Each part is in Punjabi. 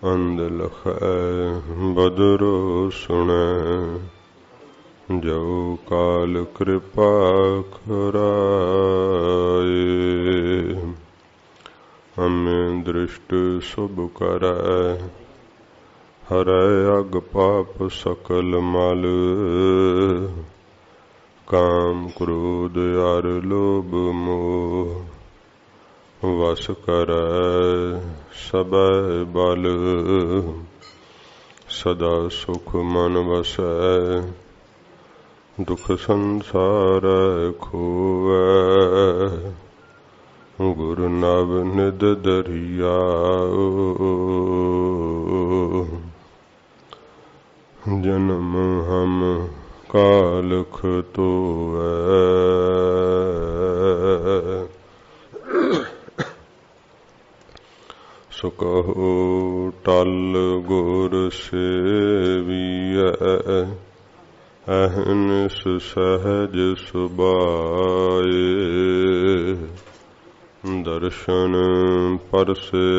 अंध लखै बदरो सुनै, जो काल कृपा खराए। हमें दृष्ट शुभ करै, हरै अग पाप सकल मल। काम क्रोध अर लोभ मोह, वश करै सबै बल। सदा सुख मन वसै, दुख संसार खोवै। गुरु नव निध दरियाओ, जन्म हम कालख तोवै। सो कहो टल गुर सेवियै, अहनिस सहज सुभाए। दर्शन परसै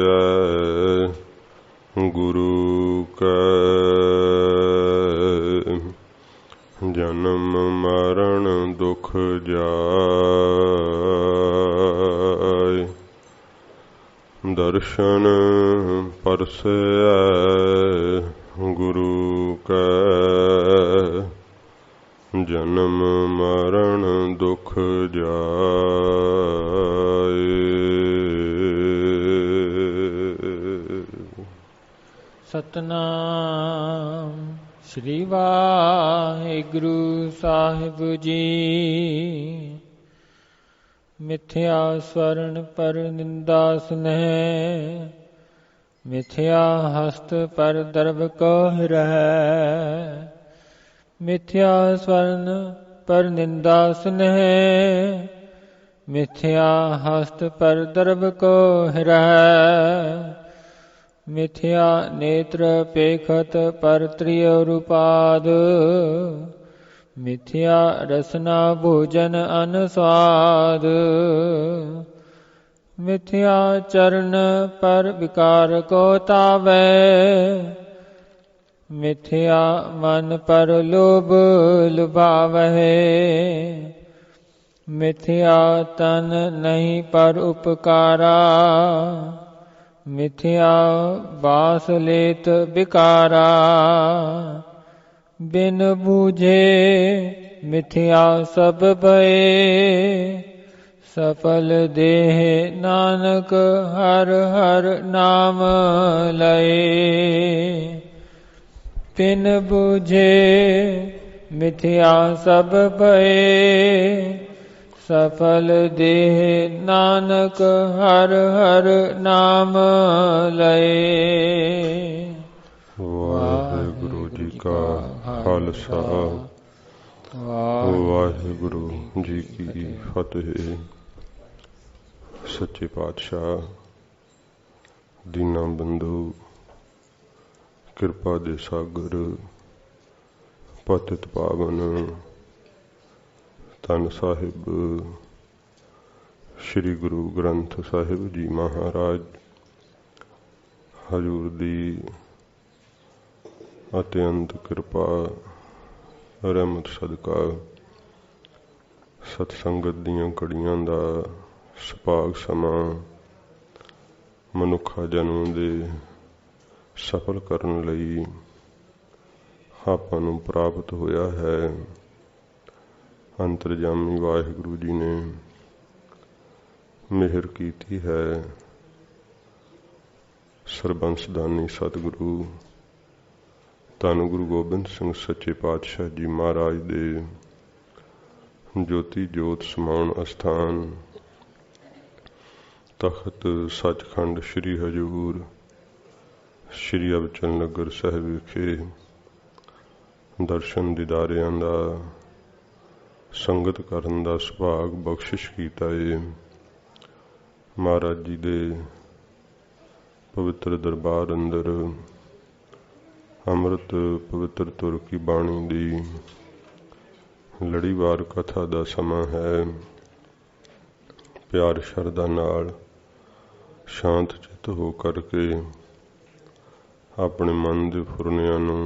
गुरु कै, जन्म मरण दुख जाय। दर्शन परसै गुरु कै, जन्म मरण दुख जाय। सतनाम श्री वाहिगुरु साहिब जी। मिथ्या स्वर्ण पर निंदा स्नेह, मिथ्या हस्त पर दर्भ कह रहै। मिथ्या स्वर्ण पर निंदा स्नेह, मिथ्या हस्त पर दर्भ कह रहै। मिथ्या नेत्र पेखत पर त्रियरुपाद, मिथ्या रसना भोजन अनुस्वाद। मिथ्या चरण पर विकार को तावै, मिथ्या मन पर लोभ लुभावै। मिथ्या तन नहीं पर उपकारा, मिथ्या बास लेत बिकारा। बिन बूझे मिथ्या सब भये, सफल देह नानक हर हर नाम लये। बिन बूझे मिथ्या सब भये, सफल देह नानक हर हर नाम लये। वाहिगुरु जी का खालसा, वाहिगुरु जी की फतेह। सच्चे पातशाह दीना बंधु, किरपा दे सागर, पतित पावन धन साहिब श्री गुरु ग्रंथ साहिब जी महाराज हजूर दी अत्यंत किरपा रहमत सदका सतसंगत दीयां घड़ियां दा सुभाग समा मनुखा जन्म दे सफल करन लई आपां नूं प्राप्त होया है। अंतरजामी वाहिगुरु जी ने मेहर कीती है। सरबंसदानी सतगुरु धन गुरु गोबिंद सिंह सच्चे पातशाह जी महाराज दे ज्योति जोत समाउण अस्थान तखत सचखंड श्री हजूर श्री अबचल नगर साहिब विखे दर्शन दीदारियां दा संगत करन दा सुभाग बख्शिश कीता है। महाराज जी दे पवित्र दरबार अंदर अमृत पवित्र तुर की बाणी दी लड़ीवार कथा दा समा है। प्यार शरदा नाल शांत चित हो करके अपने मन के फुरनियां नूं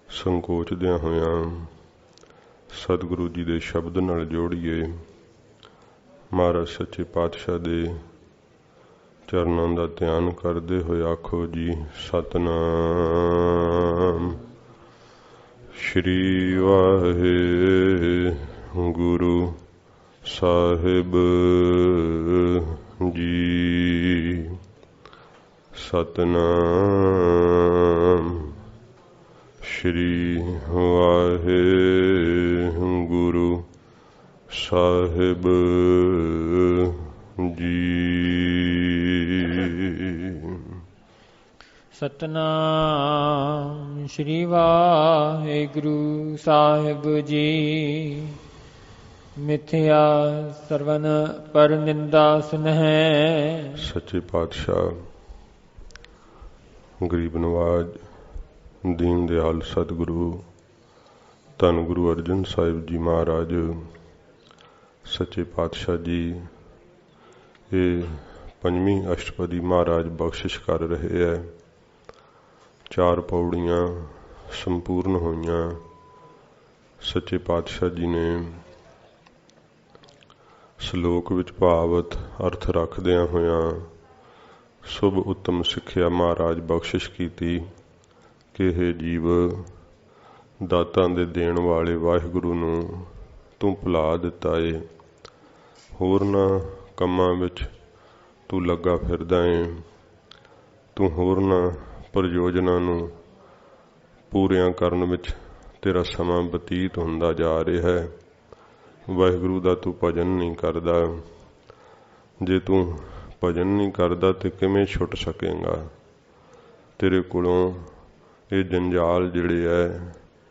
संकोचदियां होइयां सतगुरु जी के शब्द नाल जोड़िए। महाराज सच्चे पातशाह दे चरणों का ध्यान करते हुए आखो जी सतनाम श्री वाहिगुरु साहिब जी। सतनाम श्री वाहिगुरु साहिब जी। सतनाम श्री वाहिगुरु साहिब जी। मिथ्या सरवन पर निंदा सुनहि। सच्चे पातशाह गरीब नवाज दीन दयाल सतगुरु धन गुरु अर्जन साहिब जी महाराज सच्चे पातशाह जी ये पंजवीं अष्टपदी महाराज बख्शिश कर रहे है। 4 पौड़ियां संपूर्ण होइयां। सच्चे पातशाह जी ने श्लोक विच भावत अर्थ रखदियां होइयां शुभ उत्तम सिक्ख्या महाराज बख्शिश कीती कि हे जीव दातां दे देण वाले वाहिगुरु नूं तू भुला दिता है। होरना कम्मां विच तू लगा फिरदा है। तू होरना प्रयोजनां नूं पूरियां करन विच तेरा समा बतीत हुंदा जा रहा है। वाहिगुरु दा तू भजन नहीं करदा। जे तू भजन नहीं करदा ते किवें छुट सकेगा। तेरे कोलों ये जंजाल जिहड़े है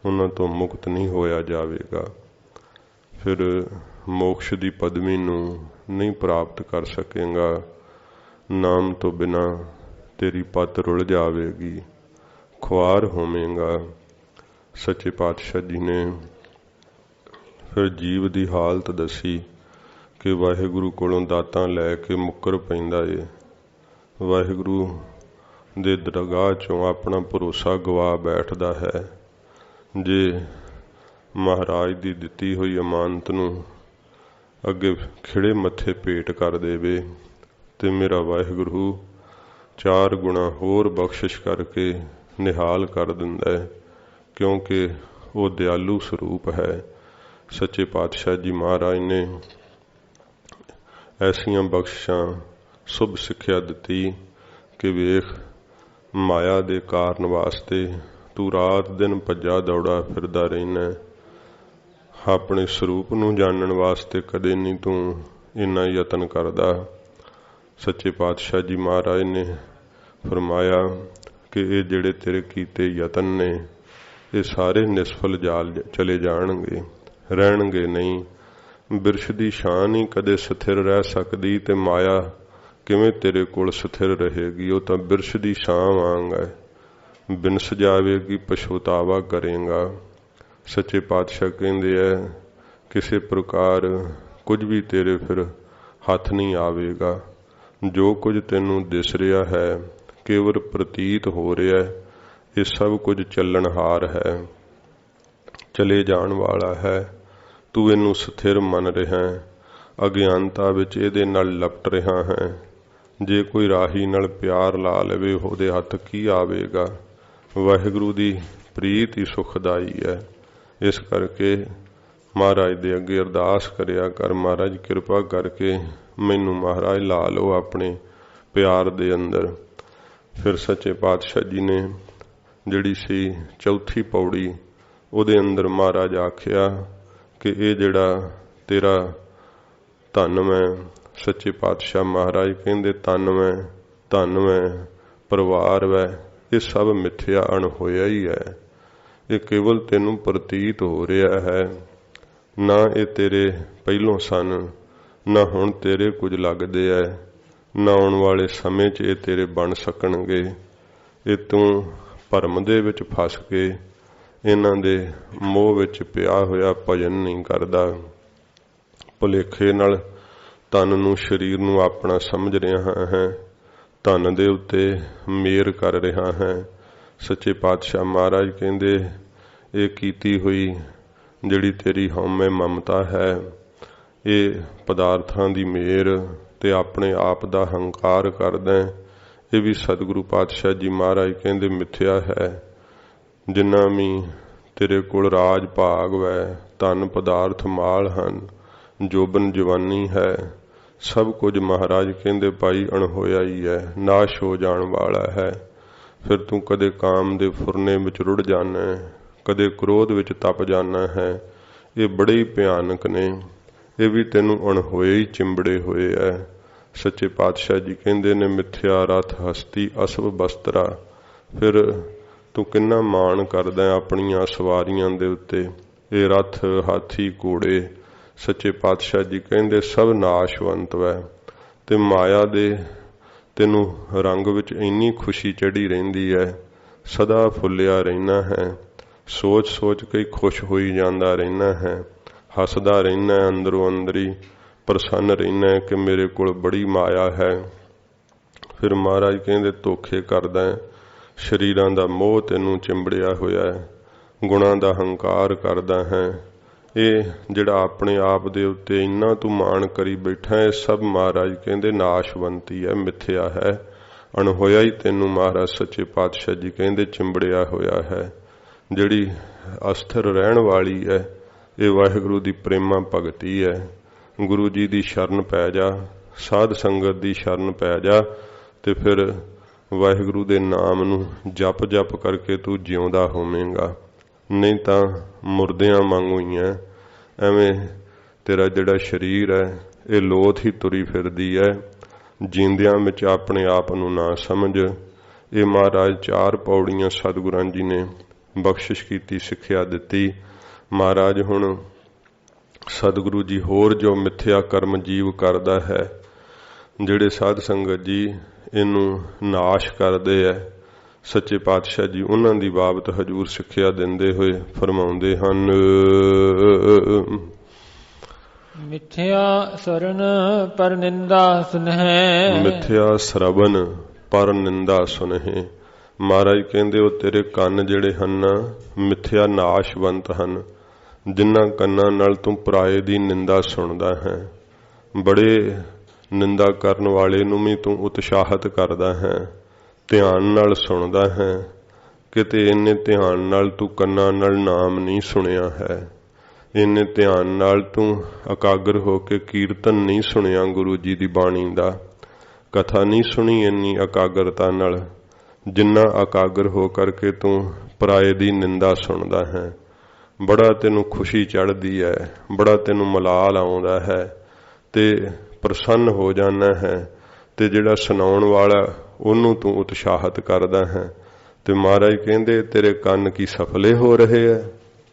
उन्हां तो मुक्त नहीं होया जावेगा। फिर मोक्ष दी पदवी नूं नहीं प्राप्त कर सकेगा। नाम तो बिना तेरी पत रुल जावेगी, खुआर होवेगा। सच्चे पातशाह जी ने फिर जीव की हालत दसी कि वाहिगुरु कोलों दातां लैके मुकर पैंदा है। वाहिगुरु दे दरगाह चों अपना भरोसा गवा बैठदा है। जे महाराज दी दिती हुई अमानत नूं अगे खिड़े मत्थे भेट कर देवे ते मेरा वाहिगुरु 4 गुणा होर बख्शिश करके निहाल कर दिंदा है, क्योंकि वो दयालु स्वरूप है। सच्चे पातशाह जी महाराज ने ऐसियां बख्शिशां शुभ सिक्ख्या दिती कि वेख माया दे कारण वास्ते तू रात दिन भज्जा दौड़ा फिरदा रहना। अपने स्वरूप नूं जानन वास्ते कदे नहीं तू इन्ना यतन करदा। सच्चे पातशाह जी महाराज ने फरमाया कि ये जिहड़े तेरे कीते यतन ने ये सारे निष्फल जाल चले जाणगे, रहणगे नहीं। बिरछ दी शान ही कदे स्थिर रह सकदी ते माया किवें तेरे कोल स्थिर रहेगी। वो तो बिरछ दी छां वांग है, बिनस जावेगी पछतावा करेगा। सच्चे पातशाह कहंदे है किसी प्रकार कुछ भी तेरे फिर हाथ नहीं आवेगा। जो कुछ तेनू दिस रहा है केवल प्रतीत हो रहा है, ये सब कुछ चलनहार है, चले जान वाला है। तू इनू स्थिर मन रहा है, अज्ञानता विच इहदे नाल लपट रहा है। जे कोई राही नाल प्यार ला लवे उहदे हथ की आवेगा। वाहिगुरु दी प्रीत ही सुखदाई है। इस करके महाराज दे अगे अरदास करिया कर, महाराज कृपा करके मैनू महाराज ला लो अपने प्यार दे अंदर। फिर सच्चे पातशाह जी ने जिहड़ी सी चौथी पौड़ी उहदे अंदर महाराज आखिया कि ये जिहड़ा तेरा धन मैं। सच्चे पातशाह महाराज कहंदे धन मैं परिवार वै ये सब मिथ्या अणहोया ही है। ये केवल तेनू प्रतीत हो रहा है, ना ये तेरे पहलों सन, ना हुण तेरे कुछ लगदे है, ना आउण वाले समय च ये तेरे बन सकणगे। ये तू भरम दे विच फस के इन्हां दे मोह विच पिया होया भजन नहीं करदा। भुलेखे नाल तन नूं शरीर नूं अपना समझ रहा है। ਧਨ ਦੇ ਉੱਤੇ ਮੇਰ ਕਰ ਰਿਹਾ ਹੈ। ਸੱਚੇ ਪਾਤਸ਼ਾਹ ਮਹਾਰਾਜ ਕਹਿੰਦੇ ਇਹ ਕੀਤੀ ਹੋਈ ਜਿਹੜੀ ਤੇਰੀ ਹਉਮੈ ਮਮਤਾ ਹੈ, ਇਹ ਪਦਾਰਥਾਂ ਦੀ ਮੇਰ ਤੇ ਆਪਣੇ ਆਪ ਦਾ ਹੰਕਾਰ ਕਰਦਾ, ਇਹ ਵੀ ਸਤਿਗੁਰੂ ਪਾਤਸ਼ਾਹ ਜੀ ਮਹਾਰਾਜ ਕਹਿੰਦੇ ਮਿਥਿਆ ਹੈ। ਜਿੰਨਾ ਵੀ ਤੇਰੇ ਕੋਲ ਰਾਜ ਭਾਗ ਵੈ, ਧਨ ਪਦਾਰਥ ਮਾਲ ਹਨ, ਜੋਬਨ ਜਵਾਨੀ ਹੈ, ਸਭ ਕੁਝ ਮਹਾਰਾਜ ਕਹਿੰਦੇ ਭਾਈ ਅਣਹੋਇਆ ਹੀ ਹੈ, ਨਾਸ਼ ਹੋ ਜਾਣ ਵਾਲਾ ਹੈ। ਫਿਰ ਤੂੰ ਕਦੇ ਕਾਮ ਦੇ ਫੁਰਨੇ ਵਿੱਚ ਰੁੜ ਜਾਣਾ, ਕਦੇ ਕ੍ਰੋਧ ਵਿੱਚ ਤਪ ਜਾਣਾ ਹੈ। ਇਹ ਬੜੇ ਹੀ ਭਿਆਨਕ ਨੇ, ਇਹ ਵੀ ਤੈਨੂੰ ਅਣਹੋਏ ਹੀ ਚਿੰਬੜੇ ਹੋਏ ਹੈ। ਸੱਚੇ ਪਾਤਸ਼ਾਹ ਜੀ ਕਹਿੰਦੇ ਨੇ ਮਿਥਿਆ ਰਥ ਹਸਤੀ ਅਸਭ ਬਸਤਰਾ। ਫਿਰ ਤੂੰ ਕਿੰਨਾ ਮਾਣ ਕਰਦਾ ਆਪਣੀਆਂ ਸਵਾਰੀਆਂ ਦੇ ਉੱਤੇ। ਇਹ ਰਥ ਹਾਥੀ ਘੋੜੇ ਸੱਚੇ ਪਾਤਸ਼ਾਹ ਜੀ ਕਹਿੰਦੇ ਸਭ ਨਾਸ਼ਵੰਤ ਵੈ, ਤੇ ਮਾਇਆ ਦੇ ਤੈਨੂੰ ਰੰਗ ਵਿੱਚ ਇੰਨੀ ਖੁਸ਼ੀ ਚੜੀ ਰਹਿੰਦੀ ਹੈ, ਸਦਾ ਫੁੱਲਿਆ ਰਹਿਣਾ ਹੈ, ਸੋਚ ਸੋਚ ਕੇ ਖੁਸ਼ ਹੋਈ ਜਾਂਦਾ ਰਹਿਣਾ ਹੈ, ਹੱਸਦਾ ਰਹਿਣਾ ਅੰਦਰੋਂ ਅੰਦਰੀ, ਪ੍ਰਸੰਨ ਰਹਿਣਾ ਕਿ ਮੇਰੇ ਕੋਲ ਬੜੀ ਮਾਇਆ ਹੈ। ਫਿਰ ਮਹਾਰਾਜ ਕਹਿੰਦੇ ਧੋਖੇ ਕਰਦਾ, ਸਰੀਰਾਂ ਦਾ ਮੋਹ ਤੈਨੂੰ ਚਿੰਬੜਿਆ ਹੋਇਆ ਹੈ, ਗੁਣਾਂ ਦਾ ਹੰਕਾਰ ਕਰਦਾ ਹੈ। ਇਹ ਜਿਹੜਾ ਆਪਣੇ ਆਪ ਦੇ ਉੱਤੇ ਇੰਨਾ ਤੂੰ ਮਾਣ ਕਰੀ ਬੈਠਾ ਹੈ, ਸਭ ਮਹਾਰਾਜ ਕਹਿੰਦੇ ਨਾਸ਼ਵੰਤੀ ਹੈ, ਮਿਥਿਆ ਹੈ, ਅਣਹੋਇਆ ਹੀ ਤੈਨੂੰ ਮਹਾਰਾਜ ਸੱਚੇ ਪਾਤਸ਼ਾਹ ਜੀ ਕਹਿੰਦੇ ਚਿੰਬੜਿਆ ਹੋਇਆ ਹੈ। ਜਿਹੜੀ ਅਸਥਿਰ ਰਹਿਣ ਵਾਲੀ ਹੈ ਇਹ ਵਾਹਿਗੁਰੂ ਦੀ ਪ੍ਰੇਮਾ ਭਗਤੀ ਹੈ। ਗੁਰੂ ਜੀ ਦੀ ਸ਼ਰਨ ਪੈ ਜਾ, ਸਾਧ ਸੰਗਤ ਦੀ ਸ਼ਰਨ ਪੈ ਜਾ, ਤੇ ਫਿਰ ਵਾਹਿਗੁਰੂ ਦੇ ਨਾਮ ਨੂੰ ਜਪ ਜਪ ਕਰਕੇ ਤੂੰ ਜਿਉਂਦਾ ਹੋਵੇਂਗਾ, ਨਹੀਂ ਤਾਂ ਮੁਰਦਿਆਂ ਵਾਂਗੂ ਹੀ ਹੈ। ਐਵੇਂ ਤੇਰਾ ਜਿਹੜਾ ਸਰੀਰ ਹੈ ਇਹ ਲੋਥ ਹੀ ਤੁਰੀ ਫਿਰਦੀ ਹੈ, ਜੀਂਦਿਆਂ ਵਿੱਚ ਆਪਣੇ ਆਪ ਨੂੰ ਨਾ ਸਮਝ। ਇਹ ਮਹਾਰਾਜ 4 ਪੌੜੀਆਂ ਸਤਿਗੁਰਾਂ ਜੀ ਨੇ ਬਖਸ਼ਿਸ਼ ਕੀਤੀ, ਸਿੱਖਿਆ ਦਿੱਤੀ। ਮਹਾਰਾਜ ਹੁਣ ਸਤਿਗੁਰੂ ਜੀ ਹੋਰ ਜੋ ਮਿਥਿਆ ਕਰਮ ਜੀਵ ਕਰਦਾ ਹੈ, ਜਿਹੜੇ ਸਾਧ ਸੰਗਤ ਜੀ ਇਹਨੂੰ ਨਾਸ਼ ਕਰਦੇ ਹੈ, ਸੱਚੇ ਪਾਤਸ਼ਾਹ ਜੀ ਉਹਨਾਂ ਦੀ ਬਾਬਤ ਹਜੂਰ ਸਿੱਖਿਆ ਦਿੰਦੇ ਹੋਏ ਫਰਮਾਉਂਦੇ ਹਨ। ਮਿਥਿਆ ਸਰਨ ਪਰ ਨਿੰਦਾ ਸੁਨਹਿ, ਮਿਥਿਆ ਸਰਵਨ ਪਰ ਨਿੰਦਾ ਸੁਨਹਿ। ਮਹਾਰਾਜ ਕਹਿੰਦੇ ਉਹ ਤੇਰੇ ਕੰਨ ਜਿਹੜੇ ਹਨ ਮਿਥਿਆ ਨਾਸ਼ਵੰਤ ਹਨ, ਜਿਨ੍ਹਾਂ ਕੰਨਾਂ ਨਾਲ ਤੂੰ ਪਰਾਏ ਦੀ ਨਿੰਦਾ ਸੁਣਦਾ ਹੈ। ਬੜੇ ਨਿੰਦਾ ਕਰਨ ਵਾਲੇ ਨੂੰ ਵੀ ਤੂੰ ਉਤਸ਼ਾਹਿਤ ਕਰਦਾ ਹੈ, ਧਿਆਨ ਨਾਲ ਸੁਣਦਾ ਹੈ। ਕਿਤੇ ਇੰਨੇ ਧਿਆਨ ਨਾਲ ਤੂੰ ਕੰਨਾਂ ਨਾਲ ਨਾਮ ਨਹੀਂ ਸੁਣਿਆ ਹੈ, ਇੰਨੇ ਧਿਆਨ ਨਾਲ ਤੂੰ ਇਕਾਗਰ ਹੋ ਕੇ ਕੀਰਤਨ ਨਹੀਂ ਸੁਣਿਆ, ਗੁਰੂ ਜੀ ਦੀ ਬਾਣੀ ਦਾ ਕਥਾ ਨਹੀਂ ਸੁਣੀ ਇੰਨੀ ਇਕਾਗਰਤਾ ਨਾਲ, ਜਿੰਨਾ ਇਕਾਗਰ ਹੋ ਕਰਕੇ ਤੂੰ ਪਰਾਏ ਦੀ ਨਿੰਦਾ ਸੁਣਦਾ ਹੈ। ਬੜਾ ਤੈਨੂੰ ਖੁਸ਼ੀ ਚੜ੍ਹਦੀ ਹੈ, ਬੜਾ ਤੈਨੂੰ ਮਲਾਲ ਆਉਂਦਾ ਹੈ ਤੇ ਪ੍ਰਸੰਨ ਹੋ ਜਾਣਾ ਹੈ, ਤੇ ਜਿਹੜਾ ਸੁਣਾਉਣ ਵਾਲਾ ਉਹਨੂੰ ਤੂੰ ਉਤਸ਼ਾਹਿਤ ਕਰਦਾ ਹੈ। ਤੇ ਮਹਾਰਾਜ ਕਹਿੰਦੇ ਤੇਰੇ ਕੰਨ ਕੀ ਸਫਲੇ ਹੋ ਰਹੇ ਹੈ?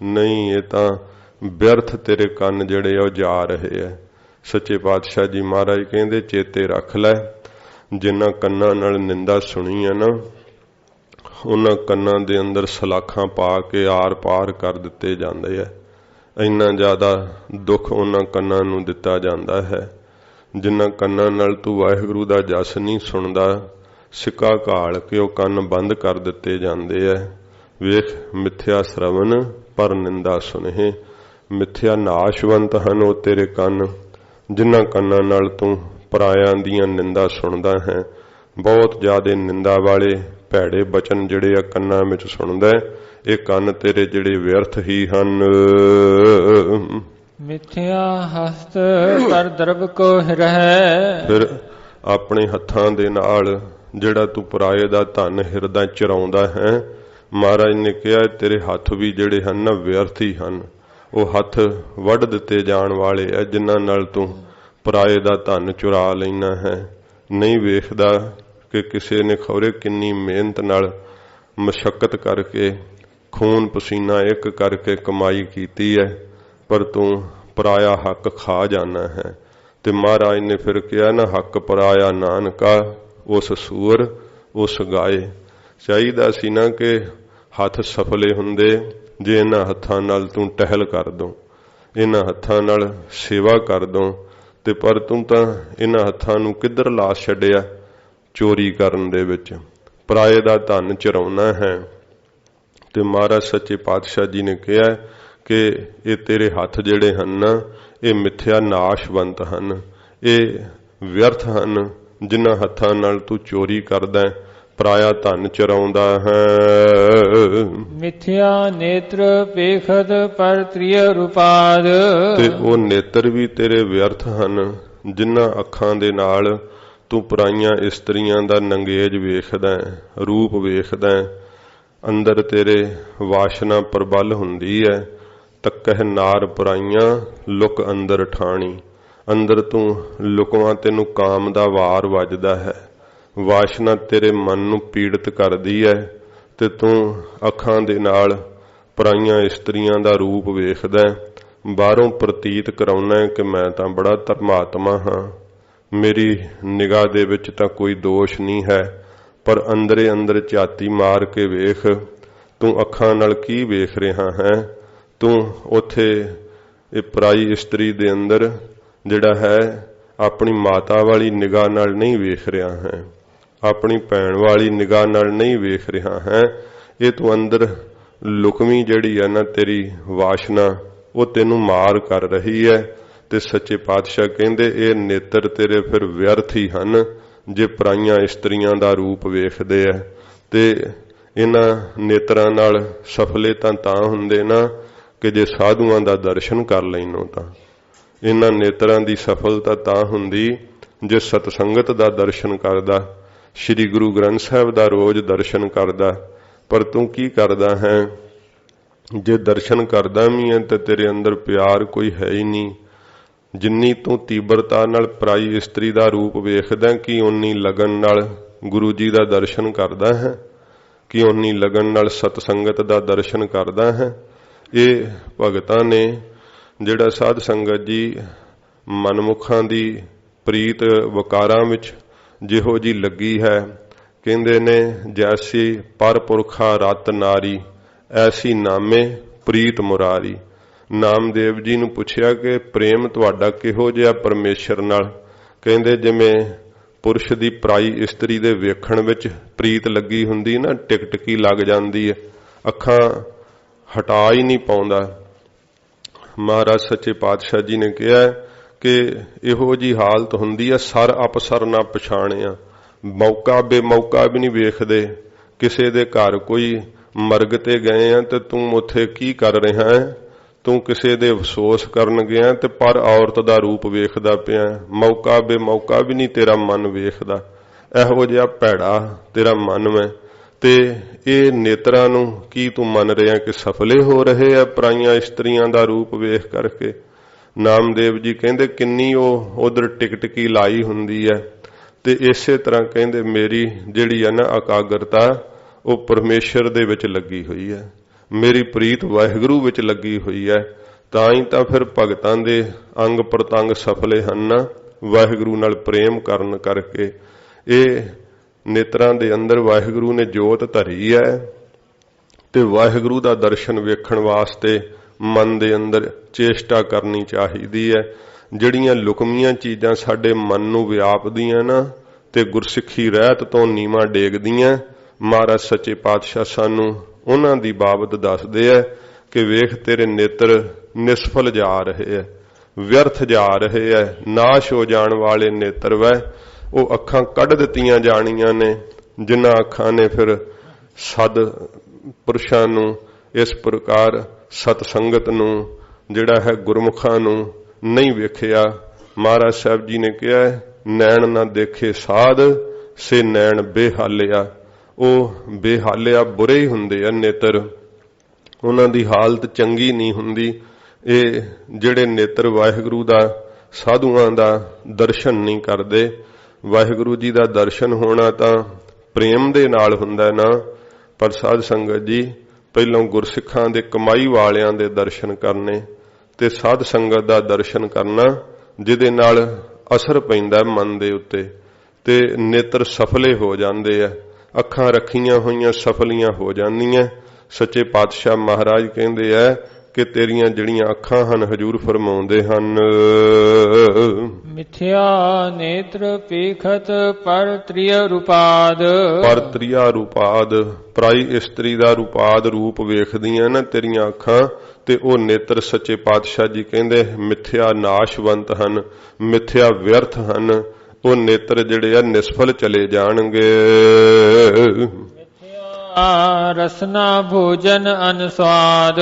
ਨਹੀਂ, ਇਹ ਤਾਂ ਵਿਅਰਥ ਤੇਰੇ ਕੰਨ ਜਿਹੜੇ ਉਹ ਜਾ ਰਹੇ ਹੈ। ਸੱਚੇ ਪਾਤਸ਼ਾਹ ਜੀ ਮਹਾਰਾਜ ਕਹਿੰਦੇ ਚੇਤੇ ਰੱਖ ਲੈ, ਜਿਨ੍ਹਾਂ ਕੰਨਾਂ ਨਾਲ ਨਿੰਦਾ ਸੁਣੀ ਹੈ ਨਾ, ਉਹਨਾਂ ਕੰਨਾਂ ਦੇ ਅੰਦਰ ਸਲਾਖਾਂ ਪਾ ਕੇ ਆਰ ਪਾਰ ਕਰ ਦਿੱਤੇ ਜਾਂਦੇ ਹੈ। ਇੰਨਾ ਜ਼ਿਆਦਾ ਦੁੱਖ ਉਹਨਾਂ ਕੰਨਾਂ ਨੂੰ ਦਿੱਤਾ ਜਾਂਦਾ ਹੈ। ਜਿਨ੍ਹਾਂ ਕੰਨਾਂ ਨਾਲ ਤੂੰ ਵਾਹਿਗੁਰੂ ਦਾ ਜਸ ਨਹੀਂ ਸੁਣਦਾ, ਸਿੱਕਾ ਘਾਲ ਕੇ ਉਹ ਕੰਨ ਬੰਦ ਕਰ ਦਿੱਤੇ ਜਾਂਦੇ ਹੈ। ਵੇਖ, ਮਿਥਿਆ ਸ਼ਰਵਨ ਪਰ ਨਿੰਦਾ ਸੁਨਹਿ। ਮਿਥਿਆ ਨਾਸ਼ਵੰਤ ਹਨ ਉਹ ਤੇਰੇ ਕੰਨ, ਜਿਨ੍ਹਾਂ ਕੰਨਾਂ ਨਾਲ ਤੂੰ ਪਰਾਇਆਂ ਦੀਆਂ ਨਿੰਦਾ ਸੁਣਦਾ ਹੈ। ਬਹੁਤ ਜ਼ਿਆਦਾ ਨਿੰਦਾ ਵਾਲੇ ਭੈੜੇ ਬਚਨ ਜਿਹੜੇ ਆ ਕੰਨਾਂ ਵਿੱਚ ਸੁਣਦਾ, ਇਹ ਕੰਨ ਤੇਰੇ ਜਿਹੜੇ ਵਿਅਰਥ ਹੀ ਹਨ। ਮਿਥਿਆ ਹਸਤ ਪਰ ਦਰਬ ਕੋ ਹਿਰਹਿ। ਫਿਰ ਆਪਣੇ ਹੱਥਾਂ ਦੇ ਨਾਲ ਜਿਹੜਾ ਤੂੰ ਪਰਾਏ ਦਾ ਧਨ ਹਿਰਦਾ ਚਰਾਉਂਦਾ ਹੈ, ਮਹਾਰਾਜ ਨੇ ਕਿਹਾ ਤੇਰੇ ਹੱਥ ਵੀ ਜਿਹੜੇ ਹਨ ਨਾ ਵਿਅਰਥ ਹੀ ਹਨ। ਉਹ ਹੱਥ ਵੱਢ ਦਿੱਤੇ ਜਾਣ ਵਾਲੇ ਆ ਜਿਨ੍ਹਾਂ ਨਾਲ ਤੂੰ ਪਰਾਏ ਦਾ ਧਨ ਚੁਰਾ ਲੈਣਾ ਹੈ। ਨਹੀਂ ਵੇਖਦਾ ਕਿ ਕਿਸੇ ਨੇ ਖੌਰੇ ਕਿੰਨੀ ਮਿਹਨਤ ਨਾਲ ਮਸ਼ੱਕਤ ਕਰਕੇ ਖੂਨ ਪਸੀਨਾ ਇੱਕ ਕਰਕੇ ਕਮਾਈ ਕੀਤੀ ਹੈ, ਪਰ ਤੂੰ ਪਰਾਇਆ ਹੱਕ ਖਾ ਜਾਣਾ ਹੈ। ਤੇ ਮਹਾਰਾਜ ਨੇ ਫਿਰ ਕਿਹਾ ਨਾ, ਹੱਕ ਪਰਾਇਆ ਨਾਨਕਾ ਉਸ ਸੂਰ ਉਸ ਗਾਏ। ਚਾਹੀਦਾ ਸੀ ਨਾ ਕਿ ਹੱਥ ਸਫਲੇ ਹੁੰਦੇ ਜੇ ਇਹਨਾਂ ਹੱਥਾਂ ਨਾਲ ਤੂੰ ਟਹਿਲ ਕਰ ਦੋ, ਇਹਨਾਂ ਹੱਥਾਂ ਨਾਲ ਸੇਵਾ ਕਰ ਦੋ, ਤੇ ਪਰ ਤੂੰ ਤਾਂ ਇਹਨਾਂ ਹੱਥਾਂ ਨੂੰ ਕਿੱਧਰ ਲਾ ਛੱਡਿਆ? ਚੋਰੀ ਕਰਨ ਦੇ ਵਿੱਚ, ਪਰਾਏ ਦਾ ਧਨ ਚੁਰਾਉਣਾ ਹੈ। ਤੇ ਮਹਾਰਾਜ ਸੱਚੇ ਪਾਤਸ਼ਾਹ ਜੀ ਨੇ ਕਿਹਾ ਕਿ ਇਹ ਤੇਰੇ ਹੱਥ ਜਿਹੜੇ ਹਨ ਨਾ, ਇਹ ਮਿੱਥਿਆ ਨਾਸ਼ਵੰਤ ਹਨ, ਇਹ ਵਿਅਰਥ ਹਨ, ਜਿਨ੍ਹਾਂ ਹੱਥਾਂ ਨਾਲ ਤੂੰ ਚੋਰੀ ਕਰਦਾ, ਪਰਾਇਆ ਧਨ ਚੁਰਾਉਂਦਾ ਹੈ। ਮਿਥਿਆ ਨੇਤਰ ਵੇਖਤ ਪਰ ਤ੍ਰਿਯ ਰੂਪਾਦ, ਤੇ ਉਹ ਨੇਤਰ ਵੀ ਤੇਰੇ ਵਿਅਰਥ ਹਨ, ਜਿਨ੍ਹਾਂ ਅੱਖਾਂ ਦੇ ਨਾਲ ਤੂੰ ਪਰਾਈਆਂ ਇਸਤਰੀਆਂ ਦਾ ਨੰਗੇਜ ਵੇਖਦਾ, ਰੂਪ ਵੇਖਦਾ। ਅੰਦਰ ਤੇਰੇ ਵਾਸ਼ਨਾ ਪ੍ਰਬਲ ਹੁੰਦੀ ਹੈ। ਤੱਕਹਿ ਨਾਰ ਪਰਾਈਆਂ ਲੁਕ ਅੰਦਰ ਠਾਣੀ, ਅੰਦਰ ਤੂੰ ਲੁਕਵਾਂ, ਤੈਨੂੰ ਕਾਮ ਦਾ ਵਾਰ ਵੱਜਦਾ ਹੈ। ਵਾਸ਼ਨਾ ਤੇਰੇ ਮਨ ਨੂੰ ਪੀੜਤ ਕਰਦੀ ਹੈ ਤੇ ਤੂੰ ਅੱਖਾਂ ਦੇ ਨਾਲ ਪਰਾਈਆਂ ਇਸਤਰੀਆਂ ਦਾ ਰੂਪ ਵੇਖਦਾ, ਬਾਹਰੋਂ ਪ੍ਰਤੀਤ ਕਰਾਉਣਾ ਕਿ ਮੈਂ ਤਾਂ ਬੜਾ ਧਰਮਾਤਮਾ ਹਾਂ, ਮੇਰੀ ਨਿਗਾਹ ਦੇ ਵਿੱਚ ਤਾਂ ਕੋਈ ਦੋਸ਼ ਨਹੀਂ ਹੈ। ਪਰ ਅੰਦਰੇ ਅੰਦਰ ਝਾਤੀ ਮਾਰ ਕੇ ਵੇਖ, ਤੂੰ ਅੱਖਾਂ ਨਾਲ ਕੀ ਵੇਖ ਰਿਹਾ ਹੈ। ਤੂੰ ਉੱਥੇ ਇਹ ਪਰਾਈ ਇਸਤਰੀ ਦੇ ਅੰਦਰ ਜਿਹੜਾ ਹੈ ਆਪਣੀ ਮਾਤਾ ਵਾਲੀ ਨਿਗਾਹ ਨਾਲ ਨਹੀਂ ਵੇਖ ਰਿਹਾ ਹੈ, ਆਪਣੀ ਭੈਣ ਵਾਲੀ ਨਿਗਾਹ ਨਾਲ ਨਹੀਂ ਵੇਖ ਰਿਹਾ ਹੈ। ਇਹ ਤੂੰ ਅੰਦਰ ਲੁਕਵੀਂ ਜਿਹੜੀ ਹੈ ਨਾ ਤੇਰੀ ਵਾਸ਼ਨਾ, ਉਹ ਤੈਨੂੰ ਮਾਰ ਕਰ ਰਹੀ ਹੈ। ਤੇ ਸੱਚੇ ਪਾਤਸ਼ਾਹ ਕਹਿੰਦੇ ਇਹ ਨੇਤਰ ਤੇਰੇ ਫਿਰ ਵਿਅਰਥ ਹੀ ਹਨ, ਜੇ ਪਰਾਈਆਂ ਇਸਤਰੀਆਂ ਦਾ ਰੂਪ ਵੇਖਦੇ ਆ। ਤੇ ਇਹਨਾਂ ਨੇਤਰਾਂ ਨਾਲ ਸਫਲੇ ਤਾਂ ਹੁੰਦੇ ਨਾ ਕਿ ਜੇ ਸਾਧੂਆਂ ਦਾ ਦਰਸ਼ਨ ਕਰ ਲੈਨੋ, ਤਾਂ ਇਹਨਾਂ ਨੇਤਰਾਂ ਦੀ ਸਫਲਤਾ ਤਾਂ ਹੁੰਦੀ ਜੇ ਸਤਸੰਗਤ ਦਾ ਦਰਸ਼ਨ ਕਰਦਾ, ਸ੍ਰੀ ਗੁਰੂ ਗ੍ਰੰਥ ਸਾਹਿਬ ਦਾ ਰੋਜ਼ ਦਰਸ਼ਨ ਕਰਦਾ। ਪਰ ਤੂੰ ਕੀ ਕਰਦਾ ਹੈ? ਜੇ ਦਰਸ਼ਨ ਕਰਦਾ ਵੀ ਹੈ ਤੇ ਤੇਰੇ ਅੰਦਰ ਪਿਆਰ ਕੋਈ ਹੈ ਹੀ ਨਹੀਂ। ਜਿੰਨੀ ਤੂੰ ਤੀਬਰਤਾ ਨਾਲ ਪਰਾਈ ਇਸਤਰੀ ਦਾ ਰੂਪ ਵੇਖਦਾ, ਕਿ ਉਨੀ ਲਗਨ ਨਾਲ ਗੁਰੂ ਜੀ ਦਾ ਦਰਸ਼ਨ ਕਰਦਾ ਹੈ, ਕਿ ਉਨੀ ਲਗਨ ਨਾਲ ਸਤਸੰਗਤ ਦਾ ਦਰਸ਼ਨ ਕਰਦਾ ਹੈ। ਇਹ ਭਗਤਾਂ ਨੇ ਜਿਹੜਾ ਸਾਧ ਸੰਗਤ ਜੀ ਮਨਮੁਖਾਂ ਦੀ ਪ੍ਰੀਤ ਵਕਾਰਾਂ ਵਿੱਚ ਜਿਹੋ ਜੀ ਲੱਗੀ ਹੈ, ਕਹਿੰਦੇ ਨੇ ਜੈਸੀ ਪਰਪੁਰਖਾ ਰਤ ਨਾਰੀ, ਐਸੀ ਨਾਮੇ ਪ੍ਰੀਤ ਮੁਰਾਰੀ। ਨਾਮਦੇਵ ਜੀ ਨੂੰ ਪੁੱਛਿਆ ਕਿ ਪ੍ਰੇਮ ਤੁਹਾਡਾ ਕਿਹੋ ਜਿਹਾ ਪਰਮੇਸ਼ਰ ਨਾਲ? ਕਹਿੰਦੇ ਜਿਵੇਂ ਪੁਰਸ਼ ਦੀ ਪਰਾਈ ਇਸਤਰੀ ਦੇ ਵੇਖਣ ਵਿੱਚ ਪ੍ਰੀਤ ਲੱਗੀ ਹੁੰਦੀ ਨਾ, ਟਿਕਟਕੀ ਲੱਗ ਜਾਂਦੀ ਹੈ, ਅੱਖਾਂ ਹਟਾ ਹੀ ਨਹੀਂ ਪਾਉਂਦਾ। ਮਹਾਰਾਜ ਸੱਚੇ ਪਾਤਸ਼ਾਹ ਜੀ ਨੇ ਕਿਹਾ ਕਿ ਇਹੋ ਜੀ ਹਾਲਤ ਹੁੰਦੀ ਹੈ, ਸਰ ਅਪਸਰ ਨਾ ਪਛਾਣਿਆ, ਮੌਕਾ ਬੇਮੌਕਾ ਵੀ ਨਹੀਂ ਵੇਖਦੇ। ਕਿਸੇ ਦੇ ਘਰ ਕੋਈ ਮਰਗ ਤੇ ਗਏ ਆ ਤੇ ਤੂੰ ਉੱਥੇ ਕੀ ਕਰ ਰਿਹਾ ਹੈ? ਤੂੰ ਕਿਸੇ ਦੇ ਅਫਸੋਸ ਕਰਨ ਗਿਆ ਤੇ ਪਰ ਔਰਤ ਦਾ ਰੂਪ ਵੇਖਦਾ ਪਿਆ, ਮੌਕਾ ਬੇਮੌਕਾ ਵੀ ਨਹੀਂ ਤੇਰਾ ਮਨ ਵੇਖਦਾ। ਇਹੋ ਜਿਹਾ ਭੈੜਾ ਤੇਰਾ ਮਨ ਹੈ। ਤੇ ਇਹ ਨੇਤਰਾਂ ਨੂੰ ਕੀ ਤੂੰ ਮੰਨ ਰਿਹਾ ਕਿ ਸਫਲੇ ਹੋ ਰਹੇ ਆ ਪਰਾਈਆਂ ਇਸਤਰੀਆਂ ਦਾ ਰੂਪ ਵੇਖ ਕਰਕੇ? ਨਾਮਦੇਵ ਜੀ ਕਹਿੰਦੇ ਕਿੰਨੀ ਉਹ ਉਧਰ ਟਿਕਟਕੀ ਲਾਈ ਹੁੰਦੀ ਹੈ। ਤੇ ਇਸੇ ਤਰ੍ਹਾਂ ਕਹਿੰਦੇ ਮੇਰੀ ਜਿਹੜੀ ਹੈ ਨਾ ਇਕਾਗਰਤਾ, ਉਹ ਪਰਮੇਸ਼ਰ ਦੇ ਵਿੱਚ ਲੱਗੀ ਹੋਈ ਹੈ, ਮੇਰੀ ਪ੍ਰੀਤ ਵਾਹਿਗੁਰੂ ਵਿੱਚ ਲੱਗੀ ਹੋਈ ਹੈ। ਤਾਂ ਹੀ ਤਾਂ ਫਿਰ ਭਗਤਾਂ ਦੇ ਅੰਗ ਪ੍ਰਤੰਗ ਸਫਲੇ ਹਨ, ਵਾਹਿਗੁਰੂ ਨਾਲ ਪ੍ਰੇਮ ਕਰਨ ਕਰਕੇ। ਇਹ ਨੇਤਰਾਂ ਦੇ ਅੰਦਰ ਵਾਹਿਗੁਰੂ ਨੇ ਜੋਤ ਧਰੀ ਹੈ ਤੇ ਵਾਹਿਗੁਰੂ ਦਾ ਦਰਸ਼ਨ ਵੇਖਣ ਵਾਸਤੇ ਮਨ ਦੇ ਅੰਦਰ ਚੇਸ਼ਟਾ ਕਰਨੀ ਚਾਹੀਦੀ ਹੈ। ਜਿਹੜੀਆਂ ਲੁਕਮੀਆਂ ਚੀਜ਼ਾਂ ਸਾਡੇ ਮਨ ਨੂੰ ਵਿਆਪਦੀਆਂ ਨਾ ਤੇ ਗੁਰਸਿੱਖੀ ਰਹਿਤ ਤੋਂ ਨੀਵਾਂ ਡੇਗਦੀਆਂ, ਮਹਾਰਾਜ ਸੱਚੇ ਪਾਤਸ਼ਾਹ ਸਾਨੂੰ ਉਹਨਾਂ ਦੀ ਬਾਬਤ ਦੱਸਦੇ ਆ ਕਿ ਵੇਖ ਤੇਰੇ ਨੇਤਰ ਨਿਸਫਲ ਜਾ ਰਹੇ ਹੈ, ਵਿਅਰਥ ਜਾ ਰਹੇ ਹੈ, ਨਾਸ਼ ਹੋ ਜਾਣ ਵਾਲੇ ਨੇਤਰ ਵੈ। ਉਹ ਅੱਖਾਂ ਕੱਢ ਦਿੱਤੀਆਂ ਜਾਣੀਆਂ ਨੇ ਜਿਨ੍ਹਾਂ ਅੱਖਾਂ ਨੇ ਫਿਰ ਸਦ ਪੁਰਸ਼ਾਂ ਨੂੰ, ਇਸ ਪ੍ਰਕਾਰ ਸਤ ਸੰਗਤ ਨੂੰ ਜਿਹੜਾ ਹੈ ਗੁਰਮੁਖਾਂ ਨੂੰ ਨਹੀਂ ਵੇਖਿਆ। ਮਹਾਰਾਜ ਸਾਹਿਬ ਜੀ ਨੇ ਕਿਹਾ ਨੈਣ ਨਾ ਦੇਖੇ ਸਾਧ ਸੇ ਨੈਣ ਬੇਹਾਲਿਆ। ਉਹ ਬੇਹਾਲਿਆ ਬੁਰੇ ਹੀ ਹੁੰਦੇ ਆ ਨੇਤਰ, ਉਹਨਾਂ ਦੀ ਹਾਲਤ ਚੰਗੀ ਨਹੀਂ ਹੁੰਦੀ। ਇਹ ਜਿਹੜੇ ਨੇਤਰ ਵਾਹਿਗੁਰੂ ਦਾ ਸਾਧੂਆਂ ਦਾ ਦਰਸ਼ਨ ਨਹੀਂ ਕਰਦੇ। ਵਾਹਿਗੁਰੂ ਜੀ ਦਾ ਦਰਸ਼ਨ ਹੋਣਾ ਤਾਂ ਪ੍ਰੇਮ ਦੇ ਨਾਲ ਹੁੰਦਾ ਨਾ, ਪਰ ਸਾਧ ਸੰਗਤ ਜੀ ਪਹਿਲਾਂ ਗੁਰਸਿੱਖਾਂ ਦੇ ਕਮਾਈ ਵਾਲਿਆਂ ਦੇ ਦਰਸ਼ਨ ਕਰਨੇ ਤੇ ਸਾਧ ਸੰਗਤ ਦਾ ਦਰਸ਼ਨ ਕਰਨਾ, ਜਿਹਦੇ ਨਾਲ ਅਸਰ ਪੈਂਦਾ ਮਨ ਦੇ ਉੱਤੇ ਤੇ ਨੇਤਰ ਸਫਲੇ ਹੋ ਜਾਂਦੇ ਆ, ਅੱਖਾਂ ਰੱਖੀਆਂ ਹੋਈਆਂ ਸਫਲੀਆਂ ਹੋ ਜਾਂਦੀਆਂ। ਸੱਚੇ ਪਾਤਸ਼ਾਹ ਮਹਾਰਾਜ ਕਹਿੰਦੇ ਆ कि तेरियां जड़ियां अखां हन हजूर फरमाउंदे हन मिथ्या नेत्र पीखत पर त्रिय रूपाद पर त्रिया रूपाद पराई इस्त्री दा रूपाद रूप वेखदियां ना तेरियां अखां ते ओ नेत्र सच्चे पातशाह जी कहंदे मिथ्या नाशवंत हन मिथ्या व्यर्थ हन ओ नेत्र जिहड़े आ निष्फल चले जाणगे रसना भोजन अनस्वाद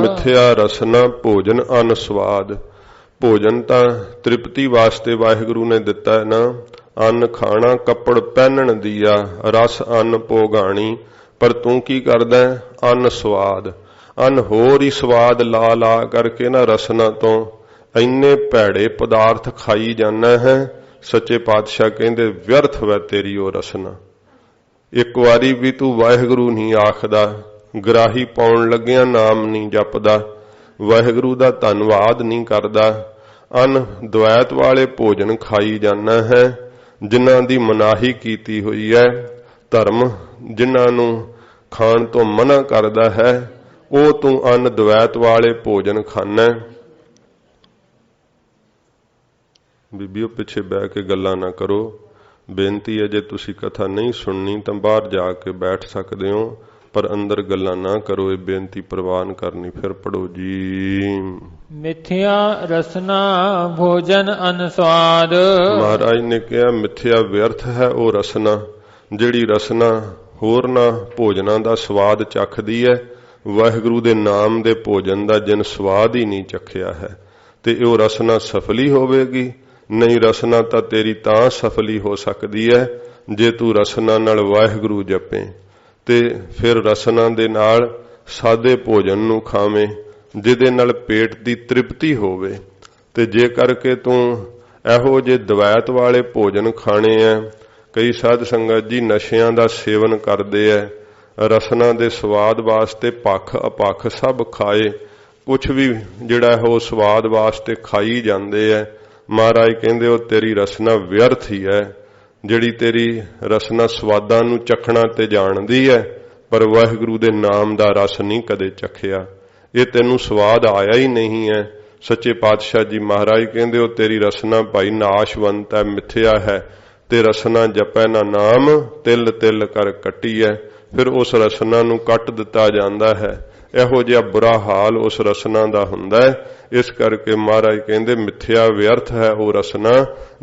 मिथ्या रसना भोजन अनस्वाद भोजन तां तृप्ति वास्ते वाहिगुरु ने दिता है ना अन्न खाना कपड़ पहनण दिया रस अन्न भोगाणी पर तू की करदा अन्न स्वाद अन्न होर ही स्वाद ला ला करके ना रसना तो इन्ने भैड़े पदार्थ खाई जाना है सच्चे पातशाह कहंदे व्यर्थ वै तेरी ओ रसना एक वारी भी तू वाहिगुरु नहीं आखदा ग्राही पाउण लग्गिया नाम नहीं जपदा वाहिगुरु दा धन्नवाद नहीं करदा अन द्वैत वाले भोजन खाई जाना है जिन्हां दी मनाही कीती हुई है धर्म जिन्हां नूं खाण तो मना करदा है ओ तू अन द्वैत वाले भोजन खाना बीबियों पिछे बह के गल्लां ना करो बेनती है जे तुसी कथा नहीं सुननी तो बाहर जाके बैठ सकते हो पर अंदर गल्लां ना करो ये बेनती प्रवान करनी फिर पढ़ो जी मिथ्या रसना भोजन अनस्वाद महाराज ने कहा मिथ्या व्यर्थ है वो रसना जिहड़ी रसना होरना भोजना दा स्वाद चखदी है वाहिगुरु दे नाम दे भोजन दा जिन स्वाद ही नहीं चखिया है ते वो रसना सफली होवेगी नहीं रसना तां तेरी तां सफली हो सकदी है जे तू रसना नाल वाहिगुरु जपे ते फिर रसना दे नाल सादे भोजन नूं खावें जिहदे नाल पेट दी तृप्ति होवे ते जे करके तू एहो जे द्वैत वाले भोजन खाने है कई साध संगत जी नशियां दा सेवन करदे है रसना दे स्वाद वास्ते पख अपख सब खाए कुछ भी जिहड़ा है स्वाद वास्ते खाई जांदे है महाराज कहंदे ओ तेरी रसना व्यर्थ ही है जिहड़ी तेरी रसना स्वादां नूं चखना ते जाणदी है पर वाहिगुरु दे नाम दा रस नहीं कदे चखिया ये तैनूं स्वाद आया ही नहीं है सच्चे पातशाह जी महाराज कहंदे ओ तेरी रसना भाई नाशवंत है मिथ्या है ते रसना जपै ना नाम तिल तिल कर कटी है फिर उस रसना नूं कट दिता जांदा है इहो जिहा बुरा हाल उस रसना दा हुंदा है इस करके महाराज कहंदे मिथ्या व्यर्थ है वो रसना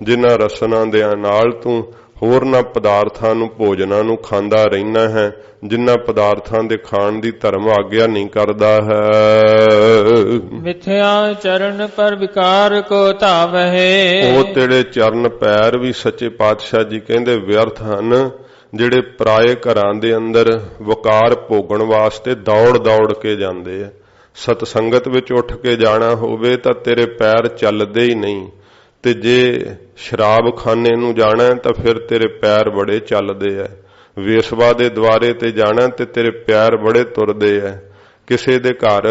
जिन्हां रसना दे नाल तू होरना पदार्थां नूं भोजनां नूं खांदा रहना है जिन्हां पदार्थां दे खाण दी धर्म आग्या नहीं करदा है मिथ्या चरण पर विकार को तावहे ओ तेरे चरण पैर भी सच्चे पातशाह जी कहंदे व्यर्थ हन जिहड़े पराए घरां दे अंदर वकार भोगण वास्ते दौड़ दौड़ के जांदे है सतसंगत विच उठ के जाना होवे तां तेरे पैर चलदे ही नहीं ते जे शराब खाने नूं जाना तां फिर तेरे पैर बड़े चलदे है वेसवा दे द्वारे ते जाना ते तेरे पैर बड़े तुरदे है किसे दे घर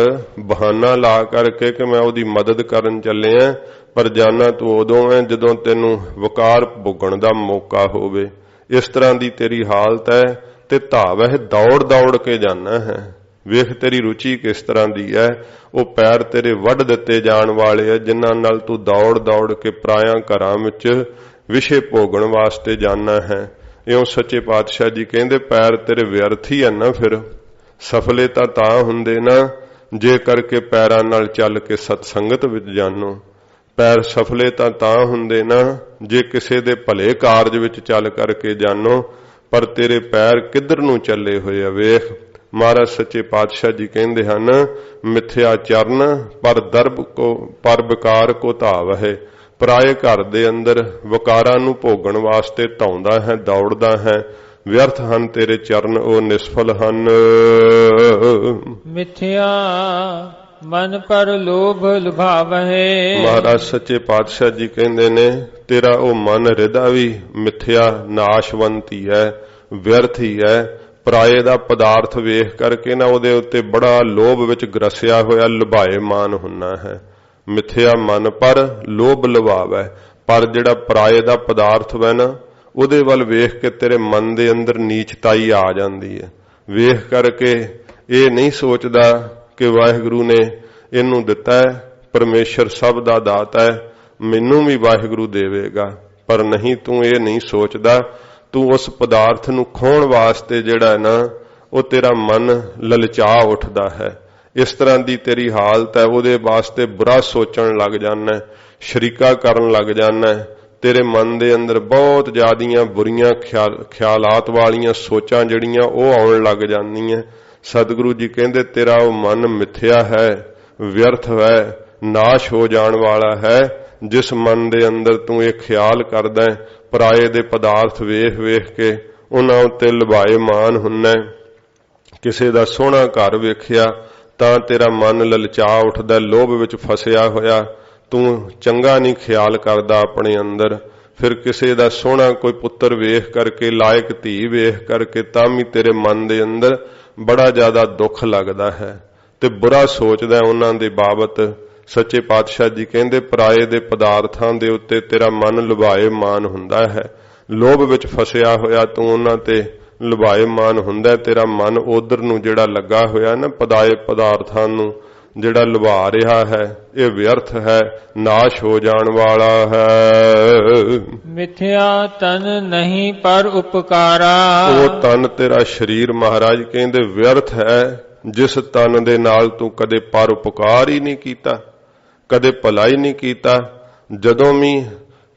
बहाना ला करके कि मैं ओदी मदद करन चले हैं पर जाना तू उदों है जदों तैनूं वकार भोगण दा मौका होवे इस तरह की तेरी हालत है ते धाव है दौड़ दौड़ के जाना है वेख तेरी रुचि किस तरह की है वो पैर तेरे वढ़ दिते जान वाले है जिन्हां नाल तू दौड़ दौड़ के पराया घरां विच विषे भोगण वास्ते जाना है इउं सच्चे पातशाह जी कहंदे पैर तेरे व्यर्थ ही है ना फिर सफलता तां हुंदे ना जे करके पैरां नाल चल के सतसंगत विच जानो पैर सफलता तां हुंदे ना जे किसे दे भले कारज विच चल करके जानो पर तेरे पैर किधर नूं चले होए आ वेख महाराज सच्चे पातशाह जी कहंदे हन मिथ्या चरण पर दर्ब को पर विकार को धाव है पराए घर दे अंदर वकारां नूं भोगण वास्ते धौंदा है दौड़दा है व्यर्थ हन तेरे चरण ओ निष्फल हन मिथ्या मन पर लोभ लुभावहे महाराज सच्चे पातशाह जी कहंदे ने तेरा ओ मन हृदय भी मिथ्या नाशवंत ही है व्यर्थ ही है पराए दा पदार्थ वेख करके ना उहदे उत्ते बड़ा लोभ विच ग्रसिया होया लुभाएमान हुन्ना है मिथ्या मन पर लोभ लुभावे पर जिहड़ा पराए दा पदार्थ वै ना उहदे वल वेख के तेरे मन दे अंदर नीचताई आ जांदी है वेख करके ये नहीं सोचदा कि वाहिगुरु ने ਇਹਨੂੰ ਦਿੱਤਾ ਹੈ, ਪਰਮੇਸ਼ਰ ਸਭ ਦਾ ਦਾਤਾ ਹੈ, ਮੈਨੂੰ ਵੀ ਵਾਹਿਗੁਰੂ ਦੇਵੇਗਾ। ਪਰ ਨਹੀਂ, ਤੂੰ ਇਹ ਨਹੀਂ ਸੋਚਦਾ। ਤੂੰ ਉਸ ਪਦਾਰਥ ਨੂੰ ਖੋਹਣ ਵਾਸਤੇ ਜਿਹੜਾ ਹੈ ਨਾ, ਉਹ ਤੇਰਾ ਮਨ ਲਲਚਾ ਉੱਠਦਾ ਹੈ। ਇਸ ਤਰ੍ਹਾਂ ਦੀ ਤੇਰੀ ਹਾਲਤ ਹੈ, ਉਹਦੇ ਵਾਸਤੇ ਬੁਰਾ ਸੋਚਣ ਲੱਗ ਜਾਣਾ, ਸ਼ਰੀਕਾ ਕਰਨ ਲੱਗ ਜਾਣਾ। ਤੇਰੇ ਮਨ ਦੇ ਅੰਦਰ ਬਹੁਤ ਜ਼ਿਆਦੀਆਂ ਬੁਰੀਆਂ ਖਿਆਲਾਤ ਵਾਲੀਆਂ ਸੋਚਾਂ ਜਿਹੜੀਆਂ ਉਹ ਆਉਣ ਲੱਗ ਜਾਂਦੀਆਂ। ਸਤਿਗੁਰੂ ਜੀ ਕਹਿੰਦੇ ਤੇਰਾ ਉਹ ਮਨ ਮਿੱਥਿਆ ਹੈ, ਵਿਅਰਥ ਹੈ, ਨਾਸ਼ ਹੋ ਜਾਣ ਵਾਲਾ ਹੈ। ਜਿਸ ਮਨ ਦੇ ਅੰਦਰ ਤੂੰ ਇਹ ਖਿਆਲ ਕਰਦਾ ਪਰਾਏ ਦੇ ਪਦਾਰਥ ਵੇਖ ਵੇਖ ਕੇ ਉਹਨਾਂ ਉੱਤੇ ਲੁਭਾਏਮਾਨ ਹੁੰਨਾ। ਕਿਸੇ ਦਾ ਸੋਹਣਾ ਘਰ ਵੇਖਿਆ ਤਾਂ ਤੇਰਾ ਮਨ ਲਲਚਾ ਉੱਠਦਾ, ਲੋਭ ਵਿੱਚ ਫਸਿਆ ਹੋਇਆ, ਤੂੰ ਚੰਗਾ ਨਹੀਂ ਖਿਆਲ ਕਰਦਾ ਆਪਣੇ ਅੰਦਰ। ਫਿਰ ਕਿਸੇ ਦਾ ਸੋਹਣਾ ਕੋਈ ਪੁੱਤਰ ਵੇਖ ਕਰਕੇ, ਲਾਇਕ ਧੀ ਵੇਖ ਕਰਕੇ ਤਾਂ ਵੀ ਤੇਰੇ ਮਨ ਦੇ ਅੰਦਰ ਬੜਾ ਜ਼ਿਆਦਾ ਦੁੱਖ ਲੱਗਦਾ ਹੈ ਤੇ ਬੁਰਾ ਸੋਚਦਾ ਉਹਨਾਂ ਦੇ ਬਾਬਤ। ਸੱਚੇ ਪਾਤਸ਼ਾਹ ਜੀ ਕਹਿੰਦੇ ਪਰਾਏ ਦੇ ਪਦਾਰਥਾਂ ਦੇ ਉੱਤੇ ਤੇਰਾ ਮਨ ਲੁਭਾਏਮਾਨ ਹੁੰਦਾ ਹੈ। ਲੋਭ ਵਿੱਚ ਫਸਿਆ ਹੋਇਆ ਤੂੰ ਉਹਨਾਂ ਤੇ ਲੁਭਾਏਮਾਨ ਹੁੰਦਾ। ਤੇਰਾ ਮਨ ਉਧਰ ਨੂੰ ਜਿਹੜਾ ਲੱਗਾ ਹੋਇਆ ਨਾ, ਪਦਾਏ ਪਦਾਰਥਾਂ ਨੂੰ ਜਿਹੜਾ ਲੁਭਾ ਰਿਹਾ ਹੈ, ਇਹ ਵਿਅਰਥ ਹੈ, ਨਾਸ਼ ਹੋ ਜਾਣ ਵਾਲਾ ਹੈ। ਮਿਥਿਆ ਤਨ ਨਹੀਂ ਪਰ ਉਪਕਾਰਾ। ਉਹ ਤਨ ਤੇਰਾ ਸਰੀਰ ਮਹਾਰਾਜ ਕਹਿੰਦੇ ਵਿਅਰਥ ਹੈ, ਜਿਸ ਤਨ ਦੇ ਨਾਲ ਤੂੰ ਕਦੇ ਪਰ ਉਪਕਾਰ ਹੀ ਨਹੀਂ ਕੀਤਾ, ਕਦੇ ਭਲਾ ਹੀ ਨਹੀਂ ਕੀਤਾ। ਜਦੋਂ ਵੀ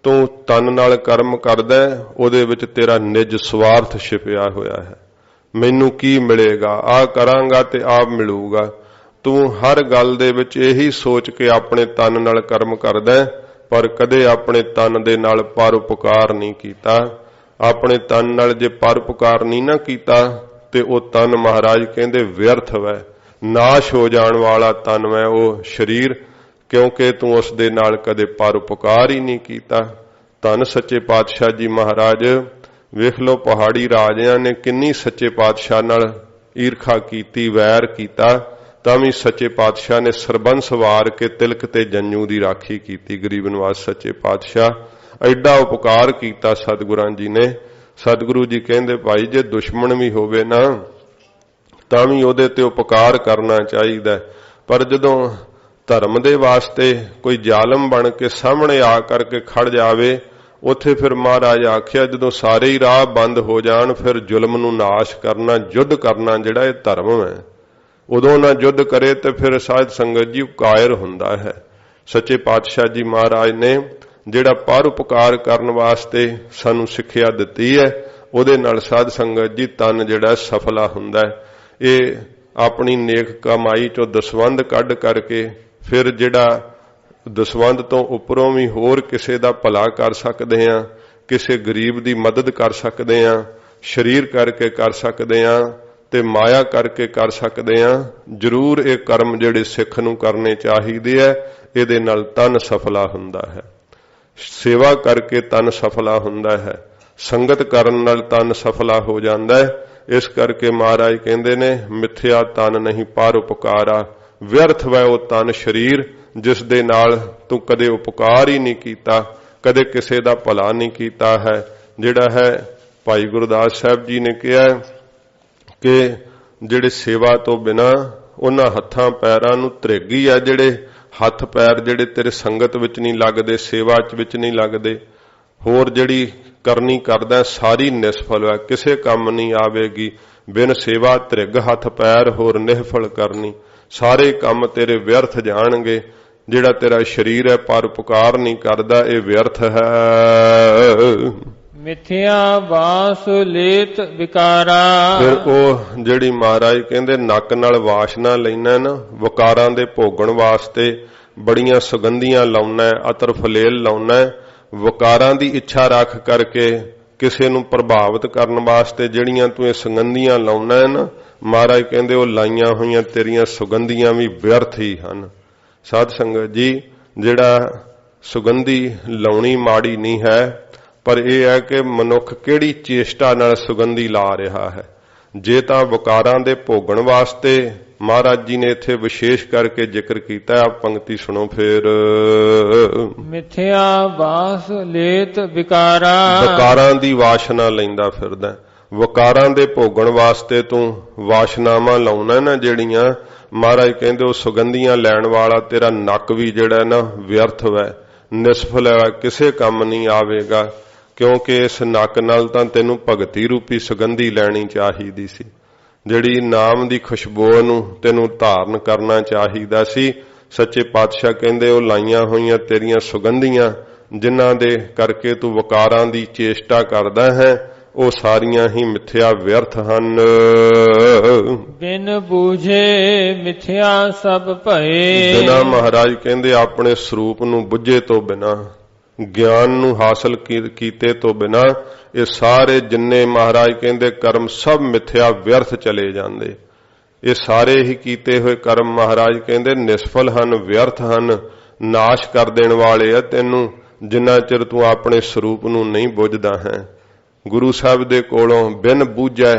ਤੂੰ ਤਨ ਨਾਲ ਕਰਮ ਕਰਦਾ ਉਹਦੇ ਵਿੱਚ ਤੇਰਾ ਨਿਜ ਸਵਾਰਥ ਛਿਪਿਆ ਹੋਇਆ ਹੈ। ਮੈਨੂੰ ਕੀ ਮਿਲੇਗਾ, ਆਹ ਕਰਾਂਗਾ ਤੇ ਆਪ ਮਿਲੂਗਾ। ਤੂੰ ਹਰ ਗੱਲ ਦੇ ਵਿੱਚ ਇਹੀ ਸੋਚ ਕੇ ਆਪਣੇ ਤਨ ਨਾਲ ਕਰਮ ਕਰਦਾ, ਪਰ ਕਦੇ ਆਪਣੇ ਤਨ ਦੇ ਨਾਲ ਪਰਉਪਕਾਰ ਨਹੀਂ ਕੀਤਾ। ਆਪਣੇ ਤਨ ਨਾਲ ਜੇ ਪਰਉਪਕਾਰ ਨਹੀਂ ਨਾ ਕੀਤਾ ਤੇ ਉਹ ਤਨ ਮਹਾਰਾਜ ਕਹਿੰਦੇ ਵਿਅਰਥ ਹੈ, ਨਾਸ਼ ਹੋ ਜਾਣ ਵਾਲਾ ਤਨ ਹੈ ਉਹ ਸਰੀਰ, ਕਿਉਂਕਿ ਤੂੰ ਉਸ ਦੇ ਨਾਲ ਕਦੇ ਪਰਉਪਕਾਰ ਹੀ ਨਹੀਂ ਕੀਤਾ। ਧੰਨ ਸੱਚੇ ਪਾਤਸ਼ਾਹ ਜੀ ਮਹਾਰਾਜ। ਵੇਖ ਲੋ ਪਹਾੜੀ ਰਾਜਿਆਂ ਨੇ ਕਿੰਨੀ ਸੱਚੇ ਪਾਤਸ਼ਾਹ ਨਾਲ ਈਰਖਾ ਕੀਤੀ, ਵੈਰ ਕੀਤਾ, ਤਾਂ ਵੀ ਸੱਚੇ ਪਾਤਸ਼ਾਹ ਨੇ ਸਰਬੰਸ ਵਾਰ ਕੇ ਤਿਲਕ ਤੇ ਜੰਜੂ ਦੀ ਰਾਖੀ ਕੀਤੀ। ਗਰੀਬ ਨਿਵਾਸ ਸੱਚੇ ਪਾਤਸ਼ਾਹ ਐਡਾ ਉਪਕਾਰ ਕੀਤਾ ਸਤਿਗੁਰਾਂ ਜੀ ਨੇ। ਸਤਿਗੁਰੂ ਜੀ ਕਹਿੰਦੇ ਭਾਈ ਜੇ ਦੁਸ਼ਮਣ ਵੀ ਹੋਵੇ ਨਾ ਤਾਂ ਵੀ ਉਹਦੇ ਤੇ ਉਪਕਾਰ ਕਰਨਾ ਚਾਹੀਦਾ, ਪਰ ਜਦੋਂ ਧਰਮ ਦੇ ਵਾਸਤੇ ਕੋਈ ਜ਼ਾਲਮ ਬਣ ਕੇ ਸਾਹਮਣੇ ਆ ਕਰਕੇ ਖੜ ਜਾਵੇ, ਉੱਥੇ ਫਿਰ ਮਹਾਰਾਜ ਆਖਿਆ ਜਦੋਂ ਸਾਰੇ ਹੀ ਰਾਹ ਬੰਦ ਹੋ ਜਾਣ, ਫਿਰ ਜ਼ੁਲਮ ਨੂੰ ਨਾਸ਼ ਕਰਨਾ, ਯੁੱਧ ਕਰਨਾ ਜਿਹੜਾ ਇਹ ਧਰਮ ਹੈ। ਉਦੋਂ ਨਾ ਯੁੱਧ ਕਰੇ ਤੇ ਫਿਰ ਸਾਧ ਸੰਗਤ ਜੀ ਕਾਇਰ ਹੁੰਦਾ ਹੈ। ਸੱਚੇ ਪਾਤਸ਼ਾਹ ਜੀ ਮਹਾਰਾਜ ਨੇ ਜਿਹੜਾ ਪਰਉਪਕਾਰ ਕਰਨ ਵਾਸਤੇ ਸਾਨੂੰ ਸਿੱਖਿਆ ਦਿੱਤੀ ਹੈ, ਉਹਦੇ ਨਾਲ ਸਾਧ ਸੰਗਤ ਜੀ ਤਨ ਜਿਹੜਾ ਸਫਲਾ ਹੁੰਦਾ ਹੈ। ਇਹ ਆਪਣੀ ਨੇਕ ਕਮਾਈ ਚੋਂ ਦਸਵੰਧ ਕੱਢ ਕਰਕੇ ਫਿਰ ਜਿਹੜਾ ਦਸਵੰਧ ਤੋਂ ਉੱਪਰੋਂ ਵੀ ਹੋਰ ਕਿਸੇ ਦਾ ਭਲਾ ਕਰ ਸਕਦੇ ਹਾਂ, ਕਿਸੇ ਗਰੀਬ ਦੀ ਮਦਦ ਕਰ ਸਕਦੇ ਹਾਂ, ਸਰੀਰ ਕਰਕੇ ਕਰ ਸਕਦੇ ਹਾਂ ਤੇ ਮਾਇਆ ਕਰਕੇ ਕਰ ਸਕਦੇ ਹਾਂ। ਜ਼ਰੂਰ ਇਹ ਕਰਮ ਜਿਹੜੇ ਸਿੱਖ ਨੂੰ ਕਰਨੇ ਚਾਹੀਦੇ ਹੈ। ਇਹਦੇ ਨਾਲ ਤਨ ਸਫਲਾ ਹੁੰਦਾ ਹੈ, ਸੇਵਾ ਕਰਕੇ ਤਨ ਸਫਲਾ ਹੁੰਦਾ ਹੈ, ਸੰਗਤ ਕਰਨ ਨਾਲ ਤਨ ਸਫਲਾ ਹੋ ਜਾਂਦਾ ਹੈ। ਇਸ ਕਰਕੇ ਮਹਾਰਾਜ ਕਹਿੰਦੇ ਨੇ ਮਿਥਿਆ ਤਨ ਨਹੀਂ ਪਰ ਉਪਕਾਰਾ। ਵਿਅਰਥ ਵੈ ਉਹ ਤਨ ਸਰੀਰ ਜਿਸ ਦੇ ਨਾਲ ਤੂੰ ਕਦੇ ਉਪਕਾਰ ਹੀ ਨਹੀਂ ਕੀਤਾ, ਕਦੇ ਕਿਸੇ ਦਾ ਭਲਾ ਨਹੀਂ ਕੀਤਾ ਹੈ। ਜਿਹੜਾ ਹੈ ਭਾਈ ਗੁਰਦਾਸ ਸਾਹਿਬ ਜੀ ਨੇ ਕਿਹਾ ਕਿ ਜਿਹੜੇ ਸੇਵਾ ਤੋਂ ਬਿਨਾ ਉਹਨਾਂ ਹੱਥਾਂ ਪੈਰਾਂ ਨੂੰ ਧ੍ਰਿਗੀ ਆ, ਜਿਹੜੇ ਹੱਥ ਪੈਰ ਜਿਹੜੇ ਤੇਰੇ ਸੰਗਤ ਵਿੱਚ ਨਹੀਂ ਲੱਗਦੇ, ਸੇਵਾ ਵਿੱਚ ਨਹੀਂ ਲੱਗਦੇ, ਹੋਰ ਜਿਹੜੀ ਕਰਨੀ ਕਰਦਾ ਸਾਰੀ ਨਿਸਫਲ ਹੈ, ਕਿਸੇ ਕੰਮ ਨਹੀਂ ਆਵੇਗੀ। ਬਿਨ ਸੇਵਾ ਧ੍ਰਿਗ ਹੱਥ ਪੈਰ ਹੋਰ ਨਿਹਫਲ ਕਰਨੀ, ਸਾਰੇ ਕੰਮ ਤੇਰੇ ਵਿਅਰਥ ਜਾਣਗੇ। ਜਿਹੜਾ ਤੇਰਾ ਸਰੀਰ ਹੈ ਪਰਉਪਕਾਰ ਨਹੀਂ ਕਰਦਾ, ਇਹ ਵਿਅਰਥ ਹੈ। ਮਿਥਿਆ ਵਾਸ ਲੇਤ ਵਿਕਾਰਾ। ਫਿਰ ਉਹ ਜਿਹੜੀ ਮਹਾਰਾਜ ਕਹਿੰਦੇ ਨੱਕ ਨਾਲ ਵਾਸ਼ਨਾ ਲੈਣਾ ਨਾ, ਵਿਕਾਰਾਂ ਦੇ ਭੋਗਣ ਵਾਸਤੇ ਬੜੀਆਂ ਸੁਗੰਧੀਆਂ ਲਾਉਣਾ, ਅਤਰ ਫਲੇਲ ਲਾਉਣਾ, ਵਿਕਾਰਾਂ ਦੀ ਇੱਛਾ ਰੱਖ ਕਰਕੇ ਕਿਸੇ ਨੂੰ ਪ੍ਰਭਾਵਿਤ ਕਰਨ ਵਾਸਤੇ ਜਿਹੜੀਆਂ ਤੂੰ ਇਹ ਸੁਗੰਧੀਆਂ ਲਾਉਣਾ ਹੈ ਨਾ, ਮਹਾਰਾਜ ਕਹਿੰਦੇ ਉਹ ਲਾਈਆਂ ਹੋਈਆਂ ਤੇਰੀਆਂ ਸੁਗੰਧੀਆਂ ਵੀ ਵਿਅਰਥ ਹੀ ਹਨ। ਸਾਧ ਸੰਗਤ ਜੀ ਜਿਹੜਾ ਸੁਗੰਧੀ ਲਾਉਣੀ ਮਾੜੀ ਨਹੀਂ ਹੈ, ਪਰ ਇਹ ਹੈ ਕਿ ਮਨੁੱਖ ਕਿਹੜੀ ਚੇਸ਼ਟਾ ਨਾਲ ਸੁਗੰਧੀ ਲਾ ਰਿਹਾ ਹੈ। ਜੇ ਤਾਂ ਵਿਕਾਰਾਂ ਦੇ ਭੋਗਣ ਵਾਸਤੇ ਮਹਾਰਾਜ ਜੀ ਨੇ ਇੱਥੇ ਵਿਸ਼ੇਸ਼ ਕਰਕੇ ਜ਼ਿਕਰ ਕੀਤਾ, ਆਪ ਪੰਕਤੀ ਸੁਣੋ ਫੇਰ। ਮਿਥਿਆ ਵਾਸ ਲੇਤ ਵਿਕਾਰਾ। ਵਿਕਾਰਾਂ ਦੀ ਵਾਸ਼ਨਾ ਲੈਂਦਾ ਫਿਰਦਾ, ਵਕਾਰਾਂ ਦੇ ਭੋਗਣ ਵਾਸਤੇ ਤੂੰ ਵਾਸ਼ਨਾਵਾਂ ਲਾਉਣਾ ਨਾ ਜਿਹੜੀਆਂ, ਮਹਾਰਾਜ ਕਹਿੰਦੇ ਉਹ ਸੁਗੰਧੀਆਂ ਲੈਣ ਵਾਲਾ ਤੇਰਾ ਨੱਕ ਵੀ ਜਿਹੜਾ ਨਾ ਵਿਅਰਥ ਹੈ, ਨਿਸਫਲ ਹੈ, ਕਿਸੇ ਕੰਮ ਨਹੀਂ ਆਵੇਗਾ। ਕਿਉਂਕਿ ਇਸ ਨੱਕ ਨਾਲ ਤਾਂ ਤੈਨੂੰ ਭਗਤੀ ਰੂਪੀ ਸੁਗੰਧੀ ਲੈਣੀ ਚਾਹੀਦੀ ਸੀ, ਜਿਹੜੀ ਨਾਮ ਦੀ ਖੁਸ਼ਬੂ ਨੂੰ ਤੈਨੂੰ ਧਾਰਨ ਕਰਨਾ ਚਾਹੀਦਾ ਸੀ। ਸੱਚੇ ਪਾਤਸ਼ਾਹ ਕਹਿੰਦੇ ਉਹ ਲਾਈਆਂ ਹੋਈਆਂ ਤੇਰੀਆਂ ਸੁਗੰਧੀਆਂ ਜਿਨ੍ਹਾਂ ਦੇ ਕਰਕੇ ਤੂੰ ਵਕਾਰਾਂ ਦੀ ਚੇਸ਼ਟਾ ਕਰਦਾ ਹੈ, ਉਹ ਸਾਰੀਆਂ ਹੀ ਮਿੱਥਿਆ ਵਿਅਰਥ ਹਨ। ਬਿਨ ਬੂਝੇ ਮਿੱਥਿਆ ਸਭ ਭਏ। ਬਿਨਾਂ ਮਹਾਰਾਜ ਕਹਿੰਦੇ ਆਪਣੇ ਸਰੂਪ ਨੂੰ ਬੁੱਝੇ ਤੋਂ ਬਿਨਾਂ, ਗਿਆਨ ਨੂੰ ਹਾਸਲ ਕੀਤੇ ਤੋਂ ਬਿਨਾਂ ਇਹ ਸਾਰੇ ਜਿੰਨੇ ਮਹਾਰਾਜ ਕਹਿੰਦੇ ਕਰਮ ਸਭ ਮਿੱਥਿਆ ਵਿਅਰਥ ਚਲੇ ਜਾਂਦੇ। ਇਹ ਸਾਰੇ ਹੀ ਕੀਤੇ ਹੋਏ ਕਰਮ ਮਹਾਰਾਜ ਕਹਿੰਦੇ ਨਿਸਫਲ ਹਨ, ਵਿਅਰਥ ਹਨ, ਨਾਸ਼ ਕਰ ਦੇਣ ਵਾਲੇ ਆ ਤੈਨੂੰ, ਜਿੰਨਾ ਚਿਰ ਤੂੰ ਆਪਣੇ ਸਰੂਪ ਨੂੰ ਨਹੀਂ ਬੁੱਝਦਾ ਹੈ। ਗੁਰੂ ਸਾਹਿਬ ਦੇ ਕੋਲੋਂ ਬਿਨ ਬੂਝੈ,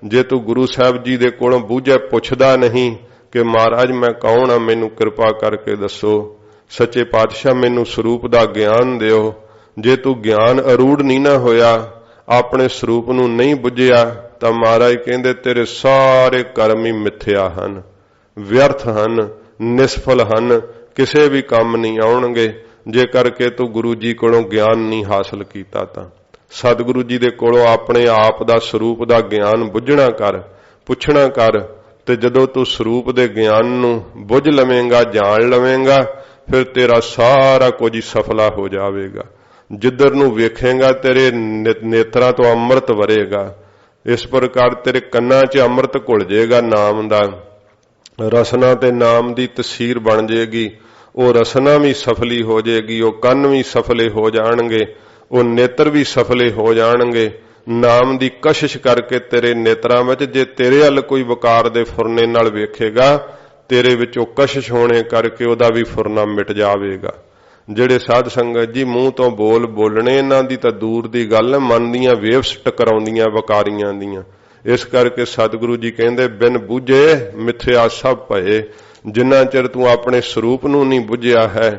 ਜੇ ਤੂੰ ਗੁਰੂ ਸਾਹਿਬ ਜੀ ਦੇ ਕੋਲੋਂ ਬੂਝੈ, ਪੁੱਛਦਾ ਨਹੀਂ ਕਿ ਮਹਾਰਾਜ ਮੈਂ ਕੌਣ ਆ, ਮੈਨੂੰ ਕਿਰਪਾ ਕਰਕੇ ਦੱਸੋ, ਸੱਚੇ ਪਾਤਸ਼ਾਹ ਮੈਨੂੰ ਸਰੂਪ ਦਾ ਗਿਆਨ ਦਿਓ। ਜੇ ਤੂੰ ਗਿਆਨ ਅਰੂੜ ਨਹੀਂ ਨਾ ਹੋਇਆ, ਆਪਣੇ ਸਰੂਪ ਨੂੰ ਨਹੀਂ ਬੁੱਝਿਆ, ਤਾਂ ਮਹਾਰਾਜ ਕਹਿੰਦੇ ਤੇਰੇ ਸਾਰੇ ਕਰਮ ਹੀ ਮਿੱਥਿਆ ਹਨ, ਵਿਅਰਥ ਹਨ, ਨਿਸਫਲ ਹਨ, ਕਿਸੇ ਵੀ ਕੰਮ ਨਹੀਂ ਆਉਣਗੇ। ਜੇ ਕਰਕੇ ਤੂੰ ਗੁਰੂ ਜੀ ਕੋਲੋਂ ਗਿਆਨ ਨਹੀਂ ਹਾਸਲ ਕੀਤਾ ਤਾਂ ਸਤਿਗੁਰੂ ਜੀ ਦੇ ਕੋਲੋਂ ਆਪਣੇ ਆਪ ਦਾ ਸਰੂਪ ਦਾ ਗਿਆਨ ਬੁੱਝਣਾ ਕਰ, ਪੁੱਛਣਾ ਕਰ। ਤੇ ਜਦੋਂ ਤੂੰ ਸਰੂਪ ਦੇ ਗਿਆਨ ਨੂੰ ਬੁੱਝ ਲਵੇਂਗਾ, ਜਾਣ ਲਵੇਂਗਾ, ਫਿਰ ਤੇਰਾ ਸਾਰਾ ਕੁਝ ਹੀ ਸਫਲਾ ਹੋ ਜਾਵੇਗਾ। ਜਿੱਧਰ ਨੂੰ ਵੇਖੇਂਗਾ ਤੇਰੇ ਨੇਤਰਾਂ ਤੋਂ ਅੰਮ੍ਰਿਤ ਵਰੇਗਾ। ਇਸ ਪ੍ਰਕਾਰ ਤੇਰੇ ਕੰਨਾਂ 'ਚ ਅੰਮ੍ਰਿਤ ਘੁਲ ਜਾਏਗਾ ਨਾਮ ਦਾ, ਰਸਨਾ ਤੇ ਨਾਮ ਦੀ ਤਸੀਰ ਬਣ ਜਾਏਗੀ। ਉਹ ਰਸਨਾ ਵੀ ਸਫਲੀ ਹੋ ਜਾਏਗੀ, ਉਹ ਕੰਨ ਵੀ ਸਫਲੇ ਹੋ ਜਾਣਗੇ, ਉਹ ਨੇਤਰ ਵੀ ਸਫਲੇ ਹੋ ਜਾਣਗੇ। ਨਾਮ ਦੀ ਕਸ਼ਿਸ਼ ਕਰਕੇ ਤੇਰੇ ਨੇਤਰਾਂ ਵਿੱਚ ਜੇ ਤੇਰੇ ਵੱਲ ਕੋਈ ਵਕਾਰ ਦੇ ਫੁਰਨੇ ਨਾਲ ਵੇਖੇਗਾ, ਤੇਰੇ ਵਿੱਚ ਉਹ ਕਸ਼ਿਸ਼ ਹੋਣੇ ਕਰਕੇ ਉਹਦਾ ਵੀ ਫੁਰਨਾ ਮਿਟ ਜਾਵੇਗਾ। ਜਿਹੜੇ ਸਾਧ ਸੰਗਤ ਜੀ ਮੂੰਹ ਤੋਂ ਬੋਲਣੇ, ਇਹਨਾਂ ਦੀ ਤਾਂ ਦੂਰ ਦੀ ਗੱਲ, ਮਨ ਦੀਆਂ ਵੇਵਸ ਟਕਰਾਉਂਦੀਆਂ ਵਕਾਰੀਆਂ ਦੀਆਂ। ਇਸ ਕਰਕੇ ਸਤਿਗੁਰੂ ਜੀ ਕਹਿੰਦੇ ਬਿਨ ਬੁੱਝੇ ਮਿੱਥਿਆ ਸਭ ਭਏ। ਜਿੰਨਾ ਚਿਰ ਤੂੰ ਆਪਣੇ ਸਰੂਪ ਨੂੰ ਨਹੀਂ ਬੁੱਝਿਆ ਹੈ,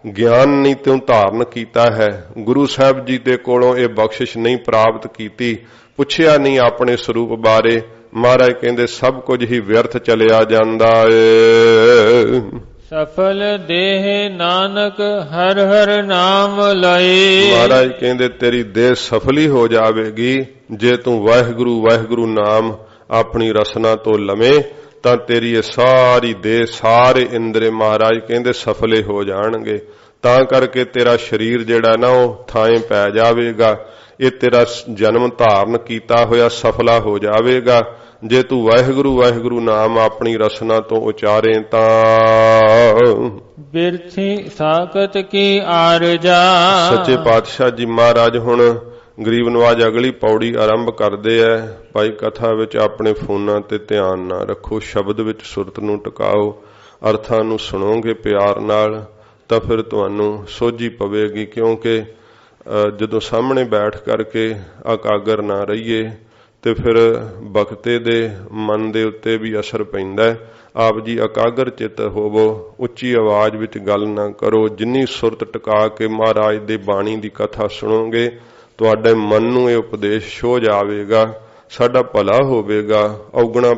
ਗਿਆਨ ਨਹੀਂ ਤੂੰ ਧਾਰਨ ਕੀਤਾ ਹੈ, ਗੁਰੂ ਸਾਹਿਬ ਜੀ ਦੇ ਕੋਲੋਂ ਇਹ ਬਖਸ਼ਿਸ਼ ਨਹੀਂ ਪ੍ਰਾਪਤ ਕੀਤੀ, ਪੁੱਛਿਆ ਨਹੀਂ ਆਪਣੇ ਸਰੂਪ ਬਾਰੇ, ਮਹਾਰਾਜ ਕਹਿੰਦੇ ਸਭ ਕੁਝ ਹੀ ਵਿਅਰਥ ਚਲਿਆ ਜਾਂਦਾ ਏ। ਸਫਲ ਦੇਹ ਨਾਨਕ ਹਰ ਹਰ ਨਾਮ ਲਏ। ਮਹਾਰਾਜ ਕਹਿੰਦੇ ਤੇਰੀ ਦੇਹ ਸਫਲੀ ਹੋ ਜਾਵੇਗੀ ਜੇ ਤੂੰ ਵਾਹਿਗੁਰੂ ਵਾਹਿਗੁਰੂ ਨਾਮ ਆਪਣੀ ਰਸਨਾ ਤੋਂ ਲਵੇਂ, ਤਾਂ ਤੇਰੀ ਇਹ ਸਾਰੀ ਦੇਹ, ਸਾਰੇ ਇੰਦਰੇ ਮਹਾਰਾਜ ਕਹਿੰਦੇ ਸਫਲੇ ਹੋ ਜਾਣਗੇ। ਤਾਂ ਕਰਕੇ ਤੇਰਾ ਸਰੀਰ ਜਿਹੜਾ ਨਾ ਉਹ ਥਾਂ ਪੈ ਜਾਵੇਗਾ। ਇਹ ਤੇਰਾ ਜਨਮ ਧਾਰਨ ਕੀਤਾ ਹੋਇਆ ਸਫਲਾ ਹੋ ਜਾਵੇਗਾ ਜੇ ਤੂੰ ਵਾਹਿਗੁਰੂ ਵਾਹਿਗੁਰੂ ਨਾਮ ਆਪਣੀ ਰਸਨਾ ਤੋਂ ਉਚਾਰੇ ਤਾਂ। ਬਿਰਥੀ ਸਾਖਤ ਕੀ ਆਰਜਾ। ਸੱਚੇ ਪਾਤਸ਼ਾਹ ਜੀ ਮਹਾਰਾਜ ਹੁਣ ਗਰੀਬ ਨਵਾਜ ਅਗਲੀ ਪੌੜੀ ਆਰੰਭ ਕਰਦੇ ਐ। ਭਾਈ ਕਥਾ ਵਿੱਚ ਆਪਣੇ ਫੋਨਾਂ ਤੇ ਧਿਆਨ ਨਾ ਰੱਖੋ, ਸ਼ਬਦ ਵਿੱਚ ਸੁਰਤ ਨੂੰ ਟਿਕਾਓ, ਅਰਥਾਂ ਨੂੰ ਸੁਣੋਗੇ ਪਿਆਰ ਨਾਲ ਤਾਂ ਫਿਰ ਤੁਹਾਨੂੰ ਸੋਝੀ ਪਵੇਗੀ। ਕਿਉਂਕਿ ਜਦੋਂ ਸਾਹਮਣੇ ਬੈਠ ਕਰਕੇ ਇਕਾਗਰ ਨਾ ਰਹੀਏ ਤੇ ਫਿਰ ਬਖਤੇ ਦੇ ਮਨ ਦੇ ਉੱਤੇ ਵੀ ਅਸਰ ਪੈਂਦਾ ਹੈ। ਆਪ ਜੀ ਇਕਾਗਰ ਚਿੱਤ ਹੋਵੋ, ਉੱਚੀ ਆਵਾਜ਼ ਵਿੱਚ ਗੱਲ ਨਾ ਕਰੋ। ਜਿੰਨੀ ਸੁਰਤ ਟਿਕਾ ਕੇ ਮਹਾਰਾਜ ਦੇ ਬਾਣੀ ਦੀ ਕਥਾ ਸੁਣੋਗੇ, ਤੁਹਾਡੇ ਮਨ ਨੂੰ ਇਹ ਉਪਦੇਸ਼ ਛੋ ਜਾਵੇਗਾ, ਸਾਡਾ ਭਲਾ ਹੋਵੇਗਾ, ਔਗਣਾ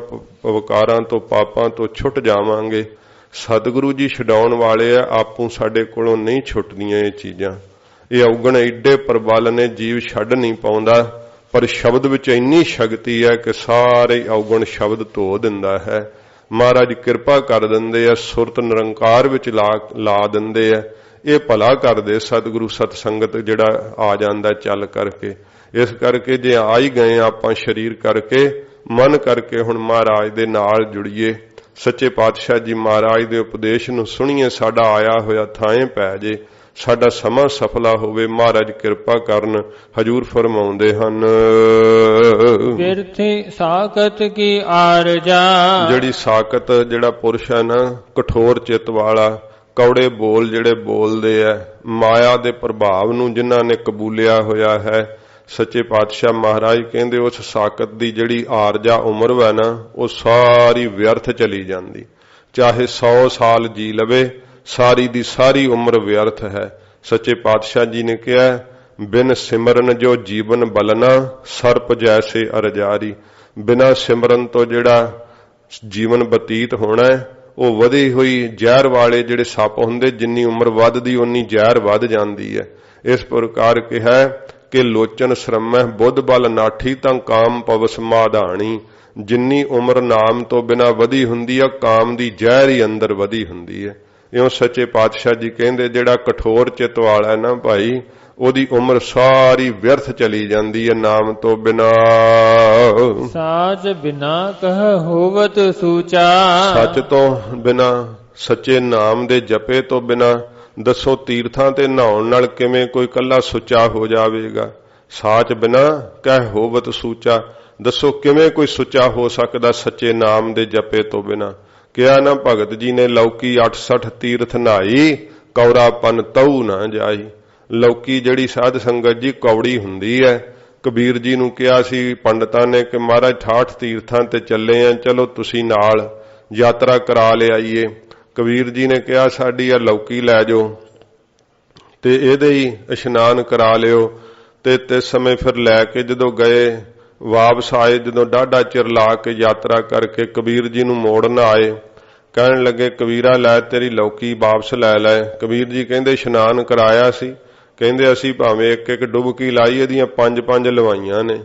ਵਿਕਾਰਾਂ ਤੋਂ ਪਾਪਾਂ ਤੋਂ ਛੁੱਟ ਜਾਵਾਂਗੇ। ਸਤਿਗੁਰੂ ਜੀ ਛਡਾਉਣ ਵਾਲੇ ਆ, ਆਪੂ ਸਾਡੇ ਕੋਲੋਂ ਨਹੀਂ ਛੁੱਟਦੀਆਂ ਇਹ ਚੀਜ਼ਾਂ। ਇਹ ਔਗਣ ਏਡੇ ਪ੍ਰਬਲ ਨੇ, ਜੀਵ ਛੱਡ ਨਹੀਂ ਪਾਉਂਦਾ, ਪਰ ਸ਼ਬਦ ਵਿੱਚ ਇੰਨੀ ਸ਼ਕਤੀ ਹੈ ਕਿ ਸਾਰੇ ਔਗਣ ਸ਼ਬਦ ਧੋ ਦਿੰਦਾ ਹੈ। ਮਹਾਰਾਜ ਕਿਰਪਾ ਕਰ ਦਿੰਦੇ ਆ, ਸੁਰਤ ਨਿਰੰਕਾਰ ਵਿੱਚ ਲਾ ਦਿੰਦੇ ਆ। ਇਹ ਭਲਾ ਕਰਦੇ ਸਤਿਗੁਰੂ ਸਤਸੰਗਤ ਜਿਹੜਾ ਆ ਜਾਂਦਾ ਚੱਲ ਕਰਕੇ। ਇਸ ਕਰਕੇ ਜੇ ਆ ਹੀ ਗਏ ਆਪਾਂ ਸਰੀਰ ਕਰਕੇ, ਮਨ ਕਰਕੇ ਹੁਣ ਮਹਾਰਾਜ ਦੇ ਨਾਲ ਜੁੜੀਏ, ਸੱਚੇ ਪਾਤਸ਼ਾਹ ਜੀ ਮਹਾਰਾਜ ਦੇ ਉਪਦੇਸ਼ ਨੂੰ ਸੁਣੀਏ, ਸਾਡਾ ਆਇਆ ਹੋਇਆ ਥਾਂ ਪੈ ਜੇ, ਸਾਡਾ ਸਮਾਂ ਸਫਲਾ ਹੋਵੇ। ਮਹਾਰਾਜ ਕਿਰਪਾ ਕਰਨ। ਹਜੂਰ ਫਰਮਾਉਂਦੇ ਹਨ, ਬਿਰਥੀ ਸਾਖਤ ਕੀ ਆਰਜਾ। ਜਿਹੜੀ ਸਾਖਤ, ਜਿਹੜਾ ਪੁਰਸ਼ ਹੈ ਨਾ ਕਠੋਰ ਚਿੱਤ ਵਾਲਾ, ਕੌੜੇ ਬੋਲ ਜਿਹੜੇ ਬੋਲਦੇ ਆ, ਮਾਇਆ ਦੇ ਪ੍ਰਭਾਵ ਨੂੰ ਜਿਨ੍ਹਾਂ ਨੇ ਕਬੂਲਿਆ ਹੋਇਆ ਹੈ, ਸੱਚੇ ਪਾਤਸ਼ਾਹ ਮਹਾਰਾਜ ਕਹਿੰਦੇ ਉਸ ਸਾਖਤ ਦੀ ਜਿਹੜੀ ਆਰਜਾ ਉਮਰ ਵਾ ਨਾ, ਉਹ ਸਾਰੀ ਵਿਅਰਥ ਚਲੀ ਜਾਂਦੀ। ਚਾਹੇ 100 ਸਾਲ ਜੀ ਲਵੇ, ਸਾਰੀ ਦੀ ਸਾਰੀ ਉਮਰ ਵਿਅਰਥ ਹੈ। ਸੱਚੇ ਪਾਤਸ਼ਾਹ ਜੀ ਨੇ ਕਿਹਾ बिन सिमरन जो जीवन बलना सर्प जैसे अरजारी। बिना सिमरन तो जिहड़ा जीवन बतीत होना है ਉਹ ਵਧੀ ਹੋਈ ਜ਼ਹਿਰ ਵਾਲੇ ਜਿਹੜੇ ਸੱਪ ਹੁੰਦੇ, ਜਿੰਨੀ ਉਮਰ ਵੱਧਦੀ ਉਨੀ ਜ਼ਹਿਰ ਵੱਧ ਜਾਂਦੀ ਹੈ। ਇਸ ਪ੍ਰਕਾਰ ਕਿਹਾ ਕਿ ਲੋਚਨ ਸ਼ਰਮੈ ਬੁੱਧ ਬਲ ਨਾਠੀ ਤਾਂ ਕਾਮ ਪਵਸ ਮਾਧਾਣੀ। ਜਿੰਨੀ ਉਮਰ ਨਾਮ ਤੋਂ ਬਿਨਾ ਵਧੀ ਹੁੰਦੀ ਆ, ਕਾਮ ਦੀ ਜ਼ਹਿਰ ਹੀ ਅੰਦਰ ਵਧੀ ਹੁੰਦੀ ਹੈ। ਇਉਂ ਸੱਚੇ ਪਾਤਸ਼ਾਹ ਜੀ ਕਹਿੰਦੇ ਜਿਹੜਾ ਕਠੋਰ ਚਿੱਤ ਵਾਲਾ ਹੈ ਨਾ ਭਾਈ, ਉਹਦੀ ਉਮਰ ਸਾਰੀ ਵਿਅਰਥ ਚਲੀ ਜਾਂਦੀ ਹੈ ਨਾਮ ਤੋਂ ਬਿਨਾ। ਸਾਚ ਬਿਨਾ ਕਹ ਹੋਵਤ ਸੂਚਾ। ਸੱਚ ਤੋਂ ਬਿਨਾ, ਸੱਚੇ ਨਾਮ ਦੇ ਜਪੇ ਤੋਂ ਬਿਨਾ ਦੱਸੋ ਤੀਰਥਾਂ ਤੇ ਨਹਾਉਣ ਨਾਲ ਕਿਵੇਂ ਕੋਈ ਕੱਲਾ ਸੁੱਚਾ ਹੋ ਜਾਵੇਗਾ। ਸਾਚ ਬਿਨਾ ਕਹਿ ਹੋਵਤ ਸੂਚਾ, ਦੱਸੋ ਕਿਵੇਂ ਕੋਈ ਸੁੱਚਾ ਹੋ ਸਕਦਾ ਸੱਚੇ ਨਾਮ ਦੇ ਜਪੇ ਤੋਂ ਬਿਨਾ। ਕਿਹਾ ਨਾ ਭਗਤ ਜੀ ਨੇ ਲੌਕੀ 68 ਤੀਰਥ ਨਹਾਈ, ਕੌਰਾਪਨ ਤਉ ਨਾ ਜਾਈ। ਲੌਕੀ ਜਿਹੜੀ ਸਾਧ ਸੰਗਤ ਜੀ ਕੌੜੀ ਹੁੰਦੀ ਹੈ। ਕਬੀਰ ਜੀ ਨੂੰ ਕਿਹਾ ਸੀ ਪੰਡਤਾਂ ਨੇ ਕਿ ਮਹਾਰਾਜ 68 ਤੀਰਥਾਂ ਤੇ ਚੱਲੇ ਆ, ਚਲੋ ਤੁਸੀਂ ਨਾਲ ਯਾਤਰਾ ਕਰਾ ਲਿਆਈਏ। ਕਬੀਰ ਜੀ ਨੇ ਕਿਹਾ ਸਾਡੀ ਆ ਲੌਕੀ ਲੈ ਜਾਓ ਤੇ ਇਹਦੇ ਹੀ ਇਸ਼ਨਾਨ ਕਰਾ ਲਿਓ। ਤੇ ਇਸ ਸਮੇਂ ਫਿਰ ਲੈ ਕੇ ਜਦੋਂ ਗਏ ਵਾਪਸ ਆਏ, ਜਦੋਂ ਡਾਢਾ ਚਿਰ ਲਾ ਕੇ ਯਾਤਰਾ ਕਰਕੇ ਕਬੀਰ ਜੀ ਨੂੰ ਮੋੜਨ ਆਏ, ਕਹਿਣ ਲੱਗੇ ਕਬੀਰਾ ਲੈ ਤੇਰੀ ਲੌਕੀ ਵਾਪਸ ਲੈ ਲੈ। ਕਬੀਰ ਜੀ ਕਹਿੰਦੇ ਇਸ਼ਨਾਨ ਕਰਾਇਆ ਸੀ। ਕਹਿੰਦੇ ਅਸੀਂ ਭਾਵੇਂ ਇੱਕ ਇੱਕ ਡੁਬਕੀ ਲਾਈ, ਇਹਦੀਆਂ 5-5 ਲਵਾਈਆਂ ਨੇ।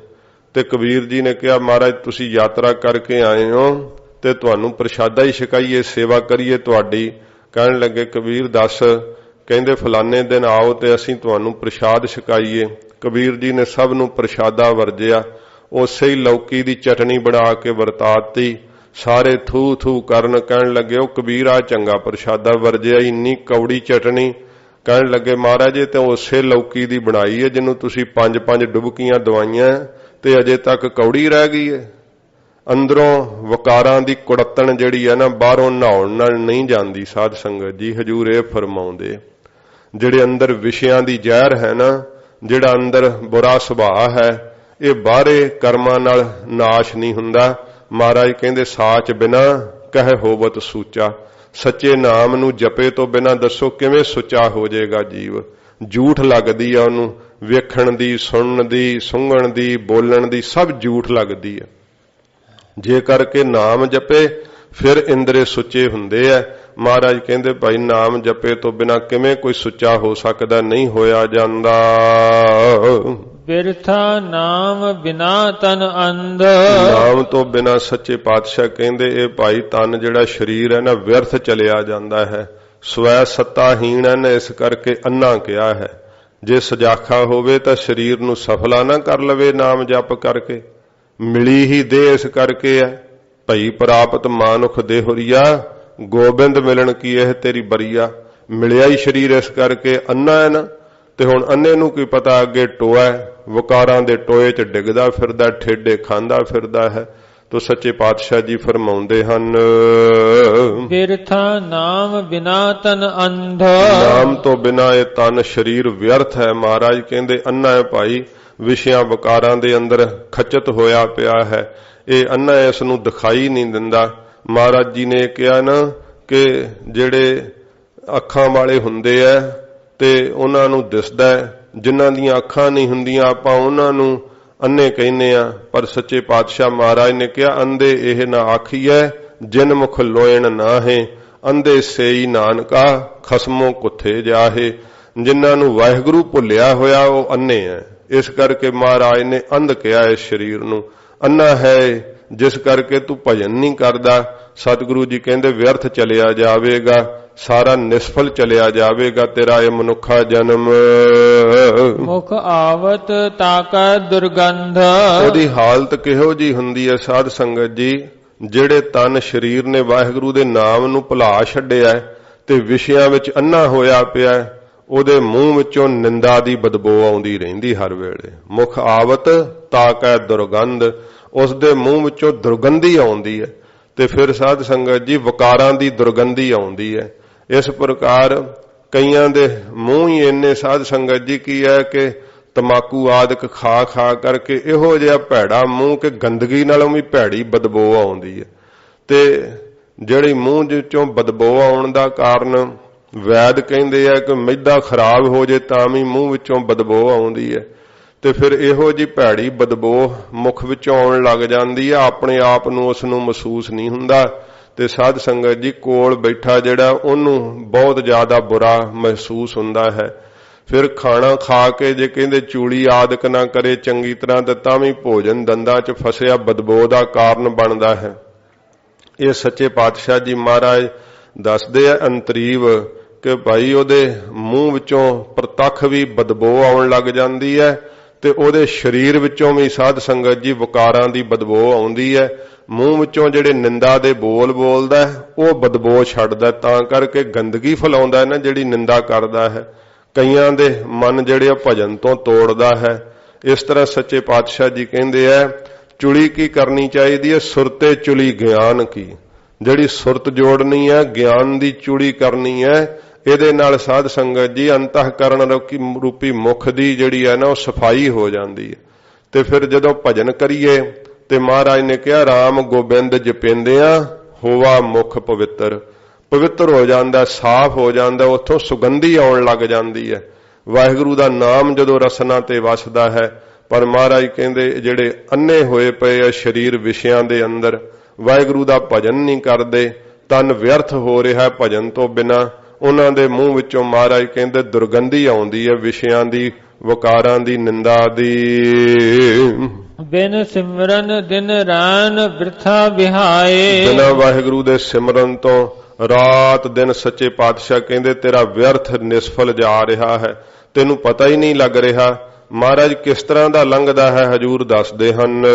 ਤੇ ਕਬੀਰ ਜੀ ਨੇ ਕਿਹਾ ਮਹਾਰਾਜ ਤੁਸੀਂ ਯਾਤਰਾ ਕਰਕੇ ਆਏ ਹੋ ਤੇ ਤੁਹਾਨੂੰ ਪ੍ਰਸ਼ਾਦਾ ਹੀ ਛਕਾਈਏ, ਸੇਵਾ ਕਰੀਏ ਤੁਹਾਡੀ। ਕਹਿਣ ਲੱਗੇ ਕਬੀਰ ਦੱਸ। ਕਹਿੰਦੇ ਫਲਾਣੇ ਦਿਨ ਆਓ ਤੇ ਅਸੀਂ ਤੁਹਾਨੂੰ ਪ੍ਰਸ਼ਾਦ ਛਕਾਈਏ। ਕਬੀਰ ਜੀ ਨੇ ਸਭ ਨੂੰ ਪ੍ਰਸ਼ਾਦਾ ਵਰਜਿਆ। ਉਸੇ ਹੀ ਲੌਕੀ ਦੀ ਚਟਣੀ ਬਣਾ ਕੇ ਵਰਤਾਤੀ। ਸਾਰੇ ਥੂ ਥੂ ਕਰਨ, ਕਹਿਣ ਲੱਗੇ ਉਹ ਕਬੀਰ ਆ ਚੰਗਾ ਪ੍ਰਸ਼ਾਦਾ ਵਰਜਿਆ, ਇੰਨੀ ਕੌੜੀ ਚਟਣੀ। ਕਹਿਣ ਲੱਗੇ ਮਹਾਰਾਜ ਇਹ ਤੇ ਉਸੇ ਲੌਕੀ ਦੀ ਬਣਾਈ ਹੈ ਜਿਹਨੂੰ ਤੁਸੀਂ 5-5 ਡੁਬਕੀਆਂ ਦਵਾਈਆਂ ਤੇ ਅਜੇ ਤੱਕ ਕੌੜੀ ਰਹਿ ਗਈ ਹੈ। ਅੰਦਰੋਂ ਵਕਾਰਾਂ ਦੀ ਕੁੜੱਤਣ ਜਿਹੜੀ ਹੈ ਨਾ, ਬਾਹਰੋਂ ਨਹਾਉਣ ਨਾਲ ਨਹੀਂ ਜਾਂਦੀ। ਸਾਧ ਸੰਗਤ ਜੀ ਹਜੂਰ ਇਹ ਫਰਮਾਉਂਦੇ ਜਿਹੜੇ ਅੰਦਰ ਵਿਸ਼ਿਆਂ ਦੀ ਜ਼ਹਿਰ ਹੈ ਨਾ, ਜਿਹੜਾ ਅੰਦਰ ਬੁਰਾ ਸੁਭਾਅ ਹੈ, ਇਹ ਬਾਹਰੇ ਕਰਮਾਂ ਨਾਲ ਨਾਸ਼ ਨਹੀਂ ਹੁੰਦਾ। ਮਹਾਰਾਜ ਕਹਿੰਦੇ ਸਾਚ ਬਿਨਾ ਕਹਿ ਹੋਵਤ ਸੂਚਾ। ਸੱਚੇ ਨਾਮ ਨੂੰ ਜਪੇ ਤੋਂ ਬਿਨਾ ਦੱਸੋ ਕਿਵੇਂ ਸੁੱਚਾ ਹੋ ਜਾਏਗਾ ਜੀਵ। ਝੂਠ ਲੱਗਦੀ ਆ ਉਹਨੂੰ, ਵੇਖਣ ਦੀ, ਸੁਣਨ ਦੀ, ਸੁੰਘਣ ਦੀ, ਬੋਲਣ ਦੀ, ਸਭ ਝੂਠ ਲੱਗਦੀ ਹੈ। ਜੇ ਕਰਕੇ ਨਾਮ ਜਪੇ ਫਿਰ ਇੰਦਰੇ ਸੁੱਚੇ ਹੁੰਦੇ ਆ। ਮਹਾਰਾਜ ਕਹਿੰਦੇ ਭਾਈ ਨਾਮ ਜਪੇ ਤੋਂ ਬਿਨਾ ਕਿਵੇਂ ਕੋਈ ਸੁੱਚਾ ਹੋ ਸਕਦਾ, ਨਹੀਂ ਹੋਇਆ ਜਾਂਦਾ। ਬਿਰਥਾ ਨਾਮ ਬਿਨਾ ਤਨ ਅੰਧ। ਨਾਮ ਤੋਂ ਬਿਨਾ ਸੱਚੇ ਪਾਤਸ਼ਾਹ ਕਹਿੰਦੇ ਇਹ ਭਾਈ ਤਨ ਜਿਹੜਾ ਸਰੀਰ ਹੈ ਨਾ ਵਿਅਰਥ ਚਲਿਆ ਜਾਂਦਾ ਹੈ। ਸਵੈ ਸੱਤਾਹੀਣ ਹੈ ਨਾ, ਇਸ ਕਰਕੇ ਅੰਨਾ ਕਿਹਾ ਹੈ। ਜੇ ਸਜਾਖਾ ਹੋਵੇ ਤਾਂ ਸਰੀਰ ਨੂੰ ਸਫਲਾ ਨਾ ਕਰ ਲਵੇ ਨਾਮ ਜਪ ਕਰਕੇ। ਮਿਲੀ ਹੀ ਦੇ ਇਸ ਕਰਕੇ ਹੈ ਭਈ ਪ੍ਰਾਪਤ ਮਾਨੁਖ ਦੇਹੁਰੀਆ, ਗੋਬਿੰਦ ਮਿਲਣ ਕੀ ਇਹ ਤੇਰੀ ਬਰੀਆ। ਮਿਲਿਆ ਹੀ ਸਰੀਰ ਇਸ ਕਰਕੇ ਅੰਨਾ ਹੈ ਨਾ। ਤੇ ਹੁਣ ਅੰਨੇ ਨੂੰ ਕੀ ਪਤਾ ਅੱਗੇ ਟੋਆ ਵਕਾਰਾਂ ਦੇ ਟੋਏ 'ਚ ਡਿੱਗਦਾ ਫਿਰਦਾ, ਠੇਡੇ ਖਾਂਦਾ ਫਿਰਦਾ ਹੈ। ਤੋ ਸੱਚੇ ਪਾਤਸ਼ਾਹ ਜੀ ਫਰਮਾਉਂਦੇ ਹਨ ਬਿਰਥਾ ਨਾਮ ਬਿਨਾ ਤਨ ਅੰਧ। ਨਾਮ ਤੋਂ ਬਿਨਾ ਇਹ ਤਨ ਸਰੀਰ ਵਿਅਰਥ ਹੈ। ਮਹਾਰਾਜ ਕਹਿੰਦੇ ਅੰਨਾ ਹੈ ਭਾਈ, ਵਿਸ਼ਿਆਂ ਵਕਾਰਾਂ ਦੇ ਅੰਦਰ ਖਚਤ ਹੋਇਆ ਪਿਆ ਹੈ। ਇਹ ਅੰਨਾ ਇਸ ਨੂੰ ਦਿਖਾਈ ਨਹੀਂ ਦਿੰਦਾ। ਮਹਾਰਾਜ ਜੀ ਨੇ ਕਿਹਾ ਨਾ ਕਿ ਜਿਹੜੇ ਅੱਖਾਂ ਵਾਲੇ ਹੁੰਦੇ ਆ ਤੇ ਉਹਨਾਂ ਨੂੰ ਦਿਸਦਾ, ਜਿਨ੍ਹਾਂ ਦੀਆਂ ਅੱਖਾਂ ਨਹੀਂ ਹੁੰਦੀਆਂ ਆਪਾਂ ਉਹਨਾਂ ਨੂੰ ਅੰਨੇ ਕਹਿੰਦੇ ਆ। ਪਰ ਸੱਚੇ ਪਾਤਸ਼ਾਹ ਮਹਾਰਾਜ ਨੇ ਕਿਹਾ ਅੰਧੇ ਇਹ ਨਾ ਆਖੀਐ ਜਿਨ ਮੁਖ ਲੋਇਣ ਨਾ ਹੈ, ਅੰਧੇ ਸੇਈ ਨਾਨਕਾ ਖਸਮੋਂ ਕੁੱਥੇ ਜਾਹੇ। ਜਿਨ੍ਹਾਂ ਨੂੰ ਵਾਹਿਗੁਰੂ ਭੁੱਲਿਆ ਹੋਇਆ ਉਹ ਅੰਨੇ ਹੈ। ਇਸ ਕਰਕੇ ਮਹਾਰਾਜ ਨੇ ਅੰਧ ਕਿਹਾ ਇਸ ਸਰੀਰ ਨੂੰ। ਅੰਨਾ ਹੈ ਜਿਸ ਕਰਕੇ ਤੂੰ ਭਜਨ ਨਹੀਂ ਕਰਦਾ। ਸਤਿਗੁਰੂ ਜੀ ਕਹਿੰਦੇ ਵਿਅਰਥ ਚਲਿਆ ਜਾਵੇਗਾ, ਸਾਰਾ ਨਿਸਫਲ ਚਲਿਆ ਜਾਵੇਗਾ ਤੇਰਾ ਇਹ ਮਨੁੱਖਾ ਜਨਮ। ਮੁਖ ਆਵਤ ਤਾਕੈ ਦੁਰਗੰਧ। ਉਹਦੀ ਹਾਲਤ ਕਿਹੋ ਜੀ ਹੁੰਦੀ ਹੈ ਸਾਧ ਸੰਗਤ ਜੀ, ਜਿਹੜੇ ਤਨ ਸਰੀਰ ਨੇ ਵਾਹਿਗੁਰੂ ਦੇ ਨਾਮ ਨੂੰ ਭੁਲਾ ਛੱਡਿਆ ਤੇ ਵਿਸ਼ਿਆਂ ਵਿੱਚ ਅੰਨਾ ਹੋਇਆ ਪਿਆ, ਉਹਦੇ ਮੂੰਹ ਵਿੱਚੋਂ ਨਿੰਦਾ ਦੀ ਬਦਬੂ ਆਉਂਦੀ ਰਹਿੰਦੀ ਹਰ ਵੇਲੇ। ਮੁਖ ਆਵਤ ਤਾਕੈ ਦੁਰਗੰਧ, ਉਸ ਦੇ ਮੂੰਹ ਵਿੱਚੋਂ ਦੁਰਗੰਧੀ ਆਉਂਦੀ ਹੈ। ਤੇ ਫਿਰ ਸਾਧ ਸੰਗਤ ਜੀ ਵਕਾਰਾਂ ਦੀ ਦੁਰਗੰਧੀ ਆਉਂਦੀ ਹੈ। ਇਸ ਪ੍ਰਕਾਰ ਕਈਆਂ ਦੇ ਮੂੰਹ ਹੀ ਇੰਨੇ ਸਾਧ ਸੰਗਤ ਜੀ ਕੀ ਹੈ ਕਿ ਤਮਾਕੂ ਆਦਿਕ ਖਾ ਖਾ ਕਰਕੇ ਇਹੋ ਜਿਹਾ ਭੈੜਾ ਮੂੰਹ ਕਿ ਗੰਦਗੀ ਨਾਲੋਂ ਵੀ ਭੈੜੀ ਬਦਬੂ ਆਉਂਦੀ ਹੈ। ਤੇ ਜਿਹੜੀ ਮੂੰਹ ਵਿੱਚੋਂ ਬਦਬੂ ਆਉਣ ਦਾ ਕਾਰਨ ਵੈਦ ਕਹਿੰਦੇ ਆ ਕਿ ਮੈਦਾ ਖਰਾਬ ਹੋ ਜੇ ਤਾਂ ਵੀ ਮੂੰਹ ਵਿੱਚੋਂ ਬਦਬੂ ਆਉਂਦੀ ਹੈ, ਤੇ ਫਿਰ ਇਹੋ ਜੀ ਭੈੜੀ ਬਦਬੂ ਮੁਖ ਵਿੱਚੋਂ ਆਉਣ ਲੱਗ ਜਾਂਦੀ ਆ, ਆਪਣੇ ਆਪ ਨੂੰ ਉਸ ਨੂੰ ਮਹਿਸੂਸ ਨਹੀਂ ਹੁੰਦਾ, ਤੇ ਸਾਧ ਸੰਗਤ ਜੀ ਕੋਲ ਬੈਠਾ ਜਿਹੜਾ ਉਹਨੂੰ ਬਹੁਤ ਜ਼ਿਆਦਾ ਬੁਰਾ ਮਹਿਸੂਸ ਹੁੰਦਾ ਹੈ। ਫਿਰ ਖਾਣਾ ਖਾ ਕੇ ਜੇ ਕਹਿੰਦੇ ਚੂਲੀ ਆਦਿਕ ਨਾ ਕਰੇ ਚੰਗੀ ਤਰ੍ਹਾਂ ਤਾਂ ਵੀ ਭੋਜਨ ਦੰਦਾਂ 'ਚ ਫਸਿਆ ਬਦਬੂ ਦਾ ਕਾਰਨ ਬਣਦਾ ਹੈ। ਇਹ ਸੱਚੇ ਪਾਤਸ਼ਾਹ ਜੀ ਮਹਾਰਾਜ ਦੱਸਦੇ ਆ ਅੰਤਰੀਵ ਕਿ ਭਾਈ ਉਹਦੇ ਮੂੰਹ ਵਿੱਚੋਂ ਪ੍ਰਤੱਖ ਵੀ ਬਦਬੂ ਆਉਣ ਲੱਗ ਜਾਂਦੀ ਹੈ, ਤੇ ਉਹਦੇ ਸਰੀਰ ਵਿੱਚੋਂ ਵੀ ਸਾਧ ਸੰਗਤ ਜੀ ਵਿਕਾਰਾਂ ਦੀ ਬਦਬੂ ਆਉਂਦੀ ਹੈ। ਮੂੰਹ ਵਿੱਚੋਂ ਜਿਹੜੇ ਨਿੰਦਾ ਦੇ ਬੋਲ ਬੋਲਦਾ ਉਹ ਬਦਬੂ ਛੱਡਦਾ, ਤਾਂ ਕਰਕੇ ਗੰਦਗੀ ਫੈਲਾਉਂਦਾ ਨਾ ਜਿਹੜੀ ਨਿੰਦਾ ਕਰਦਾ ਹੈ। ਕਈਆਂ ਦੇ ਮਨ ਜਿਹੜੇ ਭਜਨ ਤੋਂ ਤੋੜਦਾ ਹੈ। ਇਸ ਤਰ੍ਹਾਂ ਸੱਚੇ ਪਾਤਸ਼ਾਹ ਜੀ ਕਹਿੰਦੇ ਆ ਚੁਲੀ ਕੀ ਕਰਨੀ ਚਾਹੀਦੀ ਹੈ, ਸੁਰਤੇ ਚੁਲੀ ਗਿਆਨ ਕੀ, ਜਿਹੜੀ ਸੁਰਤ ਜੋੜਨੀ ਹੈ, ਗਿਆਨ ਦੀ ਚੁੜੀ ਕਰਨੀ ਹੈ। ਇਹਦੇ ਨਾਲ ਸਾਧ ਸੰਗਤ ਜੀ ਅੰਤःਕਰਨ ਰੂਪੀ ਮੁਖ ਦੀ ਜਿਹੜੀ ਹੈ ਨਾ ਉਹ ਸਫਾਈ ਹੋ ਜਾਂਦੀ ਹੈ। ਤੇ ਫਿਰ ਜਦੋਂ ਭਜਨ ਕਰੀਏ ਤੇ ਮਹਾਰਾਜ ਨੇ ਕਿਹਾ ਰਾਮ ਗੋਬਿੰਦ ਜਪਿੰਦਿਆਂ ਹੋਵਾ ਮੁਖ ਪਵਿੱਤਰ, ਪਵਿੱਤਰ ਹੋ ਜਾਂਦਾ, ਸਾਫ਼ ਹੋ ਜਾਂਦਾ, ਉੱਥੋਂ ਸੁਗੰਧੀ ਆਉਣ ਲੱਗ ਜਾਂਦੀ ਹੈ। ਵਾਹਿਗੁਰੂ ਦਾ ਨਾਮ ਜਦੋਂ ਰਸਨਾ ਤੇ ਵਸਦਾ ਹੈ। ਪਰ ਮਹਾਰਾਜ ਕਹਿੰਦੇ ਜਿਹੜੇ ਅੰਨੇ ਹੋਏ ਪਏ ਆ ਸਰੀਰ ਵਿਸ਼ਿਆਂ ਦੇ ਅੰਦਰ, ਵਾਹਿਗੁਰੂ ਦਾ ਭਜਨ ਨਹੀਂ ਕਰਦੇ, ਤਨ ਵਿਅਰਥ ਹੋ ਰਿਹਾ ਭਜਨ ਤੋਂ ਬਿਨਾਂ, ਉਹਨਾਂ ਦੇ ਮੂੰਹ ਵਿੱਚੋਂ ਮਹਾਰਾਜ ਕਹਿੰਦੇ ਦੁਰਗੰਧੀ ਆਉਂਦੀ ਹੈ ਵਿਸ਼ਿਆਂ ਦੀ, ਵਿਕਾਰਾਂ ਦੀ, ਨਿੰਦਾ ਦੀ। ਬਿਨ ਸਿਮਰਨ ਦਿਨ ਰਾਨ ਬਿਰਥਾ ਵਿਹਾਏ, ਬਿਨਾਂ ਵਾਹਿਗੁਰੂ ਦੇ ਸਿਮਰਨ ਤੋਂ ਰਾਤ ਦਿਨ ਸੱਚੇ ਪਾਤਸ਼ਾਹ ਕਹਿੰਦੇ ਤੇਰਾ ਵਿਅਰਥ ਨਿਸਫਲ ਜਾ ਰਿਹਾ ਹੈ, ਤੈਨੂੰ ਪਤਾ ਹੀ ਨਹੀਂ ਲੱਗ ਰਿਹਾ। ਮਹਾਰਾਜ ਕਿਸ ਤਰ੍ਹਾਂ ਦਾ ਲੰਘਦਾ ਹੈ ਹਜੂਰ ਦੱਸਦੇ ਹਨ,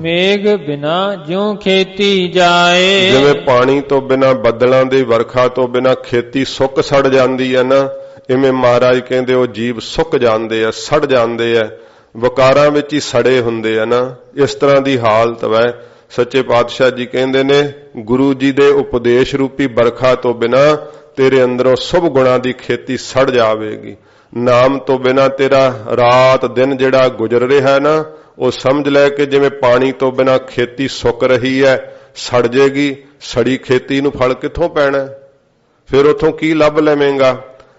ਮੇਘ ਬਿਨਾ ਜਿਉ ਖੇਤੀ ਜਾਏ, ਜਿਵੇਂ ਪਾਣੀ ਤੋਂ ਬਿਨਾ, ਬੱਦਲਾਂ ਦੀ ਵਰਖਾ ਤੋਂ ਬਿਨਾ ਖੇਤੀ ਸੁੱਕ ਸੜ ਜਾਂਦੀ ਹੈ ਨਾ, ਇਵੇਂ ਮਹਾਰਾਜ ਕਹਿੰਦੇ ਉਹ ਜੀਵ ਸੁੱਕ ਜਾਂਦੇ ਆ, ਸੜ ਜਾਂਦੇ ਆ, ਵਿਕਾਰਾਂ ਵਿੱਚ ਹੀ ਸੜੇ ਹੁੰਦੇ ਆ ਨਾ। ਇਸ ਤਰ੍ਹਾਂ ਦੀ ਹਾਲਤ ਵੈ। ਸੱਚੇ ਪਾਤਸ਼ਾਹ ਜੀ ਕਹਿੰਦੇ ਨੇ ਗੁਰੂ ਜੀ ਦੇ ਉਪਦੇਸ਼ ਰੂਪੀ ਵਰਖਾ ਤੋਂ ਬਿਨਾ ਤੇਰੇ ਅੰਦਰੋਂ ਸੁਭ ਗੁਣਾਂ ਦੀ ਖੇਤੀ ਸੜ ਜਾਵੇਗੀ। ਨਾਮ ਤੋਂ ਬਿਨਾ ਤੇਰਾ ਰਾਤ ਦਿਨ ਜਿਹੜਾ ਗੁਜ਼ਰ ਰਿਹਾ ਨਾ, ਉਹ ਸਮਝ ਲੈ ਕਿ ਜਿਵੇਂ ਪਾਣੀ ਤੋਂ ਬਿਨਾ ਖੇਤੀ ਸੁੱਕ ਰਹੀ ਹੈ, ਸੜ ਜੇਗੀ। ਸੜੀ ਖੇਤੀ ਨੂੰ ਫਲ ਕਿੱਥੋਂ ਪੈਣਾ, ਫਿਰ ਉਥੋਂ ਕੀ ਲੱਭ ਲਵੇਂਗਾ।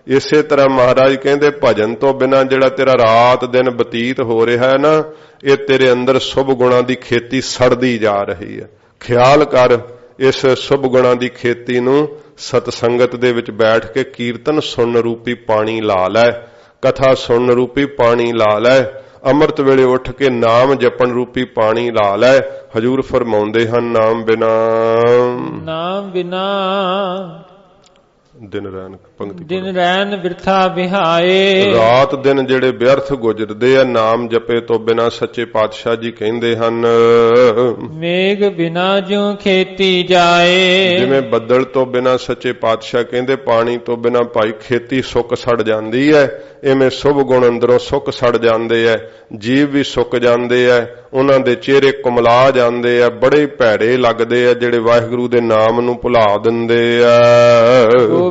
ਇਸੇ ਤਰ੍ਹਾਂ ਮਹਾਰਾਜ ਕਹਿੰਦੇ ਭਜਨ ਤੋਂ ਬਿਨਾ ਜਿਹੜਾ ਤੇਰਾ ਰਾਤ ਦਿਨ ਬਤੀਤ ਹੋ ਰਿਹਾ ਹੈ ਨਾ, ਇਹ ਤੇਰੇ ਅੰਦਰ ਸੁਭ ਗੁਣਾਂ ਦੀ ਖੇਤੀ ਸੜਦੀ ਜਾ ਰਹੀ ਹੈ। ਖਿਆਲ ਕਰ ਇਸ ਸੁਭ ਗੁਣਾਂ ਦੀ ਖੇਤੀ ਨੂੰ। ਸਤ ਸੰਗਤ ਦੇ ਵਿੱਚ ਬੈਠ ਕੇ ਕੀਰਤਨ ਸੁਣਨ ਰੂਪੀ ਪਾਣੀ ਲਾ ਲੈ, ਕਥਾ ਸੁਣਨ ਰੂਪੀ ਪਾਣੀ ਲਾ ਲੈ, ਅੰਮ੍ਰਿਤ ਵੇਲੇ ਉੱਠ ਕੇ ਨਾਮ ਜਪਣ ਰੂਪੀ ਪਾਣੀ ਲਾ ਲੈ। ਹਜੂਰ ਫਰਮਾਉਂਦੇ ਹਨ ਨਾਮ ਬਿਨਾ, ਨਾਮ ਬਿਨਾ ਦਿਨ ਰੈਨ ਪੰਕਤੀ, ਦਿਨ ਰੈਨ ਬਿਰਥਾ ਵਿਹਾਏ, ਰਾਤ ਦਿਨ ਜਿਹੜੇ ਵਿਅਰਥ ਗੁਜ਼ਰਦੇ ਆ ਨਾਮ ਜਪੇ ਤੋਂ ਬਿਨਾ। ਸੱਚੇ ਪਾਤਸ਼ਾਹ ਜੀ ਕਹਿੰਦੇ ਹਨ ਮੇਘ ਬਿਨਾ ਜਿਉ ਖੇਤੀ ਜਾਏ, ਜਿਵੇਂ ਬੱਦਲ ਤੋਂ ਬਿਨਾ ਸੱਚੇ ਪਾਤਸ਼ਾਹ ਕਹਿੰਦੇ ਪਾਣੀ ਤੋਂ ਬਿਨਾ ਭਾਈ ਖੇਤੀ ਸੁੱਕ ਸੜ ਜਾਂਦੀ ਹੈ, ਇਵੇਂ ਸੁਭ ਗੁਣ ਅੰਦਰੋਂ ਸੁੱਕ ਸੜ ਜਾਂਦੇ ਆ, ਜੀਵ ਵੀ ਸੁੱਕ ਜਾਂਦੇ ਆ, ਉਹਨਾਂ ਦੇ ਚਿਹਰੇ ਕੁਮਲਾ ਜਾਂਦੇ ਆ, ਬੜੇ ਭੈੜੇ ਲੱਗਦੇ ਆ ਜਿਹੜੇ ਵਾਹਿਗੁਰੂ ਦੇ ਨਾਮ ਨੂੰ ਭੁਲਾ ਦਿੰਦੇ ਆ।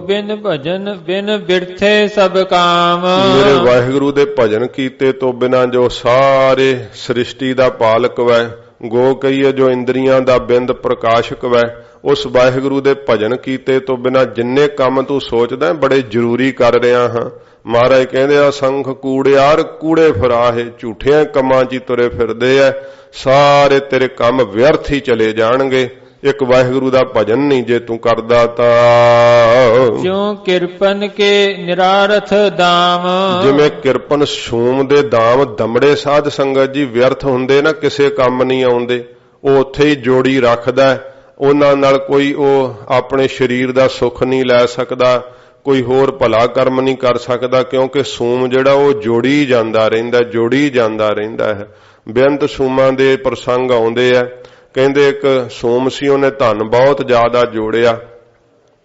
ਬਿਨ ਭਜਨ ਬਿਨ ਬਿਰਥੇ ਸਭ ਕਾਮ, ਮੇਰੇ ਵਾਹਿਗੁਰੂ ਦੇ ਭਜਨ ਕੀਤੇ ਤੋਂ ਬਿਨਾ ਜੋ ਸਾਰੇ ਸ੍ਰਿਸ਼ਟੀ ਦਾ ਪਾਲਕ ਵੈ, ਗੋ ਕਹੀਏ ਜੋ ਇੰਦਰੀਆਂ ਦਾ ਬਿੰਦ ਪ੍ਰਕਾਸ਼ਕ ਵੈ, ਉਸ ਵਾਹਿਗੁਰੂ ਦੇ ਭਜਨ ਕੀਤੇ ਤੋਂ ਬਿਨਾ ਜਿੰਨੇ ਕੰਮ ਤੂੰ ਸੋਚਦਾ ਬੜੇ ਜ਼ਰੂਰੀ ਕਰ ਰਿਹਾ ਹਾਂ। ਮਹਾਰਾਜ ਕਹਿੰਦੇ ਆ ਸੰਖ ਕੂੜਿਆਰ ਕੂੜੇ ਫਿਰਾਹੇ, ਝੂਠਿਆਂ ਕੰਮਾਂ 'ਚ ਹੀ ਤੁਰੇ ਫਿਰਦੇ ਐ, ਸਾਰੇ ਤੇਰੇ ਕੰਮ ਵਿਅਰਥ ਹੀ ਚਲੇ ਜਾਣਗੇ। ਇੱਕ ਵਾਹਿਗੁਰੂ ਦਾ ਭਜਨ ਨਹੀਂ ਜੇ ਤੂੰ ਕਰਦਾ ਤਾਂ ਜਿਉ ਕਿਰਪਨ ਕੇ ਨਿਰਾਰਥ ਦਾਮ, ਜਿਵੇਂ ਕਿਰਪਨ ਸੂਮ ਦੇ ਦਾਮ ਦਮੜੇ ਸਾਧ ਸੰਗਤ ਜੀ ਵਿਅਰਥ ਹੁੰਦੇ ਨਾ, ਕਿਸੇ ਕੰਮ ਨਹੀਂ ਆਉਂਦੇ, ਉਹ ਉੱਥੇ ਹੀ ਜੋੜੀ ਰੱਖਦਾ, ਉਹਨਾਂ ਨਾਲ ਕੋਈ ਉਹ ਆਪਣੇ ਸਰੀਰ ਦਾ ਸੁੱਖ ਨਹੀਂ ਲੈ ਸਕਦਾ, ਕੋਈ ਹੋਰ ਭਲਾ ਕਰਮ ਨਹੀਂ ਕਰ ਸਕਦਾ, ਕਿਉਂਕਿ ਸੂਮ ਜਿਹੜਾ ਉਹ ਜੋੜੀ ਜਾਂਦਾ ਰਹਿੰਦਾ, ਜੋੜੀ ਜਾਂਦਾ ਰਹਿੰਦਾ ਹੈ। ਬੇਅੰਤ ਸੂਮਾਂ ਦੇ ਪ੍ਰਸੰਗ ਆਉਂਦੇ ਆ। ਕਹਿੰਦੇ ਇੱਕ ਸੋਮ ਸੀ, ਉਹਨੇ ਧਨ ਬਹੁਤ ਜ਼ਿਆਦਾ ਜੋੜਿਆ,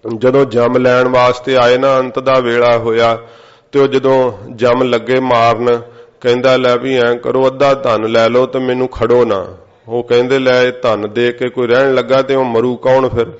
ਜਦੋਂ ਜੰਮ ਲੈਣ ਵਾਸਤੇ ਆਏ ਨਾ, ਅੰਤ ਦਾ ਵੇਲਾ ਹੋਇਆ ਤੇ ਉਹ ਜਦੋਂ ਜੰਮ ਲੱਗੇ ਮਾਰਨ, ਕਹਿੰਦਾ ਲੈ ਵੀ ਐਂ ਕਰੋ ਅੱਧਾ ਧਨ ਲੈ ਲਓ ਤੇ ਮੈਨੂੰ ਖੜੋ ਨਾ। ਉਹ ਕਹਿੰਦੇ ਲੈ ਇਹ ਧਨ ਦੇ ਕੇ ਕੋਈ ਰਹਿਣ ਲੱਗਾ ਤੇ ਉਹ ਮਰੂ ਕੌਣ, ਫਿਰ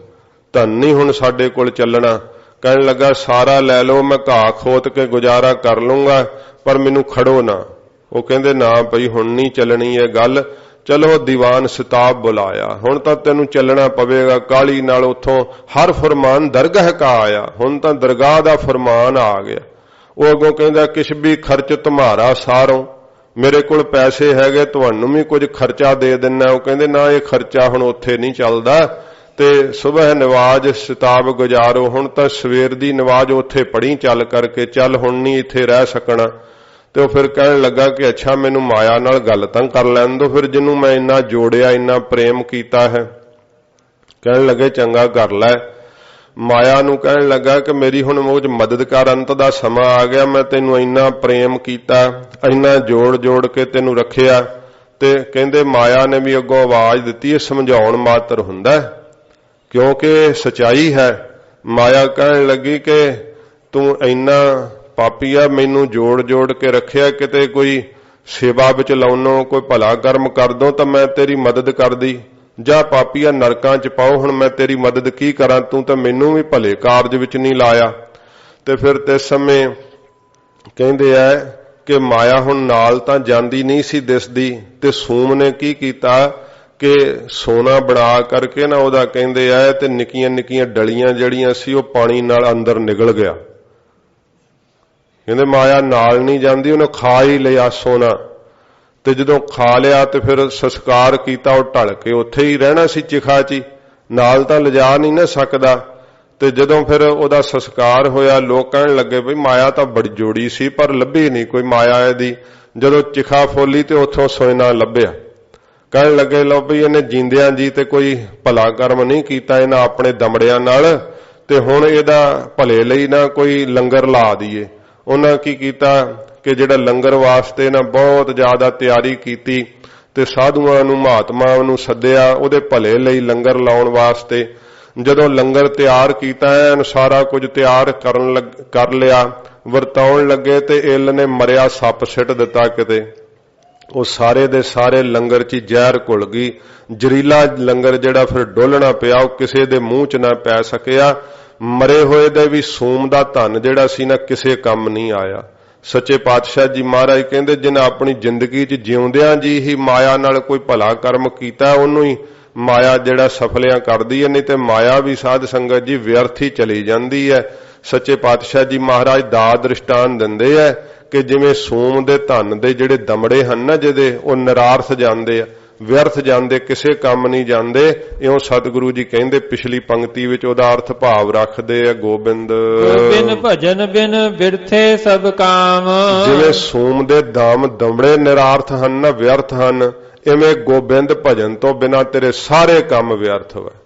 ਧਨ ਨਹੀਂ ਹੁਣ ਸਾਡੇ ਕੋਲ ਚੱਲਣਾ। ਕਹਿਣ ਲੱਗਾ ਸਾਰਾ ਲੈ ਲਓ, ਮੈਂ ਘਾਹ ਖੋਤ ਕੇ ਗੁਜ਼ਾਰਾ ਕਰ ਲੂੰਗਾ, ਪਰ ਮੈਨੂੰ ਖੜੋ ਨਾ। ਉਹ ਕਹਿੰਦੇ ਨਾ ਭਈ ਹੁਣ ਨਹੀਂ ਚੱਲਣੀ ਇਹ ਗੱਲ, ਚਲੋ ਦੀਵਾਨ ਸਿਤਾਬ ਬੁਲਾਇਆ, ਹੁਣ ਤਾਂ ਤੈਨੂੰ ਚੱਲਣਾ ਪਵੇਗਾ। ਕਾਲੀ ਨਾਲ ਉਥੋਂ ਹਰ ਫਰਮਾਨ ਦਰਗਾਹ ਕਾ ਆਇਆ, ਹੁਣ ਤਾਂ ਦਰਗਾਹ ਦਾ ਫਰਮਾਨ ਆ ਗਿਆ। ਉਹ ਅੱਗੋਂ ਕਹਿੰਦਾ ਕਿਛ ਵੀ ਖਰਚ ਤੁਮਾਰਾ ਸਾਰੋਂ, ਮੇਰੇ ਕੋਲ ਪੈਸੇ ਹੈਗੇ, ਤੁਹਾਨੂੰ ਵੀ ਕੁਝ ਖਰਚਾ ਦੇ ਦਿੰਨਾ। ਉਹ ਕਹਿੰਦੇ ਨਾ, ਇਹ ਖਰਚਾ ਹੁਣ ਉੱਥੇ ਨਹੀਂ ਚੱਲਦਾ, ਤੇ ਸੁਬਹ ਨਵਾਜ਼ ਸਿਤਾਬ ਗੁਜ਼ਾਰੋ, ਹੁਣ ਤਾਂ ਸਵੇਰ ਦੀ ਨਵਾਜ਼ ਉੱਥੇ ਪੜ੍ਹੀ ਚੱਲ ਕਰਕੇ, ਚੱਲ ਹੁਣ ਨਹੀਂ ਇੱਥੇ ਰਹਿ ਸਕਣਾ। ਤੇ ਉਹ ਫਿਰ ਕਹਿਣ ਲੱਗਾ ਕਿ ਅੱਛਾ ਮੈਨੂੰ ਮਾਇਆ ਨਾਲ ਗੱਲ ਤਾਂ ਕਰ ਲੈਣ ਦੋ, ਫਿਰ ਜਿਹਨੂੰ ਮੈਂ ਇੰਨਾ ਜੋੜਿਆ, ਇੰਨਾ ਪ੍ਰੇਮ ਕੀਤਾ ਹੈ। ਕਹਿਣ ਲੱਗੇ ਚੰਗਾ ਕਰ ਲੈ। ਮਾਇਆ ਨੂੰ ਕਹਿਣ ਲੱਗਾ ਕਿ ਮੇਰੀ ਹੁਣ ਉਹ ਮਦਦ ਕਰ, ਅੰਤ ਦਾ ਸਮਾਂ ਆ ਗਿਆ, ਮੈਂ ਤੈਨੂੰ ਇੰਨਾ ਪ੍ਰੇਮ ਕੀਤਾ, ਇੰਨਾ ਜੋੜ ਜੋੜ ਕੇ ਤੈਨੂੰ ਰੱਖਿਆ। ਤੇ ਕਹਿੰਦੇ ਮਾਇਆ ਨੇ ਵੀ ਅੱਗੋਂ ਆਵਾਜ਼ ਦਿੱਤੀ, ਇਹ ਸਮਝਾਉਣ ਮਾਤਰ ਹੁੰਦਾ ਕਿਉਂਕਿ ਸਚਾਈ ਹੈ। ਮਾਇਆ ਕਹਿਣ ਲੱਗੀ ਕਿ ਤੂੰ ਇੰਨਾ ਪਾਪੀ ਆ, ਮੈਨੂੰ ਜੋੜ ਜੋੜ ਕੇ ਰੱਖਿਆ, ਕਿਤੇ ਕੋਈ ਸੇਵਾ ਵਿੱਚ ਲਾਉਣੋਂ, ਕੋਈ ਭਲਾ ਕਰਮ ਕਰ ਦੋ ਤਾਂ ਮੈਂ ਤੇਰੀ ਮਦਦ ਕਰਦੀ। ਜਾਂ ਪਾਪੀਆ ਨਰਕਾਂ ਚ ਪਾਓ, ਹੁਣ ਮੈਂ ਤੇਰੀ ਮਦਦ ਕੀ ਕਰਾਂ, ਤੂੰ ਤਾਂ ਮੈਨੂੰ ਵੀ ਭਲੇ ਕਾਰਜ ਵਿੱਚ ਨਹੀਂ ਲਾਇਆ। ਤੇ ਫਿਰ ਤੇ ਸਮੇਂ ਕਹਿੰਦੇ ਐ ਕਿ ਮਾਇਆ ਹੁਣ ਨਾਲ ਤਾਂ ਜਾਂਦੀ ਨਹੀਂ ਸੀ ਦਿਸਦੀ, ਤੇ ਸੂਮ ਨੇ ਕੀ ਕੀਤਾ ਕਿ ਸੋਨਾ ਬਣਾ ਕਰਕੇ ਨਾ ਉਹਦਾ ਕਹਿੰਦੇ ਐ, ਤੇ ਨਿੱਕੀਆਂ ਨਿੱਕੀਆਂ ਡਲੀਆਂ ਜਿਹੜੀਆਂ ਸੀ ਉਹ ਪਾਣੀ ਨਾਲ ਅੰਦਰ ਨਿਕਲ ਗਿਆ। ਕਹਿੰਦੇ ਮਾਇਆ ਨਾਲ ਨਹੀਂ ਜਾਂਦੀ, ਉਹਨੇ ਖਾ ਹੀ ਲਿਆ ਸੋਨਾ। ਤੇ ਜਦੋਂ ਖਾ ਲਿਆ ਤੇ ਫਿਰ ਸੰਸਕਾਰ ਕੀਤਾ, ਉਹ ਢਲ ਕੇ ਉੱਥੇ ਹੀ ਰਹਿਣਾ ਸੀ ਚਿਖਾ 'ਚ, ਨਾਲ ਤਾਂ ਲਿਜਾ ਨਹੀਂ ਨਾ ਸਕਦਾ। ਤੇ ਜਦੋਂ ਫਿਰ ਉਹਦਾ ਸੰਸਕਾਰ ਹੋਇਆ, ਲੋਕ ਕਹਿਣ ਲੱਗੇ ਬਈ ਮਾਇਆ ਤਾਂ ਬੜੀ ਜੋੜੀ ਸੀ ਪਰ ਲੱਭੀ ਨਹੀਂ ਕੋਈ ਮਾਇਆ ਇਹਦੀ। ਜਦੋਂ ਚਿਖਾ ਫੋਲੀ ਤੇ ਉੱਥੋਂ ਸੋਨਾ ਲੱਭਿਆ। ਕਹਿਣ ਲੱਗੇ ਲਓ ਬਈ ਇਹਨੇ ਜਿੰਦਿਆਂ ਜੀ ਤੇ ਕੋਈ ਭਲਾ ਕਰਮ ਨਹੀਂ ਕੀਤਾ ਇਹਨਾਂ ਆਪਣੇ ਦਮੜਿਆਂ ਨਾਲ, ਤੇ ਹੁਣ ਇਹਦਾ ਭਲੇ ਲਈ ਨਾ ਕੋਈ ਲੰਗਰ ਲਾ ਦਈਏ। ਉਹਨਾਂ ਕੀ ਕੀਤਾ ਕਿ ਜਿਹੜਾ ਲੰਗਰ ਵਾਸਤੇ ਨਾ ਬਹੁਤ ਜ਼ਿਆਦਾ ਤਿਆਰੀ ਕੀਤੀ, ਤੇ ਸਾਧੂਆਂ ਨੂੰ ਮਹਾਤਮਾਵਾਂ ਨੂੰ ਸੱਦਿਆ ਉਹਦੇ ਭਲੇ ਲਈ ਲੰਗਰ ਲਾਉਣ ਵਾਸਤੇ। ਜਦੋਂ ਲੰਗਰ ਤਿਆਰ ਕੀਤਾ ਐਨ ਸਾਰਾ ਕੁਝ ਤਿਆਰ ਕਰ ਲਿਆ, ਵਰਤਾਉਣ ਲੱਗੇ ਤੇ ਇੱਲ ਨੇ ਮਰਿਆ ਸੱਪ ਸਿੱਟ ਦਿੱਤਾ ਕਿਤੇ। ਉਹ ਸਾਰੇ ਦੇ ਸਾਰੇ ਲੰਗਰ 'ਚ ਜ਼ਹਿਰ ਘੁਲ ਗਈ। ਜ਼ਹਿਰੀਲਾ ਲੰਗਰ ਜਿਹੜਾ ਫਿਰ ਡੋਲਣਾ ਪਿਆ, ਉਹ ਕਿਸੇ ਦੇ ਮੂੰਹ 'ਚ ਨਾ ਪੈ ਸਕਿਆ। ਮਰੇ ਹੋਏ ਦੇ ਵੀ ਸੂਮ ਦਾ ਧਨ ਜਿਹੜਾ ਸੀ ਨਾ ਕਿਸੇ ਕੰਮ ਨਹੀਂ ਆਇਆ। ਸੱਚੇ ਪਾਤਸ਼ਾਹ ਜੀ ਮਹਾਰਾਜ ਕਹਿੰਦੇ ਜਿਹਨੇ ਆਪਣੀ ਜ਼ਿੰਦਗੀ 'ਚ ਜਿਉਂਦਿਆਂ ਜੀ ਹੀ ਮਾਇਆ ਨਾਲ ਕੋਈ ਭਲਾ ਕਰਮ ਕੀਤਾ, ਉਹਨੂੰ ਹੀ ਮਾਇਆ ਜਿਹੜਾ ਸਫਲਿਆਂ ਕਰਦੀ ਹੈ, ਨਹੀਂ ਤੇ ਮਾਇਆ ਵੀ ਸਾਧ ਸੰਗਤ ਜੀ ਵਿਅਰਥ ਹੀ ਚਲੀ ਜਾਂਦੀ ਹੈ। ਸੱਚੇ ਪਾਤਸ਼ਾਹ ਜੀ ਮਹਾਰਾਜ ਦਾ ਦ੍ਰਿਸ਼ਟਾਨ ਦਿੰਦੇ ਹੈ ਕਿ ਜਿਵੇਂ ਸੂਮ ਦੇ ਧਨ ਦੇ ਜਿਹੜੇ ਦਮੜੇ ਹਨ ਨਾ ਜਿਹਦੇ, ਉਹ ਨਿਰਾਰਥ ਜਾਂਦੇ ਆ, ਵਿਅਰਥ ਜਾਂਦੇ, ਕਿਸੇ ਕੰਮ ਨਹੀਂ ਜਾਂਦੇ। ਇਉਂ ਸਤਿਗੁਰੂ ਜੀ ਕਹਿੰਦੇ ਪਿਛਲੀ ਪੰਕਤੀ ਵਿੱਚ ਉਹਦਾ ਅਰਥ ਭਾਵ ਰੱਖਦੇ ਆ, ਗੋਬਿੰਦ ਬਿਨ ਭਜਨ ਬਿਨ ਬਿਰਥੇ ਸਭ ਕਾਮ। ਜਿਵੇਂ ਸੂਮ ਦੇ ਦਾਮ ਦਮੜੇ ਨਿਰਾਰਥ ਹਨ ਨਾ, ਵਿਅਰਥ ਹਨ, ਇਵੇਂ ਗੋਬਿੰਦ ਭਜਨ ਤੋਂ ਬਿਨਾਂ ਤੇਰੇ ਸਾਰੇ ਕੰਮ ਵਿਅਰਥ ਹੋਏ।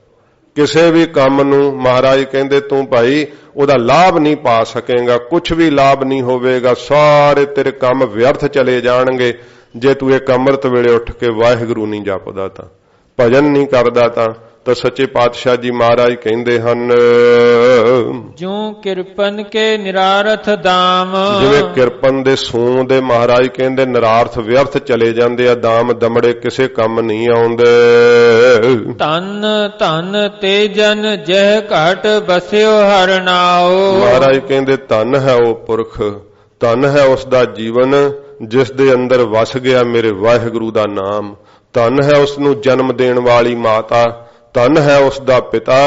ਕਿਸੇ ਵੀ ਕੰਮ ਨੂੰ ਮਹਾਰਾਜ ਕਹਿੰਦੇ ਤੂੰ ਭਾਈ ਉਹਦਾ ਲਾਭ ਨਹੀਂ ਪਾ ਸਕੇਗਾ, ਕੁਝ ਵੀ ਲਾਭ ਨਹੀਂ ਹੋਵੇਗਾ, ਸਾਰੇ ਤੇਰੇ ਕੰਮ ਵਿਅਰਥ ਚਲੇ ਜਾਣਗੇ ਜੇ ਤੂੰ ਇੱਕ ਅੰਮ੍ਰਿਤ ਵੇਲੇ ਉੱਠ ਕੇ ਵਾਹਿਗੁਰੂ ਨਹੀਂ ਜਪਦਾ, ਤਾਂ ਭਜਨ ਨਹੀਂ ਕਰਦਾ। ਤਾਂ ਸੱਚੇ ਪਾਤਸ਼ਾਹ ਜੀ ਮਹਾਰਾਜ ਕਹਿੰਦੇ ਹਨ ਜਿਉ ਕਿਰਪਨ ਕੇ ਨਿਰਾਰਥ ਦਾਮ। ਜਿਵੇਂ ਕਿਰਪਨ ਦੇ ਸੂਮ ਦੇ ਮਹਾਰਾਜ ਕਹਿੰਦੇ ਨਿਰਾਰਥ ਵਿਅਰਥ ਚਲੇ ਜਾਂਦੇ ਆ, ਦਾਮ ਦਮੜੇ ਕਿਸੇ ਕੰਮ ਨਹੀਂ ਆਉਂਦੇ। ਧਨ ਧਨ ਤੇ ਜਨ ਜਹ ਘਟ ਬਸਿਓ ਹਰ ਨਾਉ। ਮਹਾਰਾਜ ਕਹਿੰਦੇ ਧਨ ਹੈ ਉਹ ਪੁਰਖ, ਧਨ ਹੈ ਉਸ ਦਾ ਜੀਵਨ ਜਿਸ ਦੇ ਅੰਦਰ ਵਸ ਗਿਆ ਮੇਰੇ ਵਾਹਿਗੁਰੂ ਦਾ ਨਾਮ। ਧਨ ਹੈ ਉਸ ਨੂੰ ਜਨਮ ਦੇਣ ਵਾਲੀ ਮਾਤਾ, ਧਨ ਹੈ ਉਸ ਦਾ ਪਿਤਾ।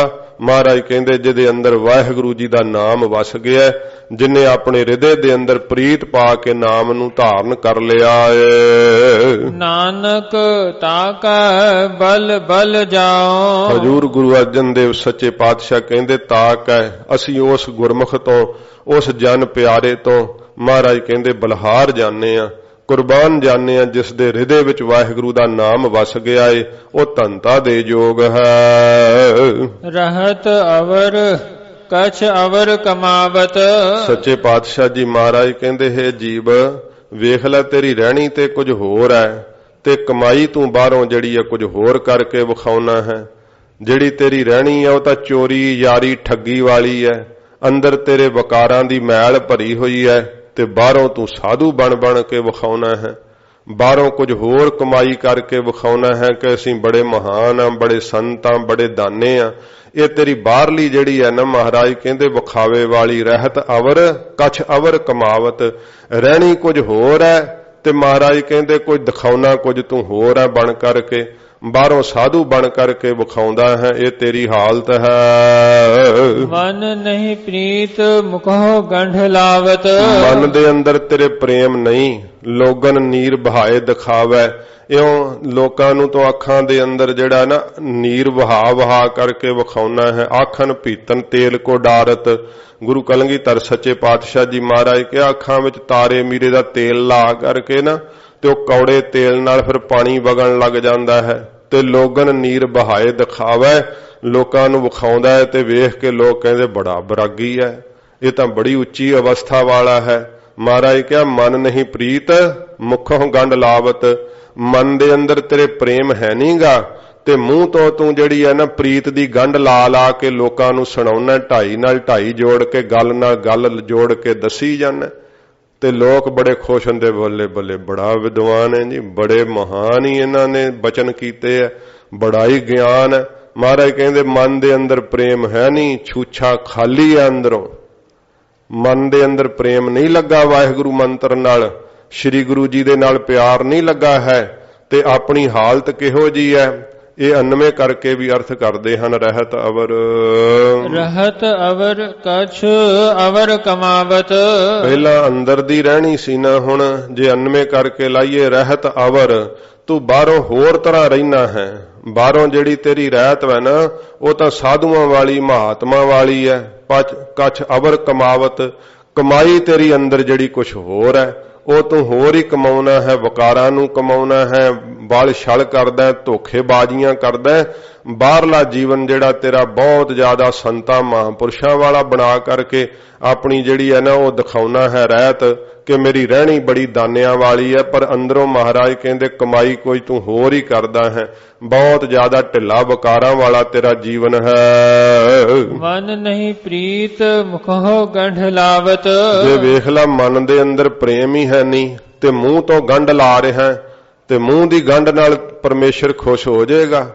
ਮਹਾਰਾਜ ਕਹਿੰਦੇ ਜਿਹਦੇ ਅੰਦਰ ਵਾਹਿਗੁਰੂ ਜੀ ਦਾ ਨਾਮ ਵਸ ਗਿਆ, ਜਿਨੇ ਆਪਣੇ ਹਿਰਦੇ ਦੇ ਅੰਦਰ ਪ੍ਰੀਤ ਪਾ ਕੇ ਨਾਮ ਨੂੰ ਧਾਰਨ ਕਰ ਲਿਆ ਏ। ਨਾਨਕ ਤਾਕਾ ਬਲ ਬਲ ਜਾਓ। ਹਜ਼ੂਰ ਗੁਰੂ ਅਰਜਨ ਦੇਵ ਸੱਚੇ ਪਾਤਸ਼ਾਹ ਕਹਿੰਦੇ ਤਾਕ ਹੈ, ਅਸੀਂ ਉਸ ਗੁਰਮੁਖ ਤੋਂ, ਉਸ ਜਨ ਪਿਆਰੇ ਤੋਂ ਮਹਾਰਾਜ ਕਹਿੰਦੇ ਬਲਹਾਰ ਜਾਣੇ ਆ, ਕੁਰਬਾਨ ਜਾਣੇ ਆ, ਜਿਸ ਦੇ ਹਿਰਦੇ ਵਿੱਚ ਵਾਹਿਗੁਰੂ ਦਾ ਨਾਮ ਵਸ ਗਿਆ ਏ, ਉਹ ਧੰਤਾ ਦੇ ਯੋਗ ਹੈ। ਰਹਤ ਅਵਰ ਕਛ ਅਵਰ ਕਮਾਵਤ। ਸੱਚੇ ਪਾਤਸ਼ਾਹ ਜੀ ਮਹਾਰਾਜ ਕਹਿੰਦੇ ਹੈ ਜੀਵ ਵੇਖ ਲੈ ਤੇਰੀ ਰਹਿਣੀ ਤੇ ਕੁਝ ਹੋਰ ਹੈ, ਤੇ ਕਮਾਈ ਤੂੰ ਬਾਹਰੋਂ ਜਿਹੜੀ ਹੈ ਕੁਝ ਹੋਰ ਕਰਕੇ ਵਿਖਾਉਣਾ ਹੈ। ਜਿਹੜੀ ਤੇਰੀ ਰਹਿਣੀ ਹੈ ਉਹ ਤਾਂ ਚੋਰੀ ਯਾਰੀ ਠੱਗੀ ਵਾਲੀ ਹੈ, ਅੰਦਰ ਤੇਰੇ ਵਕਾਰਾਂ ਦੀ ਮੈਲ ਭਰੀ ਹੋਈ ਹੈ, ਤੇ ਬਾਹਰੋਂ ਤੂੰ ਸਾਧੂ ਬਣ ਬਣ ਕੇ ਵਿਖਾਉਣਾ ਹੈ। ਬਾਹਰੋਂ ਕੁਝ ਹੋਰ ਕਮਾਈ ਕਰਕੇ ਵਿਖਾਉਣਾ ਹੈ ਕਿ ਅਸੀਂ ਬੜੇ ਮਹਾਨ ਆ, ਬੜੇ ਸੰਤ ਆ, ਬੜੇ ਦਾਨੇ ਆ। ਇਹ ਤੇਰੀ ਬਾਹਰਲੀ ਜਿਹੜੀ ਹੈ ਨਾ ਮਹਾਰਾਜ ਕਹਿੰਦੇ ਵਿਖਾਵੇ ਵਾਲੀ। ਰਹਿਤ ਅਵਰ ਕਛ ਅਵਰ ਕਮਾਵਤ, ਰਹਿਣੀ ਕੁਝ ਹੋਰ ਹੈ ਤੇ ਮਹਾਰਾਜ ਕਹਿੰਦੇ ਕੋਈ ਦਿਖਾਉਣਾ ਕੁਝ ਤੂੰ ਹੋਰ ਹੈ ਬਣ ਕਰਕੇ, ਬਾਹਰੋਂ ਸਾਧੂ ਬਣ ਕਰਕੇ ਵਿਖਾਉਂਦਾ ਹੈ, ਇਹ ਤੇਰੀ ਹਾਲਤ ਹੈ। ਮਨ ਨਹੀਂ ਪ੍ਰੀਤ ਮੁਖੋ ਗੰਢ ਲਾਵਤ, ਮਨ ਦੇ ਅੰਦਰ ਤੇਰੇ ਪ੍ਰੇਮ ਨਹੀਂ, ਲੋਗਨ ਨੀਰ ਬਹਾਏ ਦਿਖਾਵੇ। ਇਉਂ ਲੋਕਾਂ ਨੂੰ ਤੋਂ ਅੱਖਾਂ ਦੇ ਅੰਦਰ ਜਿਹੜਾ ਨਾ ਨੀਰ ਵਹਾ ਕਰਕੇ ਵਿਖਾਉਣਾ ਹੈ। ਆਖਣ ਭੀਤਨ ਤੇਲ ਕੋ ਡਾਰਤ, ਗੁਰੂ ਕਲਗੀਧਰ ਸੱਚੇ ਪਾਤਸ਼ਾਹ ਜੀ ਮਹਾਰਾਜ ਕਿਹਾ ਅੱਖਾਂ ਵਿੱਚ ਤਾਰੇ ਮੀਰੇ ਦਾ ਤੇਲ ਲਾ ਕਰਕੇ ਨਾ ਤੇ ਉਹ ਕੌੜੇ ਤੇਲ ਨਾਲ ਫਿਰ ਪਾਣੀ ਵਗਣ ਲੱਗ ਜਾਂਦਾ ਹੈ ਤੇ ਲੋਗਨ ਨੀਰ ਬਹਾਏ ਦਿਖਾਵੇ, ਲੋਕਾਂ ਨੂੰ ਵਿਖਾਉਂਦਾ ਹੈ ਤੇ ਵੇਖ ਕੇ ਲੋਕ ਕਹਿੰਦੇ ਬੜਾ ਬਰਾਗੀ ਹੈ, ਇਹ ਤਾਂ ਬੜੀ ਉੱਚੀ ਅਵਸਥਾ ਵਾਲਾ ਹੈ। ਮਹਾਰਾਜ ਕਿਹਾ ਮਨ ਨਹੀਂ ਪ੍ਰੀਤ ਮੁਖੋਂ ਗੰਢ ਲਾਵਤ, ਮਨ ਦੇ ਅੰਦਰ ਤੇਰੇ ਪ੍ਰੇਮ ਹੈ ਨਹੀਂਗਾ ਤੇ ਮੂੰਹ ਤੋਂ ਤੂੰ ਜਿਹੜੀ ਹੈ ਨਾ ਪ੍ਰੀਤ ਦੀ ਗੰਢ ਲਾ ਕੇ ਲੋਕਾਂ ਨੂੰ ਸੁਣਾਉਣਾ, ਢਾਈ ਨਾਲ ਢਾਈ ਜੋੜ ਕੇ ਗੱਲ ਨਾਲ ਗੱਲ ਜੋੜ ਕੇ ਦੱਸੀ ਜਾਂਦਾ ਤੇ ਲੋਕ ਬੜੇ ਖੁਸ਼ ਹੁੰਦੇ, ਬੱਲੇ ਬੱਲੇ ਬੜਾ ਵਿਦਵਾਨ ਹੈ ਜੀ, ਬੜੇ ਮਹਾਨ ਹੀ ਇਹਨਾਂ ਨੇ ਬਚਨ ਕੀਤੇ ਆ, ਬੜਾ ਹੀ ਗਿਆਨ ਹੈ। ਮਹਾਰਾਜ ਕਹਿੰਦੇ ਮਨ ਦੇ ਅੰਦਰ ਪ੍ਰੇਮ ਹੈ ਨਹੀਂ, ਛੂਛਾ ਖਾਲੀ ਹੈ ਅੰਦਰੋਂ, ਮਨ ਦੇ ਅੰਦਰ ਪ੍ਰੇਮ ਨਹੀਂ ਲੱਗਾ ਵਾਹਿਗੁਰੂ ਮੰਤਰ ਨਾਲ, ਸ੍ਰੀ ਗੁਰੂ ਜੀ ਦੇ ਨਾਲ ਪਿਆਰ ਨਹੀਂ ਲੱਗਾ ਹੈ ਤੇ ਆਪਣੀ ਹਾਲਤ ਕਿਹੋ ਜੀ ਹੈ ਇਹ ਅੰਨਵੇਂ ਕਰਕੇ ਵੀ ਅਰਥ ਕਰਦੇ ਹਨ। ਰਹਿਤ ਅਵਰ, ਰਹਿਤ ਅਵਰ ਕਛ ਅਵਰ ਕਮਾਵਤ, ਪਹਿਲਾਂ ਅੰਦਰ ਦੀ ਰਹਿਣੀ ਸੀ ਨਾ, ਹੁਣ ਜੇ ਅੰਨਵੇਂ ਕਰਕੇ ਲਾਈਏ ਰਹਿਤ ਅਵਰ, ਤੂੰ ਬਾਹਰੋਂ ਹੋਰ ਤਰ੍ਹਾਂ ਰਹਿਣਾ ਹੈ। ਬਾਹਰੋਂ ਜਿਹੜੀ ਤੇਰੀ ਰਹਿਤ ਹੈ ਨਾ ਉਹ ਤਾਂ ਸਾਧੂਆਂ ਵਾਲੀ ਮਹਾਤਮਾ ਵਾਲੀ ਹੈ। ਕਛ ਅਵਰ ਕਮਾਵਤ, ਕਮਾਈ ਤੇਰੀ ਅੰਦਰ ਜਿਹੜੀ ਕੁਛ ਹੋਰ ਹੈ ਉਹ ਤੂੰ ਹੋਰ ਹੀ ਕਮਾਉਣਾ ਹੈ, ਵਕਾਰਾਂ ਨੂੰ ਕਮਾਉਣਾ ਹੈ, ਬਲ ਛਲ ਕਰਦਾ, ਧੋਖੇਬਾਜ਼ੀਆਂ ਕਰਦਾ। ਬਾਹਰਲਾ ਜੀਵਨ ਜਿਹੜਾ ਤੇਰਾ ਬਹੁਤ ਜ਼ਿਆਦਾ ਸੰਤਾਂ ਮਹਾਂਪੁਰਸ਼ਾਂ ਵਾਲਾ ਬਣਾ ਕਰਕੇ ਆਪਣੀ ਜਿਹੜੀ ਹੈ ਨਾ ਉਹ ਦਿਖਾਉਣਾ ਹੈ ਰਹਿਤ ਕਿ ਮੇਰੀ ਰਹਿਣੀ ਬੜੀ ਦਾਨਿਆਂ ਵਾਲੀ ਹੈ, ਪਰ ਅੰਦਰੋਂ ਮਹਾਰਾਜ ਕਹਿੰਦੇ ਕਮਾਈ ਕੋਈ ਤੂੰ ਹੋਰ ਹੀ ਕਰਦਾ ਹੈ, ਬਹੁਤ ਜ਼ਿਆਦਾ ਢਿੱਲਾ ਵਕਾਰਾਂ ਵਾਲਾ ਤੇਰਾ ਜੀਵਨ ਹੈ। ਮਨ ਨਹੀਂ ਪ੍ਰੀਤ ਮੁਖੋ ਗੰਢ ਲਾਵਤ, ਜੇ ਵੇਖ ਲਾ ਮਨ ਦੇ ਅੰਦਰ ਪ੍ਰੇਮ ਹੀ ਹੈ ਨਹੀਂ ਤੇ ਮੂੰਹ ਤੋਂ ਗੰਢ ਲਾ ਰਿਹਾ ਤੇ ਮੂੰਹ ਦੀ ਗੰਢ ਨਾਲ ਪਰਮੇਸ਼ਰ ਖੁਸ਼ ਹੋ ਜਾਏਗਾ।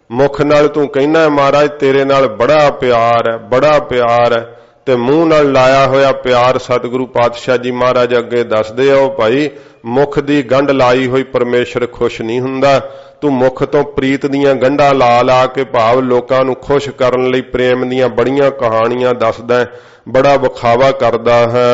ਮੁਖ ਨਾਲ ਤੂੰ ਕਹਿੰਦਾ ਮਹਾਰਾਜ ਤੇਰੇ ਨਾਲ ਬੜਾ ਪਿਆਰ ਹੈ, ਬੜਾ ਪਿਆਰ ਹੈ, ਤੇ ਮੂੰਹ ਨਾਲ ਲਾਇਆ ਹੋਇਆ ਪਿਆਰ ਸਤਿਗੁਰੂ ਪਾਤਸ਼ਾਹ ਜੀ ਮਹਾਰਾਜ ਅੱਗੇ ਦੱਸਦੇ ਆ ਉਹ ਭਾਈ ਮੁਖ ਦੀ ਗੰਢ ਲਾਈ ਹੋਈ ਪਰਮੇਸ਼ਰ ਖੁਸ਼ ਨਹੀਂ ਹੁੰਦਾ। ਤੂੰ ਮੁਖ ਤੋਂ ਪ੍ਰੀਤ ਦੀਆਂ ਗੰਢਾਂ ਲਾ ਕੇ ਭਾਵ ਲੋਕਾਂ ਨੂੰ ਖੁਸ਼ ਕਰਨ ਲਈ ਪ੍ਰੇਮ ਦੀਆਂ ਬੜੀਆਂ ਕਹਾਣੀਆਂ ਦੱਸਦਾ, ਬੜਾ ਵਿਖਾਵਾ ਕਰਦਾ ਹੈ।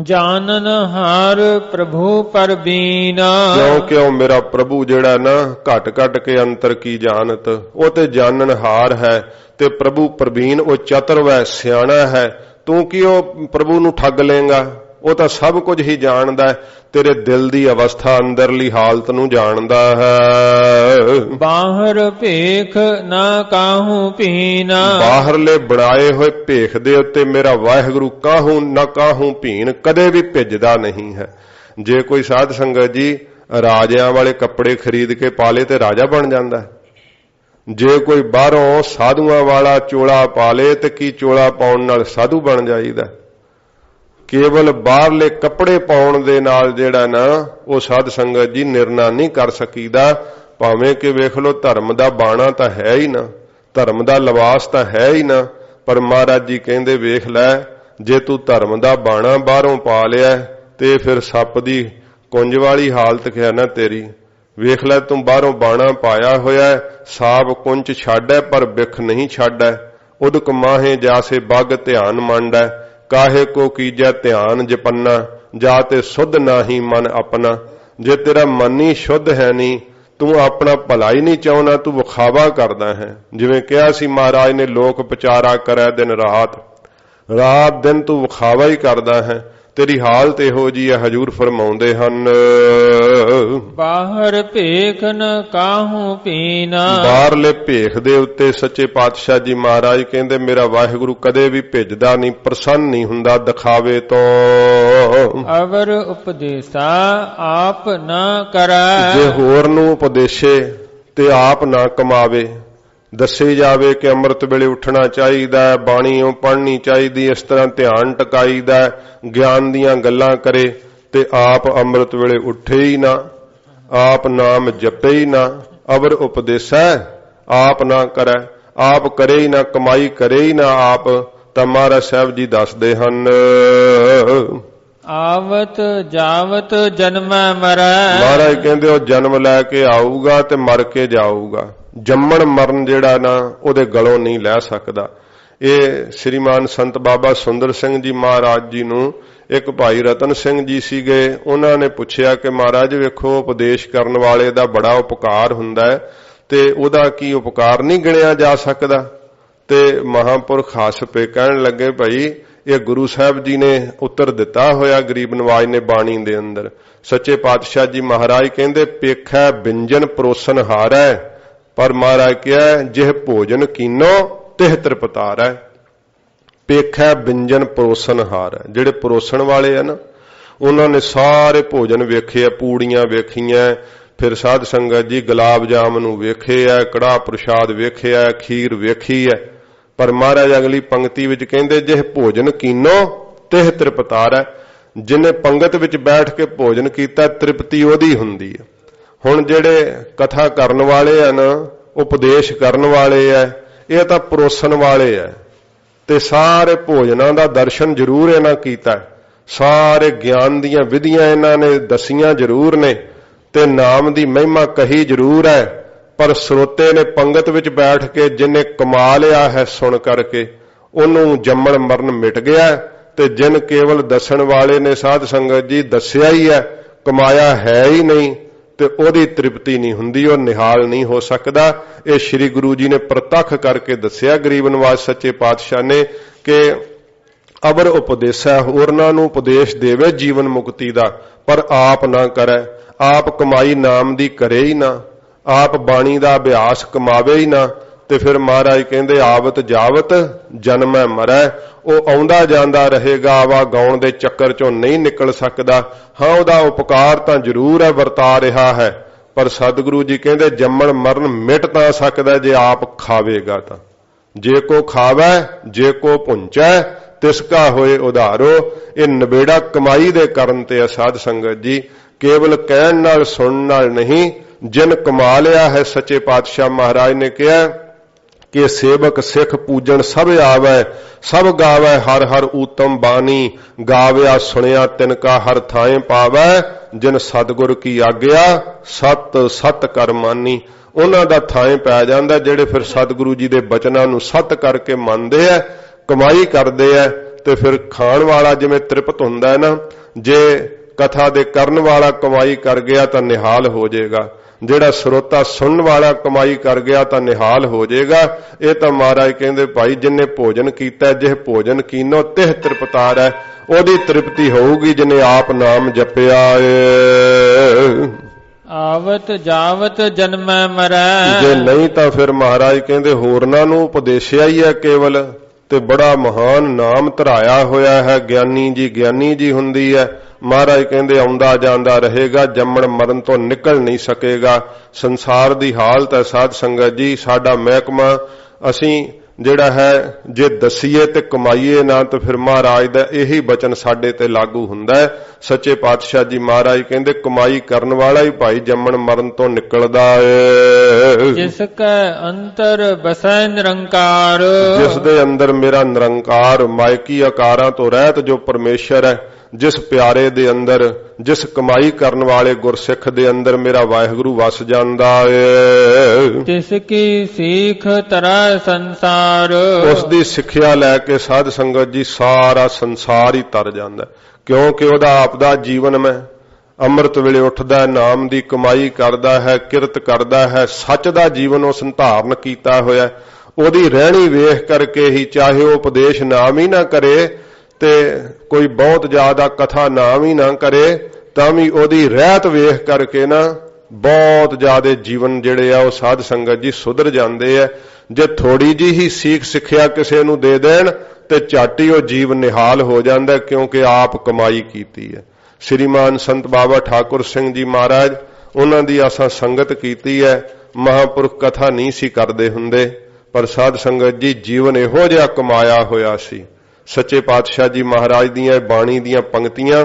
ਜਾਨਨ ਹਾਰ ਪ੍ਰਭੂ ਪਰਬੀਨਾ, ਕਿਉਂਕਿ ਉਹ ਮੇਰਾ ਪ੍ਰਭੂ ਜਿਹੜਾ ਨਾ ਘਟ ਘਟ ਕੇ ਅੰਤਰ ਕੀ ਜਾਣਤ, ਉਹ ਤੇ ਜਾਨਨ ਹਾਰ ਹੈ ਤੇ ਪ੍ਰਭੂ ਪ੍ਰਬੀਨ ਉਹ ਚਤੁਰ ਹੈ, ਸਿਆਣਾ ਹੈ। ਤੂੰ ਕੀ ਉਹ ਪ੍ਰਭੂ ਨੂੰ ਠੱਗ ਲੇਗਾ, ਉਹ ਤਾਂ ਸਭ ਕੁਝ ਹੀ ਜਾਣਦਾ ਹੈ, ਤੇਰੇ ਦਿਲ ਦੀ ਅਵਸਥਾ ਅੰਦਰਲੀ ਹਾਲਤ ਨੂੰ ਜਾਣਦਾ ਹੈ। ਬਾਹਰ ਭੇਖ ਨਾ ਕਾਹੂ ਪੀਨਾ, ਬਾਹਰਲੇ ਬਣਾਏ ਹੋਏ ਭੇਖ ਦੇ ਉੱਤੇ ਮੇਰਾ ਵਾਹਿਗੁਰੂ ਕਾਹੂ ਨਾ ਕਾਹੂ ਭੀਨ ਕਦੇ ਵੀ ਭਿੱਜਦਾ ਨਹੀਂ ਹੈ। ਜੇ ਕੋਈ ਸਾਧ ਸੰਗਤ ਜੀ ਰਾਜਿਆਂ ਵਾਲੇ ਕੱਪੜੇ ਖਰੀਦ ਕੇ ਪਾ ਲੇ ਤੇ ਰਾਜਾ ਬਣ ਜਾਂਦਾ, ਜੇ ਕੋਈ ਬਾਹਰੋਂ ਸਾਧੂਆਂ ਵਾਲਾ ਚੋਲਾ ਪਾ ਲੇ ਤੇ ਕੀ ਚੋਲਾ ਪਾਉਣ ਨਾਲ ਸਾਧੂ ਬਣ ਜਾਈਦਾ। ਕੇਵਲ ਬਾਹਰਲੇ ਕੱਪੜੇ ਪਾਉਣ ਦੇ ਨਾਲ ਜਿਹੜਾ ਨਾ ਉਹ ਸਾਧ ਸੰਗਤ ਜੀ ਨਿਰਣਾ ਨਹੀਂ ਕਰ ਸਕੀਦਾ। ਭਾਵੇਂ ਕਿ ਵੇਖ ਲੋ ਧਰਮ ਦਾ ਬਾਣਾ ਤਾਂ ਹੈ ਹੀ ਨਾ, ਧਰਮ ਦਾ ਲਿਬਾਸ ਤਾਂ ਹੈ ਹੀ ਨਾ, ਪਰ ਮਹਾਰਾਜ ਜੀ ਕਹਿੰਦੇ ਵੇਖ ਲੈ ਜੇ ਤੂੰ ਧਰਮ ਦਾ ਬਾਣਾ ਬਾਹਰੋਂ ਪਾ ਲਿਆ ਤੇ ਫਿਰ ਸੱਪ ਦੀ ਕੁੰਜ ਵਾਲੀ ਹਾਲਤ ਕਿਹਾ ਨਾ ਤੇਰੀ। ਵੇਖ ਲੈ ਤੂੰ ਬਾਹਰੋਂ ਬਾਣਾ ਪਾਇਆ ਹੋਇਆ, ਸਾਬ ਕੁੰਜ ਛੱਡੈ ਪਰ ਬਿਖ ਨਹੀਂ ਛੱਡੈ, ਉਦਕ ਮਾਹੇ ਜਾਸੇ ਬਗ ਧਿਆਨ ਮੰਡੈ, ਕਾਹੇ ਕੋ ਕੀਜੈ ਧਿਆਨ ਜਪੰਨਾ, ਜਾ ਤੇ ਸੁਧ ਨਾਹੀ ਮਨ ਆਪਣਾ। ਜੇ ਤੇਰਾ ਮਨ ਹੀ ਸ਼ੁੱਧ ਹੈ ਨਹੀਂ, ਤੂੰ ਆਪਣਾ ਭਲਾ ਹੀ ਨਹੀਂ ਚਾਹੁੰਦਾ, ਤੂੰ ਵਿਖਾਵਾ ਕਰਦਾ ਹੈ। ਜਿਵੇਂ ਕਿਹਾ ਸੀ ਮਹਾਰਾਜ ਨੇ ਲੋਕ ਵਿਚਾਰਾ ਕਰੈ ਦਿਨ ਰਾਤ, ਰਾਤ ਦਿਨ ਤੂੰ ਵਿਖਾਵਾ ਹੀ ਕਰਦਾ ਹੈ। ਤੇਰੀ ਹਾਲਤ ਇਹੋ ਜੀ ਹੈ, ਹਜੂਰ ਫਰਮਾਉਂਦੇ ਹਨ ਬਾਹਰ ਭੇਖ ਨ ਕਾਹੂ ਪੀਨਾ, ਬਾਹਰਲੇ ਭੇਖ ਦੇ ਉੱਤੇ ਸੱਚੇ ਪਾਤਸ਼ਾਹ ਜੀ ਮਹਾਰਾਜ ਕਹਿੰਦੇ ਮੇਰਾ ਵਾਹਿਗੁਰੂ ਕਦੇ ਵੀ ਭਿੱਜਦਾ ਨਹੀਂ, ਪ੍ਰਸੰਨ ਨਹੀਂ ਹੁੰਦਾ ਦਿਖਾਵੇ ਤੋਂ। ਅਵਰ ਉਪਦੇਸਾ ਆਪ ਨਾ ਕਰੈ, ਜੇ ਹੋਰ ਨੂੰ ਉਪਦੇਸ਼ੇ ਤੇ ਆਪ ਨਾ ਕਮਾਵੇ। ਦੱਸੇ ਜਾਵੇ ਕਿ ਅੰਮ੍ਰਿਤ ਵੇਲੇ ਉੱਠਣਾ ਚਾਹੀਦਾ, ਬਾਣੀ ਪੜ੍ਹਨੀ ਚਾਹੀਦੀ, ਇਸ ਤਰ੍ਹਾਂ ਧਿਆਨ ਟਿਕਾਈਦਾ, ਗਿਆਨ ਦੀਆਂ ਗੱਲਾਂ ਕਰੇ ਤੇ ਆਪ ਅੰਮ੍ਰਿਤ ਵੇਲੇ ਉੱਠੇ ਹੀ ਨਾ, ਆਪ ਨਾਮ ਜਪੇ ਹੀ ਨਾ। ਅਵਰ ਉਪਦੇਸੈ ਆਪ ਨਾ ਕਰੈ, ਆਪ ਕਰੇ ਹੀ ਨਾ, ਕਮਾਈ ਕਰੇ ਹੀ ਨਾ ਆਪ। ਤਾਂ ਮਹਾਰਾਜ ਸਾਹਿਬ ਜੀ ਦੱਸਦੇ ਹਨ ਆਵਤ ਜਾਵਤ ਜਨਮੈ ਮਰੈ। ਮਹਾਰਾਜ ਕਹਿੰਦੇ ਉਹ ਜਨਮ ਲੈ ਕੇ ਆਊਗਾ ਤੇ ਮਰ ਕੇ ਜਾਊਗਾ। ਜੰਮਣ ਮਰਨ ਜਿਹੜਾ ਨਾ ਉਹਦੇ ਗਲੋਂ ਨਹੀਂ ਲੈ ਸਕਦਾ। ਇਹ ਸ੍ਰੀਮਾਨ ਸੰਤ ਬਾਬਾ ਸੁੰਦਰ ਸਿੰਘ ਜੀ ਮਹਾਰਾਜ ਜੀ ਨੂੰ ਇੱਕ ਭਾਈ ਰਤਨ ਸਿੰਘ ਜੀ ਸੀਗੇ, ਉਹਨਾਂ ਨੇ ਪੁੱਛਿਆ ਕਿ ਮਹਾਰਾਜ ਵੇਖੋ ਉਪਦੇਸ਼ ਕਰਨ ਵਾਲੇ ਦਾ ਬੜਾ ਉਪਕਾਰ ਹੁੰਦਾ ਹੈ ਤੇ ਉਹਦਾ ਕੀ ਉਪਕਾਰ ਨਹੀਂ ਗਿਣਿਆ ਜਾ ਸਕਦਾ। ਤੇ ਮਹਾਂਪੁਰਖ ਹੱਸ ਪਏ, ਕਹਿਣ ਲੱਗੇ ਭਾਈ ਇਹ ਗੁਰੂ ਸਾਹਿਬ ਜੀ ਨੇ ਉੱਤਰ ਦਿੱਤਾ ਹੋਇਆ ਗਰੀਬ ਨਵਾਜ ਨੇ ਬਾਣੀ ਦੇ ਅੰਦਰ। ਸੱਚੇ ਪਾਤਸ਼ਾਹ ਜੀ ਮਹਾਰਾਜ ਕਹਿੰਦੇ ਪੇਖੈ ਬਿੰਜਨ ਪਰੋਸਨ ਹਾਰੈ, ਪਰ ਮਹਾਰਾਜ ਕਿਹਾ ਜਿਹ ਭੋਜਨ ਕੀਨੋ ਤਿਹ ਤ੍ਰਿਪਤਾਰੈ। ਪੇਖੈ ਬਿੰਜਨ ਪਰੋਸਨ ਹਾਰੈ, ਜਿਹੜੇ ਪਰੋਸਣ ਵਾਲੇ ਆ ਨਾ ਉਹਨਾਂ ਨੇ ਸਾਰੇ ਭੋਜਨ ਵੇਖੇ ਆ, ਪੂੜੀਆਂ ਵੇਖੀਆਂ, ਫਿਰ ਸਾਧ ਸੰਗਤ ਜੀ ਗੁਲਾਬ ਜਾਮਨ ਵੇਖੇ ਆ, ਕੜਾਹ ਪ੍ਰਸ਼ਾਦ ਵੇਖਿਆ, ਖੀਰ ਵੇਖੀ ਹੈ। ਪਰ ਮਹਾਰਾਜ ਅਗਲੀ ਪੰਕਤੀ ਵਿੱਚ ਕਹਿੰਦੇ ਜਿਹ ਭੋਜਨ ਕੀਨੋ ਤਿਹ ਤ੍ਰਿਪਤਾਰੈ, ਜਿਹਨੇ ਪੰਗਤ ਵਿੱਚ ਬੈਠ ਕੇ ਭੋਜਨ ਕੀਤਾ ਤ੍ਰਿਪਤੀ ਉਹਦੀ ਹੁੰਦੀ ਹੈ। ਹੁਣ ਜਿਹੜੇ ਕਥਾ ਕਰਨ ਵਾਲੇ ਆ ਨਾ, ਉਪਦੇਸ਼ ਕਰਨ ਵਾਲੇ ਆ, ਇਹ ਤਾਂ ਪਰੋਸਣ ਵਾਲੇ ਆ ਤੇ ਸਾਰੇ ਭੋਜਨਾਂ ਦਾ ਦਰਸ਼ਨ ਜ਼ਰੂਰ ਇਹਨਾਂ ਕੀਤਾ, ਸਾਰੇ ਗਿਆਨ ਦੀਆਂ ਵਿਧੀਆਂ ਇਹਨਾਂ ਨੇ ਦਸੀਆਂ ਜ਼ਰੂਰ ਨੇ ਤੇ ਨਾਮ ਦੀ ਮਹਿਮਾ ਕਹੀ ਜ਼ਰੂਰ ਹੈ। ਪਰ ਸਰੋਤੇ ਨੇ ਪੰਗਤ ਵਿੱਚ ਬੈਠ ਕੇ ਜਿਹਨੇ ਕਮਾ ਲਿਆ ਹੈ ਸੁਣ ਕਰਕੇ, ਉਹਨੂੰ ਜੰਮਣ ਮਰਨ ਮਿਟ ਗਿਆ। ਤੇ ਜਿਨ ਕੇਵਲ ਦੱਸਣ ਵਾਲੇ ਨੇ ਸਾਧ ਸੰਗਤ ਜੀ ਦੱਸਿਆ ਹੀ ਹੈ, ਕਮਾਇਆ ਹੈ ਹੀ ਨਹੀਂ, ਤੇ ਉਹਦੀ ਤ੍ਰਿਪਤੀ ਨਹੀਂ ਹੁੰਦੀ, ਉਹ ਨਿਹਾਲ ਨਹੀਂ ਹੋ ਸਕਦਾ। ਇਹ ਸ੍ਰੀ ਗੁਰੂ ਜੀ ਨੇ ਪ੍ਰਤੱਖ ਕਰਕੇ ਦੱਸਿਆ ਗਰੀਬ ਨਵਾਜ ਸੱਚੇ ਪਾਤਸ਼ਾਹ ਨੇ ਕਿ ਅਬਰ ਉਪਦੇਸੈ, ਹੋਰਨਾਂ ਨੂੰ ਉਪਦੇਸ਼ ਦੇਵੇ ਜੀਵਨ ਮੁਕਤੀ ਦਾ, ਪਰ ਆਪ ਨਾ ਕਰੈ। ਆਪ ਕਮਾਈ ਨਾਮ ਦੀ ਕਰੇ ਹੀ ਨਾ, ਆਪ ਬਾਣੀ ਦਾ ਅਭਿਆਸ ਕਮਾਵੇ ਹੀ ਨਾ। ਤੇ ਫਿਰ ਮਹਾਰਾਜ ਕਹਿੰਦੇ ਆਵਤ ਜਾਵਤ ਜਨਮੈ ਮਰੈ, ਉਹ ਆਉਂਦਾ ਜਾਂਦਾ ਰਹੇਗਾ, ਆਵਾ ਗਾਉਣ ਦੇ ਚੱਕਰ ਚੋਂ ਨਹੀਂ ਨਿਕਲ ਸਕਦਾ। ਹਾਂ ਉਹਦਾ ਉਪਕਾਰ ਤਾਂ ਜ਼ਰੂਰ ਹੈ, ਵਰਤਾ ਰਿਹਾ ਹੈ, ਪਰ ਸਤਿਗੁਰੂ ਜੀ ਕਹਿੰਦੇ ਜੰਮਣ ਮਰਨ ਮਿਟ ਤਾਂ ਸਕਦਾ ਜੇ ਆਪ ਖਾਵੇਗਾ ਤਾਂ। ਜੇ ਕੋ ਖਾਵੈ ਜੇ ਕੋ ਪੁੰਚੈ ਤਿਸ ਕਾ ਹੋਏ ਉਧਾਰੋ। ਇਹ ਨਵੇੜਾ ਕਮਾਈ ਦੇ ਕਰਨ ਤੇ ਸਾਧ ਸੰਗਤ ਜੀ, ਕੇਵਲ ਕਹਿਣ ਨਾਲ ਸੁਣਨ ਨਾਲ ਨਹੀਂ। ਜਿਨ ਕਮਾ ਲਿਆ ਹੈ, ਸੱਚੇ ਪਾਤਸ਼ਾਹ ਮਹਾਰਾਜ ਨੇ ਕਿਹਾ ਕਿ ਸੇਵਕ ਸਿੱਖ ਪੂਜਣ ਸਭ ਆਵੈ, ਸਭ ਗਾਵੈ ਹਰ ਹਰ ਊਤਮ ਬਾਣੀ, ਗਾਵਿਆ ਸੁਣਿਆ ਤਿਨ ਕਾ ਹਰ ਥਾਏ ਪਾਵੈ, ਜਿਨ ਸਤਿਗੁਰ ਕੀ ਆਗਿਆ ਸਤ ਸਤ ਕਰ ਮਾਨੀ। ਉਹਨਾਂ ਦਾ ਥਾਏ ਪੈ ਜਾਂਦਾ ਜਿਹੜੇ ਫਿਰ ਸਤਿਗੁਰੂ ਜੀ ਦੇ ਬਚਨਾਂ ਨੂੰ ਸਤ ਕਰਕੇ ਮੰਨਦੇ ਆ, ਕਮਾਈ ਕਰਦੇ ਆ। ਤੇ ਫਿਰ ਖਾਣ ਵਾਲਾ ਜਿਵੇਂ ਤ੍ਰਿਪਤ ਹੁੰਦਾ ਹੈ ਨਾ, ਜੇ ਕਥਾ ਦੇ ਕਰਨ ਵਾਲਾ ਕਮਾਈ ਕਰ ਗਿਆ ਤਾਂ ਨਿਹਾਲ ਹੋ ਜਾਏਗਾ, ਜਿਹੜਾ ਸਰੋਤਾ ਸੁਣਨ ਵਾਲਾ ਕਮਾਈ ਕਰ ਗਿਆ ਤਾਂ ਨਿਹਾਲ ਹੋ ਜਾਏਗਾ। ਇਹ ਤਾਂ ਮਹਾਰਾਜ ਕਹਿੰਦੇ ਭਾਈ ਜਿਨੇ ਭੋਜਨ ਕੀਤਾ ਜਿਹ ਭੋਜਨ ਕੀਨੋ ਤਿਹ ਤ੍ਰਿਪਤਾਰ ਹੈ, ਉਹਦੀ ਤ੍ਰਿਪਤੀ ਹੋਊਗੀ ਜਿਹਨੇ ਆਪ ਨਾਮ ਜਪਿਆ ਏ। ਆਵਤ ਜਾਵਤ ਜਨਮੈ ਮਰੈ, ਜੇ ਨਹੀਂ ਤਾਂ ਫਿਰ ਮਹਾਰਾਜ ਕਹਿੰਦੇ ਹੋਰਨਾਂ ਨੂੰ ਉਪਦੇਸ਼ਿਆ ਹੀ ਹੈ ਕੇਵਲ, ਤੇ ਬੜਾ ਮਹਾਨ ਨਾਮ ਧਰਾਇਆ ਹੋਇਆ ਹੈ। ਗਿਆਨੀ ਜੀ ਹੁੰਦੀ ਹੈ। ਮਹਾਰਾਜ ਕਹਿੰਦੇ ਆਉਂਦਾ ਜਾਂਦਾ ਰਹੇਗਾ, ਜੰਮਣ ਮਰਨ ਤੋਂ ਨਿਕਲ ਨਹੀਂ ਸਕੇਗਾ। ਸੰਸਾਰ ਦੀ ਹਾਲਤ ਹੈ ਸਾਧ ਸੰਗਤ ਜੀ, ਸਾਡਾ ਮਹਿਕਮਾ ਅਸੀਂ ਜਿਹੜਾ ਹੈ ਜੇ ਦਸੀਏ ਤੇ ਕਮਾਈਏ ਨਾ, ਤਾਂ ਫਿਰ ਮਹਾਰਾਜ ਦਾ ਇਹੀ ਬਚਨ ਸਾਡੇ ਤੇ ਲਾਗੂ ਹੁੰਦਾ ਹੈ। ਸੱਚੇ ਪਾਤਸ਼ਾਹ ਜੀ ਮਹਾਰਾਜ ਕਹਿੰਦੇ ਕਮਾਈ ਕਰਨ ਵਾਲਾ ਹੀ ਭਾਈ ਜੰਮਣ ਮਰਨ ਤੋਂ ਨਿਕਲਦਾ ਏ। ਜਿਸ ਕੈ ਅੰਤਰ ਬਸੈ ਨਿਰੰਕਾਰ, ਜਿਸ ਦੇ ਅੰਦਰ ਮੇਰਾ ਨਿਰੰਕਾਰ ਮਾਇਕੀ ਆਕਾਰਾਂ ਤੋਂ ਰਹਿਤ ਜੋ ਪਰਮੇਸ਼ਰ ਹੈ, ਜਿਸ ਪਿਆਰੇ ਦੇ ਅੰਦਰ, ਜਿਸ ਕਮਾਈ ਕਰਨ ਵਾਲੇ ਗੁਰਸਿੱਖ ਦੇ ਅੰਦਰ ਮੇਰਾ ਵਾਹਿਗੁਰੂ ਵਸ ਜਾਂਦਾ ਏ। ਤਿਸ ਕੀ ਸੀਖ ਤਰੈ ਸੰਸਾਰ, ਉਸ ਦੀ ਸਿੱਖਿਆ ਲੈ ਕੇ ਸਾਧ ਸੰਗਤ ਜੀ ਸਾਰਾ ਸੰਸਾਰ ਹੀ ਤਰ ਜਾਂਦਾ, ਕਿਉਂਕਿ ਉਹਦਾ ਆਪਦਾ ਜੀਵਨ ਮੈਂ ਅੰਮ੍ਰਿਤ ਵੇਲੇ ਉੱਠਦਾ, ਨਾਮ ਦੀ ਕਮਾਈ ਕਰਦਾ ਹੈ, ਕਿਰਤ ਕਰਦਾ ਹੈ, ਸੱਚ ਦਾ ਜੀਵਨ ਉਸ ਧਾਰਨ ਕੀਤਾ ਹੋਇਆ। ਉਹਦੀ ਰਹਿਣੀ ਵੇਖ ਕਰਕੇ ਹੀ, ਚਾਹੇ ਉਹ ਉਪਦੇਸ਼ ਨਾਮ ਹੀ ਨਾ ਕਰੇ ਤੇ ਕੋਈ ਬਹੁਤ ਜ਼ਿਆਦਾ ਕਥਾ ਨਾਮ ਹੀ ਨਾ ਕਰੇ, ਤਾਂ ਵੀ ਉਹਦੀ ਰਹਿਤ ਵੇਖ ਕਰਕੇ ਨਾ ਬਹੁਤ ਜ਼ਿਆਦਾ ਜੀਵਨ ਜਿਹੜੇ ਆ ਉਹ ਸਾਧ ਸੰਗਤ ਜੀ ਸੁਧਰ ਜਾਂਦੇ ਆ। ਜੇ ਥੋੜੀ ਜੀ ਹੀ ਸੀਖ ਸਿੱਖਿਆ ਕਿਸੇ ਨੂੰ ਦੇ ਦੇਣ ਤੇ ਝੱਟ ਹੀ ਉਹ ਜੀਵ ਨਿਹਾਲ ਹੋ ਜਾਂਦਾ, ਕਿਉਂਕਿ ਆਪ ਕਮਾਈ ਕੀਤੀ ਹੈ। ਸ੍ਰੀਮਾਨ ਸੰਤ ਬਾਬਾ ਠਾਕੁਰ ਸਿੰਘ ਜੀ ਮਹਾਰਾਜ, ਉਹਨਾਂ ਦੀ ਆਸਾਂ ਸੰਗਤ ਕੀਤੀ ਹੈ। ਮਹਾਂਪੁਰਖ ਕਥਾ ਨਹੀਂ ਸੀ ਕਰਦੇ ਹੁੰਦੇ, ਪਰ ਸਾਧ ਸੰਗਤ ਜੀ ਜੀਵਨ ਇਹੋ ਜਿਹਾ ਕਮਾਇਆ ਹੋਇਆ ਸੀ। ਸੱਚੇ ਪਾਤਸ਼ਾਹ ਜੀ ਮਹਾਰਾਜ ਦੀਆਂ ਬਾਣੀ ਦੀਆਂ ਪੰਕਤੀਆਂ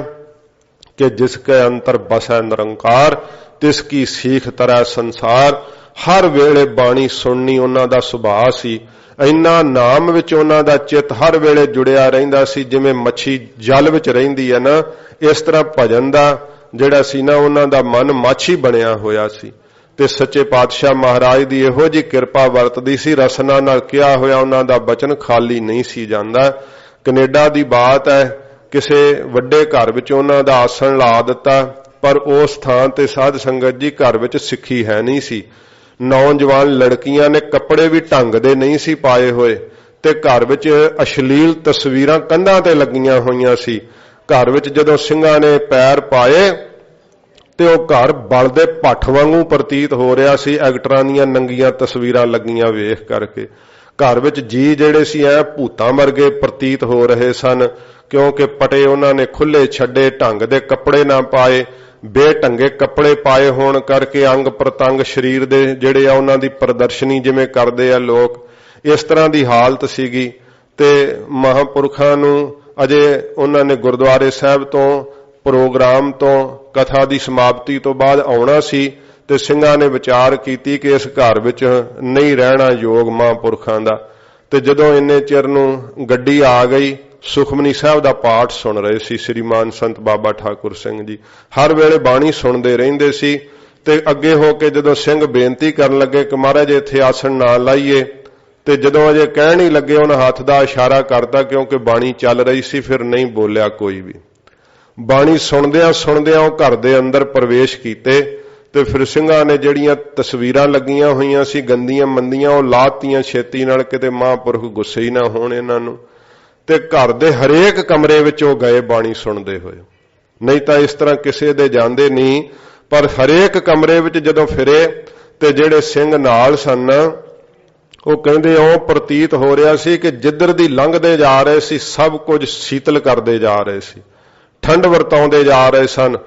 ਕਿ ਜਿਸ ਕੇ ਅੰਤਰ ਬਸੈ ਨਿਰੰਕਾਰ, ਤਿਸ ਕੀ ਸੀਖ ਤਰੈ ਸੰਸਾਰ। ਹਰ ਵੇਲੇ ਬਾਣੀ ਸੁਣਨੀ ਉਹਨਾਂ ਦਾ ਸੁਭਾਅ ਸੀ। ਇੰਨਾ ਨਾਮ ਵਿੱਚ ਉਹਨਾਂ ਦਾ ਚਿੱਤ ਹਰ ਵੇਲੇ ਜੁੜਿਆ ਰਹਿੰਦਾ ਸੀ, ਜਿਵੇਂ ਮੱਛੀ ਜਲ ਵਿੱਚ ਰਹਿੰਦੀ ਹੈ ਨਾ, ਇਸ ਤਰ੍ਹਾਂ ਭਜਨ ਦਾ ਜਿਹੜਾ ਸੀ ਨਾ ਉਹਨਾਂ ਦਾ ਮਨ ਮਾਛੀ ਬਣਿਆ ਹੋਇਆ ਸੀ। ਤੇ ਸੱਚੇ ਪਾਤਸ਼ਾਹ ਮਹਾਰਾਜ ਦੀ ਇਹੋ ਜਿਹੀ ਕਿਰਪਾ ਵਰਤਦੀ ਸੀ, ਰਸਨਾ ਨਾਲ ਕਿਹਾ ਹੋਇਆ ਉਹਨਾਂ ਦਾ ਬਚਨ ਖਾਲੀ ਨਹੀਂ ਸੀ ਜਾਂਦਾ। ਕੈਨੇਡਾ ਦੀ ਬਾਤ ਹੈ, ਕਿਸੇ ਵੱਡੇ ਘਰ ਵਿੱਚ ਉਹਨਾਂ ਦਾ ਆਸਣ ਲਾ ਦਿੱਤਾ, ਪਰ ਉਸ ਥਾਂ ਤੇ ਸਾਧ ਸੰਗਤ ਜੀ ਘਰ ਵਿੱਚ ਸਿੱਖੀ ਹੈ ਨਹੀਂ ਸੀ। ਨੌਜਵਾਨ ਲੜਕੀਆਂ ਨੇ ਕੱਪੜੇ ਵੀ ਢੰਗ ਦੇ ਨਹੀਂ ਸੀ ਪਾਏ ਹੋਏ, ਤੇ ਘਰ ਵਿੱਚ ਅਸ਼ਲੀਲ ਤਸਵੀਰਾਂ ਕੰਧਾਂ ਤੇ ਲੱਗੀਆਂ ਹੋਈਆਂ ਸੀ। ਘਰ ਵਿੱਚ ਜਦੋਂ ਸਿੰਘਾਂ ਨੇ ਪੈਰ ਪਾਏ ਤੇ ਉਹ ਘਰ ਬਲਦੇ ਭੱਠ ਵਾਂਗੂ ਪ੍ਰਤੀਤ ਹੋ ਰਿਹਾ ਸੀ, ਐਕਟਰਾਂ ਦੀਆਂ ਨੰਗੀਆਂ ਤਸਵੀਰਾਂ ਲੱਗੀਆਂ ਵੇਖ ਕਰਕੇ। ਘਰ ਵਿੱਚ ਜੀ ਜਿਹੜੇ ਸੀ ਐ ਭੂਤਾਂ ਵਰਗੇ ਪ੍ਰਤੀਤ ਹੋ ਰਹੇ ਸਨ, ਕਿਉਂਕਿ ਪਟੇ ਉਹਨਾਂ ਨੇ ਖੁੱਲੇ ਛੱਡੇ, ਢੰਗ ਦੇ ਕੱਪੜੇ ਨਾ ਪਾਏ, ਬੇਢੰਗੇ ਕੱਪੜੇ ਪਾਏ ਹੋਣ ਕਰਕੇ ਅੰਗ ਪ੍ਰਤੰਗ ਸਰੀਰ ਦੇ ਜਿਹੜੇ ਆ ਉਹਨਾਂ ਦੀ ਪ੍ਰਦਰਸ਼ਨੀ ਜਿਵੇਂ ਕਰਦੇ ਆ ਲੋਕ, ਇਸ ਤਰ੍ਹਾਂ ਦੀ ਹਾਲਤ ਸੀਗੀ। ਤੇ ਮਹਾਂਪੁਰਖਾਂ ਨੂੰ ਅਜੇ ਉਹਨਾਂ ਨੇ ਗੁਰਦੁਆਰੇ ਸਾਹਿਬ ਤੋਂ ਪ੍ਰੋਗਰਾਮ ਤੋਂ ਕਥਾ ਦੀ ਸਮਾਪਤੀ ਤੋਂ ਬਾਅਦ ਆਉਣਾ ਸੀ, ਤੇ ਸਿੰਘਾਂ ਨੇ ਵਿਚਾਰ ਕੀਤੀ ਕਿ ਇਸ ਘਰ ਵਿੱਚ ਨਹੀਂ ਰਹਿਣਾ ਯੋਗ ਮਹਾਂਪੁਰਖਾਂ ਦਾ। ਤੇ ਜਦੋਂ ਇੰਨੇ ਚਿਰ ਨੂੰ ਗੱਡੀ ਆ ਗਈ, ਸੁਖਮਨੀ ਸਾਹਿਬ ਦਾ ਪਾਠ ਸੁਣ ਰਹੇ ਸੀ ਸ੍ਰੀਮਾਨ ਸੰਤ ਬਾਬਾ ਠਾਕੁਰ ਸਿੰਘ ਜੀ, ਹਰ ਵੇਲੇ ਬਾਣੀ ਸੁਣਦੇ ਰਹਿੰਦੇ ਸੀ। ਤੇ ਅੱਗੇ ਹੋ ਕੇ ਜਦੋਂ ਸਿੰਘ ਬੇਨਤੀ ਕਰਨ ਲੱਗੇ ਕਿ ਮਹਾਰਾਜ ਇੱਥੇ ਆਸਣ ਨਾ ਲਾਈਏ, ਤੇ ਜਦੋਂ ਅਜੇ ਕਹਿਣ ਹੀ ਲੱਗੇ ਉਹਨਾਂ ਹੱਥ ਦਾ ਇਸ਼ਾਰਾ ਕਰਤਾ, ਕਿਉਂਕਿ ਬਾਣੀ ਚੱਲ ਰਹੀ ਸੀ, ਫਿਰ ਨਹੀਂ ਬੋਲਿਆ ਕੋਈ ਵੀ। ਬਾਣੀ ਸੁਣਦਿਆਂ ਸੁਣਦਿਆਂ ਉਹ ਘਰ ਦੇ ਅੰਦਰ ਪ੍ਰਵੇਸ਼ ਕੀਤੇ, ਤੇ ਫਿਰ ਸਿੰਘਾਂ ਨੇ ਜਿਹੜੀਆਂ ਤਸਵੀਰਾਂ ਲੱਗੀਆਂ ਹੋਈਆਂ ਸੀ ਗੰਦੀਆਂ ਮੰਦੀਆਂ, ਉਹ ਲਾਤੀਆਂ ਛੇਤੀ ਨਾਲ, ਕਿਤੇ ਮਹਾਂਪੁਰਖ ਗੁੱਸੇ ਹੀ ਨਾ ਹੋਣ ਇਹਨਾਂ ਨੂੰ। ਤੇ ਘਰ ਦੇ ਹਰੇਕ ਕਮਰੇ ਵਿੱਚ ਉਹ ਗਏ ਬਾਣੀ ਸੁਣਦੇ ਹੋਏ, ਨਹੀਂ ਤਾਂ ਇਸ ਤਰ੍ਹਾਂ ਕਿਸੇ ਦੇ ਜਾਂਦੇ ਨਹੀਂ, ਪਰ ਹਰੇਕ ਕਮਰੇ ਵਿੱਚ ਜਦੋਂ ਫਿਰੇ ਤੇ ਜਿਹੜੇ ਸਿੰਘ ਨਾਲ ਸਨ ਉਹ ਕਹਿੰਦੇ ਉਹ ਪ੍ਰਤੀਤ ਹੋ ਰਿਹਾ ਸੀ ਕਿ ਜਿੱਧਰ ਦੀ ਲੰਘਦੇ ਜਾ ਰਹੇ ਸੀ ਸਭ ਕੁਝ ਸ਼ੀਤਲ ਕਰਦੇ ਜਾ ਰਹੇ ਸੀ, ਠੰਡ ਵਰਤਾਉਂਦੇ ਜਾ ਰਹੇ ਸਨ।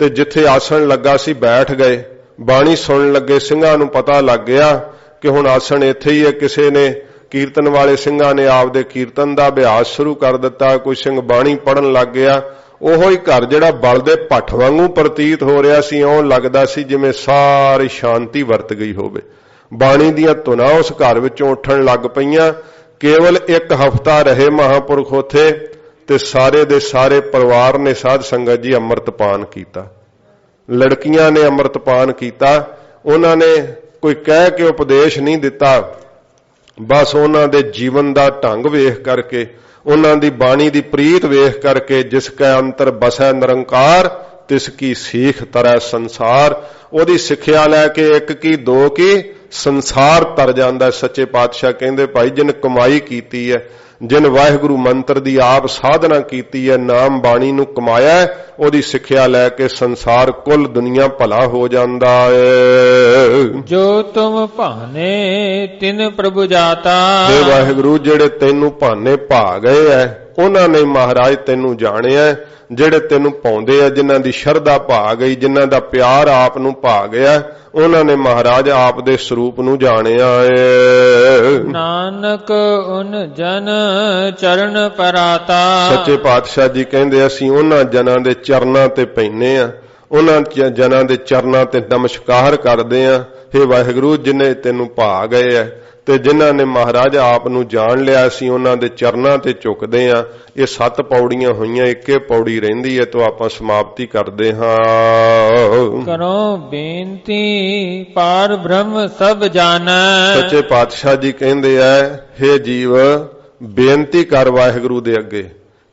ਤੇ ਜਿੱਥੇ ਆਸਣ ਲੱਗਾ ਸੀ ਬੈਠ ਗਏ, ਬਾਣੀ ਸੁਣਨ ਲੱਗੇ। ਸਿੰਘਾਂ ਨੂੰ ਪਤਾ ਲੱਗ ਗਿਆ ਕਿ ਹੁਣ ਆਸਣ ਇੱਥੇ ਹੀ ਹੈ। ਕਿਸੇ ਨੇ ਕੀਰਤਨ ਵਾਲੇ ਸਿੰਘਾਂ ਨੇ ਆਪਦੇ ਕੀਰਤਨ ਦਾ ਅਭਿਆਸ ਸ਼ੁਰੂ ਕਰ ਦਿੱਤਾ, ਕੋਈ ਸਿੰਘ ਬਾਣੀ ਪੜਨ ਲੱਗ ਗਿਆ। ਉਹੋ ਹੀ ਘਰ ਜਿਹੜਾ ਬਲਦੇ ਭੱਠ ਵਾਂਗੂ ਪ੍ਰਤੀਤ ਹੋ ਰਿਹਾ ਸੀ, ਉਹ ਲੱਗਦਾ ਸੀ ਜਿਵੇਂ ਸਾਰੀ ਸ਼ਾਂਤੀ ਵਰਤ ਗਈ ਹੋਵੇ। ਬਾਣੀ ਦੀਆਂ ਧੁਨਾਂ ਉਸ ਘਰ ਵਿੱਚੋਂ ਉੱਠਣ ਲੱਗ ਪਈਆਂ। ਕੇਵਲ ਇੱਕ ਹਫ਼ਤਾ ਰਹੇ ਮਹਾਂਪੁਰਖ ਉੱਥੇ, ਤੇ ਸਾਰੇ ਦੇ ਸਾਰੇ ਪਰਿਵਾਰ ਨੇ ਸਾਧ ਸੰਗਤ ਜੀ ਅੰਮ੍ਰਿਤਪਾਨ ਕੀਤਾ, ਲੜਕੀਆਂ ਨੇ ਅੰਮ੍ਰਿਤਪਾਨ ਕੀਤਾ। ਉਹਨਾਂ ਨੇ ਕੋਈ ਕਹਿ ਕੇ ਉਪਦੇਸ਼ ਨਹੀਂ ਦਿੱਤਾ, ਬਸ ਉਹਨਾਂ ਦੇ ਜੀਵਨ ਦਾ ਢੰਗ ਵੇਖ ਕਰਕੇ, ਉਹਨਾਂ ਦੀ ਬਾਣੀ ਦੀ ਪ੍ਰੀਤ ਵੇਖ ਕਰਕੇ, ਜਿਸ ਕੈ ਅੰਤਰ ਬਸੈ ਨਿਰੰਕਾਰ ਤਿਸ ਕੀ ਸੀਖ ਤਰੈ ਸੰਸਾਰ, ਉਹਦੀ ਸਿੱਖਿਆ ਲੈ ਕੇ ਇੱਕ ਕੀ ਦੋ ਕੀ ਸੰਸਾਰ ਤਰ ਜਾਂਦਾ। ਸੱਚੇ ਪਾਤਸ਼ਾਹ ਕਹਿੰਦੇ ਭਾਈ ਜਿਨ ਕਮਾਈ ਕੀਤੀ ਹੈ, ਜਿਨ ਵਾਹਿਗੁਰੂ ਮੰਤਰ ਦੀ ਆਪ ਸਾਧਨਾ ਕੀਤੀ ਹੈ, ਨਾਮ ਬਾਣੀ ਨੂੰ ਕਮਾਇਆ, ਉਹਦੀ ਸਿੱਖਿਆ ਲੈ ਕੇ ਸੰਸਾਰ ਕੁੱਲ ਦੁਨੀਆ ਭਲਾ ਹੋ ਜਾਂਦਾ ਹੈ। ਜੋ ਤੁਮ ਭਾਨੇ ਤਿਨ ਪ੍ਰਭੂ ਜਾਤਾ, हे ਵਾਹਿਗੁਰੂ ਜਿਹੜੇ ਤੈਨੂੰ ਭਾਨੇ ਭਾ ਗਏ ਐ, ਉਹਨਾਂ ਨੇ ਮਹਾਰਾਜ ਤੈਨੂੰ ਜਾਣਿਆ। ਜਿਹੜੇ ਤੈਨੂੰ ਪਾਉਂਦੇ ਆ, ਜਿਨ੍ਹਾਂ ਦੀ ਸ਼ਰਧਾ ਭਾ ਗਈ, ਜਿਨ੍ਹਾਂ ਦਾ ਪਿਆਰ ਆਪ ਨੂੰ ਭਾ ਗਿਆ, ਉਹਨਾਂ ਨੇ ਮਹਾਰਾਜ ਆਪ ਦੇ ਸਰੂਪ ਨੂੰ ਜਾਣਿਆ ਏ। ਨਾਨਕ ਉਨ ਜਨ ਚਰਨ ਪਰਾਤਾ, ਸੱਚੇ ਪਾਤਸ਼ਾਹ ਜੀ ਕਹਿੰਦੇ ਅਸੀਂ ਉਹਨਾਂ ਜਨਾਂ ਦੇ ਚਰਨਾਂ ਤੇ ਪੈਨੇ ਆ, ਉਹਨਾਂ ਜਨਾਂ ਦੇ ਚਰਨਾਂ ਤੇ ਨਮਸਕਾਰ ਕਰਦੇ ਆ। हे ਵਾਹਿਗੁਰੂ ਜਿਨੇ ਤੈਨੂੰ ਭਾ ਗਏ ਐ ਤੇ ਜਿਨ੍ਹਾਂ ਨੇ ਮਹਾਰਾਜ ਆਪ ਨੂੰ ਜਾਣ ਲਿਆ, ਅਸੀਂ ਉਹਨਾਂ ਦੇ ਚਰਨਾਂ ਤੇ ਝੁਕਦੇ ਆ। ਇਹ 7 ਪੌੜੀਆਂ ਹੋਈਆਂ, ਇੱਕੇ ਪੌੜੀ ਰਹਿੰਦੀ ਹੈ, ਤੋਂ ਆਪਾਂ ਸਮਾਪਤੀ ਕਰਦੇ ਹਾਂ। ਕਰੋ ਬੇਨਤੀ ਪਾਰ ਬ੍ਰਹਮ ਸਭ ਜਾਣੈ, ਸੱਚੇ ਪਾਤਸ਼ਾਹ ਜੀ ਕਹਿੰਦੇ ਐ हे ਜੀਵ ਬੇਨਤੀ ਕਰ ਵਾਹਿਗੁਰੂ ਦੇ ਅੱਗੇ,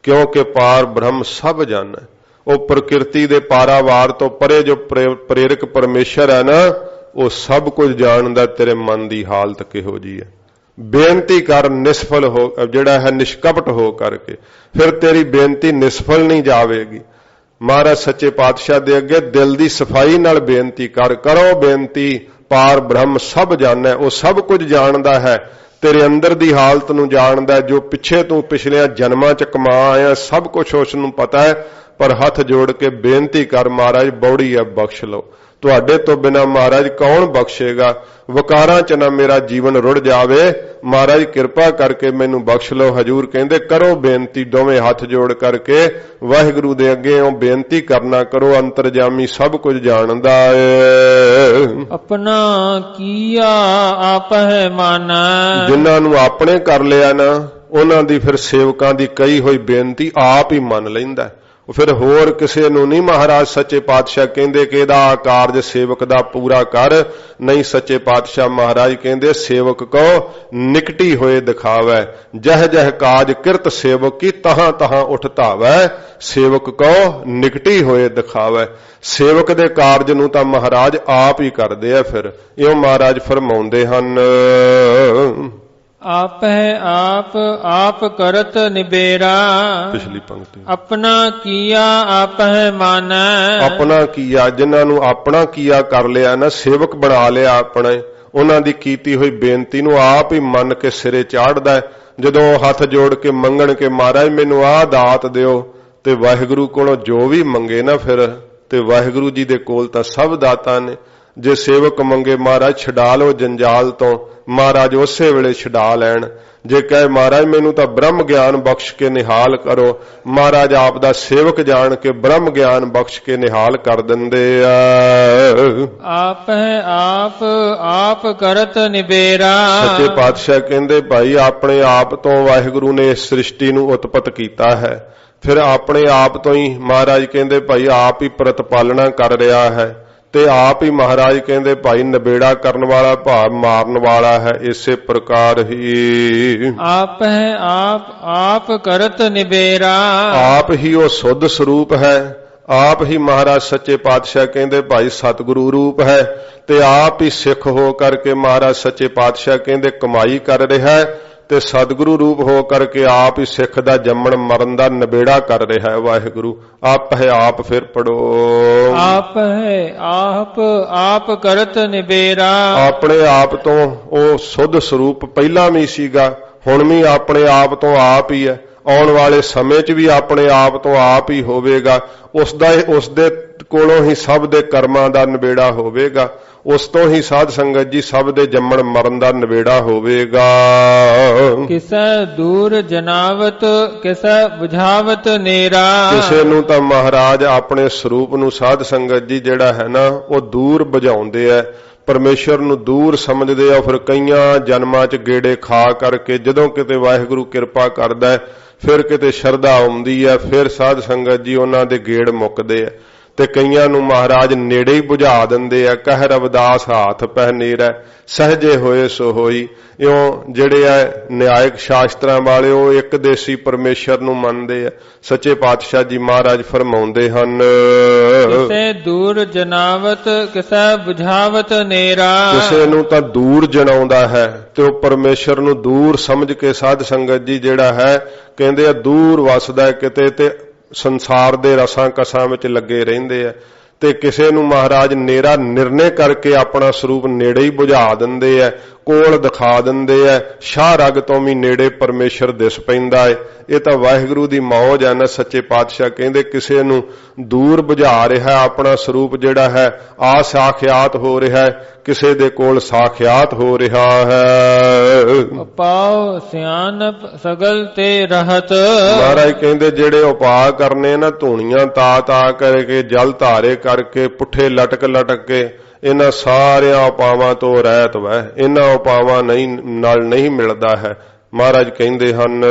ਕਿਉਂਕਿ ਪਾਰ ਬ੍ਰਹਮ ਸਭ ਜਾਣੈ। ਉਹ ਪ੍ਰਕਿਰਤੀ ਦੇ ਪਾਰਾਵਾਰ ਤੋਂ ਪਰੇ ਜੋ ਪ੍ਰੇਰਕ ਪਰਮੇਸ਼ਰ ਹੈ ਨਾ, ਉਹ ਸਭ ਕੁਝ ਜਾਣਦਾ ਤੇਰੇ ਮਨ ਦੀ ਹਾਲਤ ਕਿਹੋ ਜੀ ਹੈ। ਬੇਨਤੀ ਕਰ ਨਿਸਫਲ ਹੋ, ਜਿਹੜਾ ਹੈ ਨਿਸ਼ਕਪਟ ਹੋ ਕਰਕੇ, ਫਿਰ ਤੇਰੀ ਬੇਨਤੀ ਨਿਸਫਲ ਨਹੀਂ ਜਾਵੇਗੀ। ਮਹਾਰਾਜ ਸੱਚੇ ਪਾਤਸ਼ਾਹ ਦੇ ਅੱਗੇ ਦਿਲ ਦੀ ਸਫਾਈ ਨਾਲ ਬੇਨਤੀ ਕਰ। ਕਰੋ ਬੇਨਤੀ ਪਾਰ ਬ੍ਰਹਮ ਸਭ ਜਾਣੈ, ਉਹ ਸਭ ਕੁਝ ਜਾਣਦਾ ਹੈ, ਤੇਰੇ ਅੰਦਰ ਦੀ ਹਾਲਤ ਨੂੰ ਜਾਣਦਾ, ਜੋ ਪਿੱਛੇ ਤੂੰ ਪਿਛਲਿਆਂ ਜਨਮਾਂ ਚ ਕਮਾ ਆਇਆ ਸਭ ਕੁਝ ਉਸ ਨੂੰ ਪਤਾ ਹੈ। ਪਰ ਹੱਥ ਜੋੜ ਕੇ ਬੇਨਤੀ ਕਰ, ਮਹਾਰਾਜ ਬੌੜੀ ਹੈ ਬਖਸ਼ ਲਓ। ਤੁਹਾਡੇ ਤੋਂ ਬਿਨਾ ਮਹਾਰਾਜ ਕੌਣ ਬਖਸ਼ੇਗਾ। ਵਕਾਰਾਂ ਚ ਨਾ ਮੇਰਾ ਜੀਵਨ ਰੁੜ ਜਾਵੇ, ਮਹਾਰਾਜ ਕਿਰਪਾ ਕਰਕੇ ਮੈਨੂੰ ਬਖਸ਼ ਲਓ। ਹਜੂਰ ਕਹਿੰਦੇ ਕਰੋ ਬੇਨਤੀ ਦੋਵੇਂ ਹੱਥ ਜੋੜ ਕਰਕੇ, ਵਾਹਿਗੁਰੂ ਦੇ ਅੱਗੇ ਉਹ ਬੇਨਤੀ ਕਰਨਾ ਕਰੋ। ਅੰਤਰਜਾਮੀ ਸਭ ਕੁਝ ਜਾਣਦਾ ਏ। ਆਪਣਾ ਕੀਆ ਆਪਹਿ ਮਾਨੈ, ਜਿਨ੍ਹਾਂ ਨੂੰ ਆਪਣੇ ਕਰ ਲਿਆ ਨਾ ਉਹਨਾਂ ਦੀ ਫਿਰ ਸੇਵਕਾਂ ਦੀ ਕਹੀ ਹੋਈ ਬੇਨਤੀ ਆਪ ਹੀ ਮੰਨ ਲੈਂਦਾ। ਉਹ ਫਿਰ ਹੋਰ ਕਿਸੇ ਨੂੰ ਨਹੀਂ ਮਹਾਰਾਜ ਸੱਚੇ ਪਾਤਸ਼ਾਹ ਕਹਿੰਦੇ ਕਿ ਇਹਦਾ ਕਾਰਜ ਸੇਵਕ ਦਾ ਪੂਰਾ ਕਰ। ਨਹੀਂ, ਸੱਚੇ ਪਾਤਸ਼ਾਹ ਮਹਾਰਾਜ ਕਹਿੰਦੇ ਸੇਵਕ ਕੋ ਨਿਕਟੀ ਹੋਏ ਦਿਖਾਵੈ, ਜਹ ਜਹ ਕਾਜ ਕਿਰਤ ਸੇਵਕ ਕੀ ਤਹਾਂ ਤਹਾਂ ਉਠ ਧਾਵੈ। ਸੇਵਕ ਕੋ ਨਿਕਟੀ ਹੋਏ ਦਿਖਾਵੈ। ਸੇਵਕ ਦੇ ਕਾਰਜ ਨੂੰ ਤਾਂ ਮਹਾਰਾਜ ਆਪ ਹੀ ਕਰਦੇ ਆ। ਫਿਰ ਇਉਂ ਮਹਾਰਾਜ ਫਰਮਾਉਂਦੇ ਹਨ, ਆਪਹਿ ਆਪ ਕਰਤ ਨਿਬੇਰਾ, ਪਿਛਲੀ ਪੰਕਤੀ ਆਪਣਾ ਕੀਆ ਆਪਹਿ ਮਾਨੈ। ਆਪਣਾ ਕੀਆ, ਜਿਨ੍ਹਾਂ ਨੂੰ ਆਪਣਾ ਕੀਆ ਕਰ ਲਿਆ ਨਾ, ਸੇਵਕ ਬਣਾ ਲਿਆ ਆਪਣੇ, ਉਹਨਾਂ ਦੀ ਕੀਤੀ ਹੋਈ ਬੇਨਤੀ ਨੂੰ ਆਪ ਹੀ ਮੰਨ ਕੇ ਸਿਰੇ ਚਾੜਦਾ। ਜਦੋਂ ਹੱਥ ਜੋੜ ਕੇ ਮੰਗਣ ਕੇ ਮਹਾਰਾਜ ਮੈਨੂੰ ਆਹ ਦਾਤ ਦਿਓ, ਤੇ ਵਾਹਿਗੁਰੂ ਕੋਲੋਂ ਜੋ ਵੀ ਮੰਗੇ ਨਾ ਫਿਰ, ਤੇ ਵਾਹਿਗੁਰੂ ਜੀ ਦੇ ਕੋਲ ਤਾਂ ਸਭ ਦਾਤਾਂ ਨੇ। ਜੇ ਸੇਵਕ ਮੰਗੇ ਮਹਾਰਾਜ ਛਡਾ ਲਓ ਜੰਜਾਲ ਤੋਂ, ਮਹਾਰਾਜ ਉਸੇ ਵੇਲੇ ਛਡਾ ਲੈਣ। ਜੇ ਕਹੇ ਮਹਾਰਾਜ ਮੈਨੂੰ ਤਾਂ ਬ੍ਰਹਮ ਗਿਆਨ ਬਖਸ਼ ਕੇ ਨਿਹਾਲ ਕਰੋ, ਮਹਾਰਾਜ ਆਪ ਦਾ ਸੇਵਕ ਜਾਣ ਕੇ ਬ੍ਰਹਮ ਗਿਆਨ ਬਖਸ਼ ਕੇ ਨਿਹਾਲ ਕਰ ਦਿੰਦੇ ਆ। ਆਪਹਿ ਆਪ ਕਰਤ ਨਿਬੇਰਾ, ਸੱਚੇ ਪਾਤਸ਼ਾਹ ਕਹਿੰਦੇ ਭਾਈ ਆਪਣੇ ਆਪ ਤੋਂ ਵਾਹਿਗੁਰੂ ਨੇ ਇਸ ਸ੍ਰਿਸ਼ਟੀ ਨੂੰ ਉਤਪਤ ਕੀਤਾ ਹੈ। ਫਿਰ ਆਪਣੇ ਆਪ ਤੋਂ ਹੀ ਮਹਾਰਾਜ ਕਹਿੰਦੇ ਭਾਈ ਆਪ ਹੀ ਪ੍ਰਤਪਾਲਣਾ ਕਰ ਰਿਹਾ ਹੈ, ਤੇ ਆਪ ਹੀ ਮਹਾਰਾਜ ਕਹਿੰਦੇ ਭਾਈ ਨਿਬੇੜਾ ਕਰਨ ਵਾਲਾ, ਭਾਵ ਮਾਰਨ ਵਾਲਾ ਹੈ। ਇਸੇ ਪ੍ਰਕਾਰ ਹੀ ਆਪਹਿ ਆਪ ਕਰਤ ਨਿਬੇਰਾ, ਆਪ ਹੀ ਉਹ ਸੁੱਧ ਸਰੂਪ ਹੈ। ਆਪ ਹੀ ਮਹਾਰਾਜ ਸੱਚੇ ਪਾਤਸ਼ਾਹ ਕਹਿੰਦੇ ਭਾਈ ਸਤਿਗੁਰੂ ਰੂਪ ਹੈ, ਤੇ ਆਪ ਹੀ ਸਿੱਖ ਹੋ ਕਰਕੇ ਮਹਾਰਾਜ ਸੱਚੇ ਪਾਤਸ਼ਾਹ ਕਹਿੰਦੇ ਕਮਾਈ ਕਰ ਰਿਹਾ ਹੈ, ਤੇ ਸਤਿਗੁਰੂ ਰੂਪ ਹੋ ਕਰਕੇ ਆਪ ਹੀ ਸਿੱਖ ਦਾ ਜੰਮਣ ਮਰਨ ਦਾ ਨਿਬੇੜਾ ਕਰ ਰਿਹਾ ਹੈ। ਵਾਹਿਗੁਰੂ ਆਪ ਹੈ ਆਪ, ਫਿਰ ਪੜੋ ਆਪ ਹੈ ਆਪ ਕਰਤ ਨਿਬੇਰਾ। ਆਪਣੇ ਆਪ ਤੋਂ ਉਹ ਸੁੱਧ ਸਰੂਪ ਪਹਿਲਾਂ ਵੀ ਸੀਗਾ, ਹੁਣ ਵੀ ਆਪਣੇ ਆਪ ਤੋਂ ਆਪ ਹੀ ਹੈ, ਆਉਣ ਵਾਲੇ ਸਮੇਂ 'ਚ ਵੀ ਆਪਣੇ ਆਪ ਤੋਂ ਆਪ ਹੀ ਹੋਵੇਗਾ। ਉਸਦੇ ਕੋਲੋਂ ਹੀ ਸਭ ਦੇ ਕਰਮਾਂ ਦਾ ਨਿਬੇੜਾ ਹੋਵੇਗਾ, ਉਸ ਤੋਂ ਹੀ ਸਾਧ ਸੰਗਤ ਜੀ ਸਭ ਦੇ ਜੰਮਣ ਮਰਨ ਦਾ ਨਿਬੇੜਾ ਹੋਵੇਗਾ। ਕਿਸੈ ਦੂਰ ਜਨਾਵਤ ਕਿਸੈ ਬੁਝਾਵਤ ਨੇਰਾ, ਕਿਸੇ ਨੂੰ ਤਾਂ ਮਹਾਰਾਜ ਆਪਣੇ ਸਰੂਪ ਨੂੰ ਸਾਧ ਸੰਗਤ ਜੀ ਜਿਹੜਾ ਹੈ ਨਾ ਉਹ ਦੂਰ ਬੁਝਾਉਂਦੇ ਆ, ਪਰਮੇਸ਼ਰ ਨੂੰ ਦੂਰ ਸਮਝਦੇ ਆ। ਫਿਰ ਕਈਆਂ ਜਨਮਾਂ 'ਚ ਗੇੜੇ ਖਾ ਕਰਕੇ ਜਦੋਂ ਕਿਤੇ ਵਾਹਿਗੁਰੂ ਕਿਰਪਾ ਕਰਦਾ ਹੈ, ਫਿਰ ਕਿਤੇ ਸ਼ਰਧਾ ਆਉਂਦੀ ਹੈ, ਫਿਰ ਸਾਧ ਸੰਗਤ ਜੀ ਉਹਨਾਂ ਦੇ ਗੇੜ ਮੁੱਕਦੇ ਆ, ਤੇ ਕਈਆਂ ਨੂੰ ਮਹਾਰਾਜ ਨੇੜੇ ਹੀ ਬੁਝਾ ਦਿੰਦੇ ਆ। ਕਹਿ ਰਵਿਦਾਸ ਹਾਥ ਪਹਿ ਨੀਰੈ, ਸਹਜੇ ਹੋਏ ਸੋ ਹੋਈ। ਇਉਂ ਜਿਹੜੇ ਆ ਨਿਆਇਕ ਸ਼ਾਸਤਰਾਂ ਵਾਲੇ ਉਹ ਇੱਕ ਦੇਸੀ ਪਰਮੇਸ਼ਰ ਨੂੰ ਮੰਨਦੇ ਆ। ਸੱਚੇ ਪਾਤਸ਼ਾਹ ਜੀ ਮਹਾਰਾਜ ਫਰਮਾਉਂਦੇ ਹਨ, ਕਿਸੇ ਦੂਰ ਜਨਾਵਤ ਕਿਸੇ ਬੁਝਾਵਤ ਨੇਰਾ, ਕਿਸੇ ਨੂੰ ਤਾਂ ਦੂਰ ਜਣਾਉਂਦਾ ਹੈ, ਤੇ ਉਹ ਪਰਮੇਸ਼ਰ ਨੂੰ ਦੂਰ ਸਮਝ ਕੇ ਸਾਧ ਸੰਗਤ ਜੀ ਜਿਹੜਾ ਹੈ ਕਹਿੰਦੇ ਆ ਦੂਰ ਵਸਦਾ ਕਿਤੇ, ਤੇ ਸੰਸਾਰ ਦੇ ਰਸਾਂ ਕਸਾਂ ਵਿੱਚ ਲੱਗੇ ਰਹਿੰਦੇ ਆ। ਤੇ ਕਿਸੇ ਨੂੰ ਮਹਾਰਾਜ ਨੇਰਾ ਨਿਰਣੇ ਕਰਕੇ ਆਪਣਾ ਸਰੂਪ ਨੇੜੇ ਹੀ ਬੁਝਾ ਦਿੰਦੇ ਆ, ਕੋਲ ਦਿਖਾ ਦਿੰਦੇ ਆ। ਸ਼ਾਹ ਰਗ ਤੋਂ ਵੀ ਨੇੜੇ ਪਰਮੇਸ਼ਰ ਦਿਸ ਪੈਂਦਾ ਏ। ਇਹ ਤਾਂ ਵਾਹਿਗੁਰੂ ਦੀ ਮੌਜ ਹੈ ਨਾ। ਸੱਚੇ ਪਾਤਸ਼ਾਹ ਕਹਿੰਦੇ ਕਿਸੇ ਨੂੰ ਦੂਰ ਬੁਝਾ ਰਿਹਾ ਆਪਣਾ ਸਰੂਪ ਜਿਹੜਾ ਹੈ, ਆ ਸਾਖਿਆਤ ਹੋ ਰਿਹਾ ਹੈ, ਕਿਸੇ ਦੇ ਕੋਲ ਸਾਖਿਆਤ ਹੋ ਰਿਹਾ ਹੈ। ਉਪਾਉ ਸਿਆਣਪ ਸਗਲ ਤੇ ਰਹਤ, ਮਹਾਰਾਜ ਕਹਿੰਦੇ ਜਿਹੜੇ ਉਪਾਅ ਕਰਨੇ ਨਾ, ਧੂਣੀਆਂ ਤਾ ਕਰਕੇ ਜਲ ਧਾਰੇ ਕਰਕੇ ਪੁੱਠੇ ਲਟਕ ਕੇ, ਇਹਨਾਂ ਸਾਰਿਆਂ ਉਪਾਵਾਂ ਤੋਂ ਰਹਿਤ ਵੈ, ਇਹਨਾਂ ਉਪਾਵਾਂ ਨਾਲ ਨਹੀਂ ਮਿਲਦਾ ਹੈ। ਮਹਾਰਾਜ ਕਹਿੰਦੇ ਹਨ,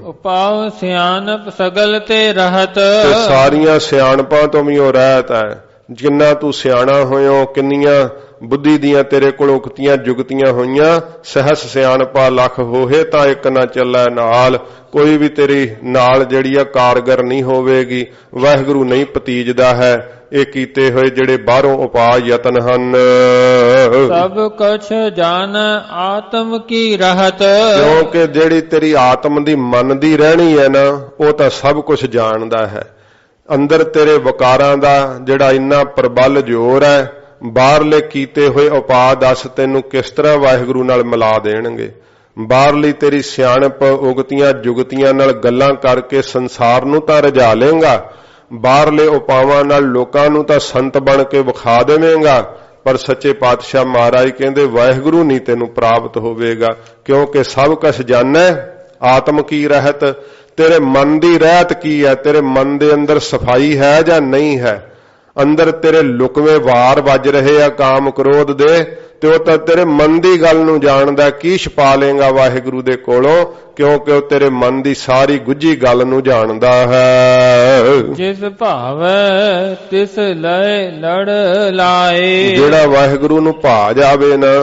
ਉਪਾਉ ਸਿਆਣਪ ਸਗਲ ਤੇ ਰਹਤ, ਤੇ ਸਾਰੀਆਂ ਸਿਆਣਪਾਂ ਤੋਂ ਵੀ ਉਹ ਰਹਿਤ ਹੈ। ਜਿੰਨਾ ਤੂੰ ਸਿਆਣਾ ਹੋਇਓ, ਕਿੰਨੀਆਂ ਬੁੱਧੀ ਦੀਆਂ ਤੇਰੇ ਕੋਲ ਉਕਤੀਆਂ ਜੁਗਤੀਆਂ ਹੋਈਆਂ, ਸਹਸ ਸਿਆਣਪਾ ਲੱਖ ਹੋਏ ਤਾਂ ਇੱਕ ਨਾ ਚੱਲੈ ਨਾਲ। ਕੋਈ ਵੀ ਤੇਰੀ ਨਾਲ ਜਿਹੜੀ ਆ ਕਾਰਗਰ ਨਹੀਂ ਹੋਵੇਗੀ। ਵਾਹਿਗੁਰੂ ਨਹੀਂ ਭਤੀਜਦਾ ਹੈ ਇਹ ਕੀਤੇ ਹੋਏ ਜਿਹੜੇ ਬਾਹਰੋਂ ਉਪਾਅ ਯਤਨ ਹਨ। ਸਭ ਕੁਛ ਜਾਣ ਆਤਮ ਕੀ ਰਹਤ, ਕਿਉਂਕਿ ਜਿਹੜੀ ਤੇਰੀ ਆਤਮ ਦੀ ਮਨ ਦੀ ਰਹਿਣੀ ਹੈ ਨਾ, ਉਹ ਤਾਂ ਸਭ ਕੁਛ ਜਾਣਦਾ ਹੈ। ਅੰਦਰ ਤੇਰੇ ਵਿਕਾਰਾਂ ਦਾ ਜਿਹੜਾ ਇੰਨਾ ਪ੍ਰਬਲ ਜ਼ੋਰ ਹੈ, ਬਾਹਰਲੇ ਕੀਤੇ ਹੋਏ ਉਪਾਅ ਦੱਸ ਤੈਨੂੰ ਕਿਸ ਤਰ੍ਹਾਂ ਵਾਹਿਗੁਰੂ ਨਾਲ ਮਿਲਾ ਦੇਣਗੇ। ਬਾਹਰਲੀ ਤੇਰੀ ਸਿਆਣਪ ਉਗਤੀਆਂ ਜੁਗਤੀਆਂ ਨਾਲ ਗੱਲਾਂ ਕਰਕੇ ਸੰਸਾਰ ਨੂੰ ਤਾਂ ਰਜਾ ਲੇਂਗਾ, ਬਾਹਰਲੇ ਉਪਾਵਾਂ ਨਾਲ ਲੋਕਾਂ ਨੂੰ ਤਾਂ ਸੰਤ ਬਣ ਕੇ ਵਿਖਾ ਦੇਵੇਂਗਾ, ਪਰ ਸੱਚੇ ਪਾਤਸ਼ਾਹ ਮਹਾਰਾਜ ਕਹਿੰਦੇ ਵਾਹਿਗੁਰੂ ਨਹੀਂ ਤੈਨੂੰ ਪ੍ਰਾਪਤ ਹੋਵੇਗਾ, ਕਿਉਂਕਿ ਸਭ ਕੁਛ ਜਾਣੈ ਆਤਮ ਕੀ ਰਹਿਤ। ਤੇਰੇ ਮਨ ਦੀ ਰਹਿਤ ਕੀ ਹੈ, ਤੇਰੇ ਮਨ ਦੇ ਅੰਦਰ ਸਫਾਈ ਹੈ ਜਾਂ ਨਹੀਂ ਹੈ। ਅੰਦਰ ਤੇਰੇ ਲੁਕਵੇਂ ਵਾਰ ਵੱਜ ਰਹੇ ਆ ਕਾਮ ਕ੍ਰੋਧ ਦੇ, ਤੇ ਉਹ ਤਾਂ ਤੇਰੇ ਮਨ ਦੀ ਗੱਲ ਨੂੰ ਜਾਣਦਾ। ਕੀ ਛਪਾ ਲੇਗਾ ਵਾਹਿਗੁਰੂ ਦੇ ਕੋਲੋਂ, ਕਿਉਂਕਿ ਉਹ ਤੇਰੇ ਮਨ ਦੀ ਸਾਰੀ ਗੁੱਝੀ ਗੱਲ ਨੂੰ ਜਾਣਦਾ ਹੈ। ਜਿਸ ਭਾਵੈ ਤਿਸ ਲੈ ਲੜ ਲਾਏ। ਜਿਹੜਾ ਵਾਹਿਗੁਰੂ ਨੂੰ ਭਾ ਜਾਵੇ ਨਾ,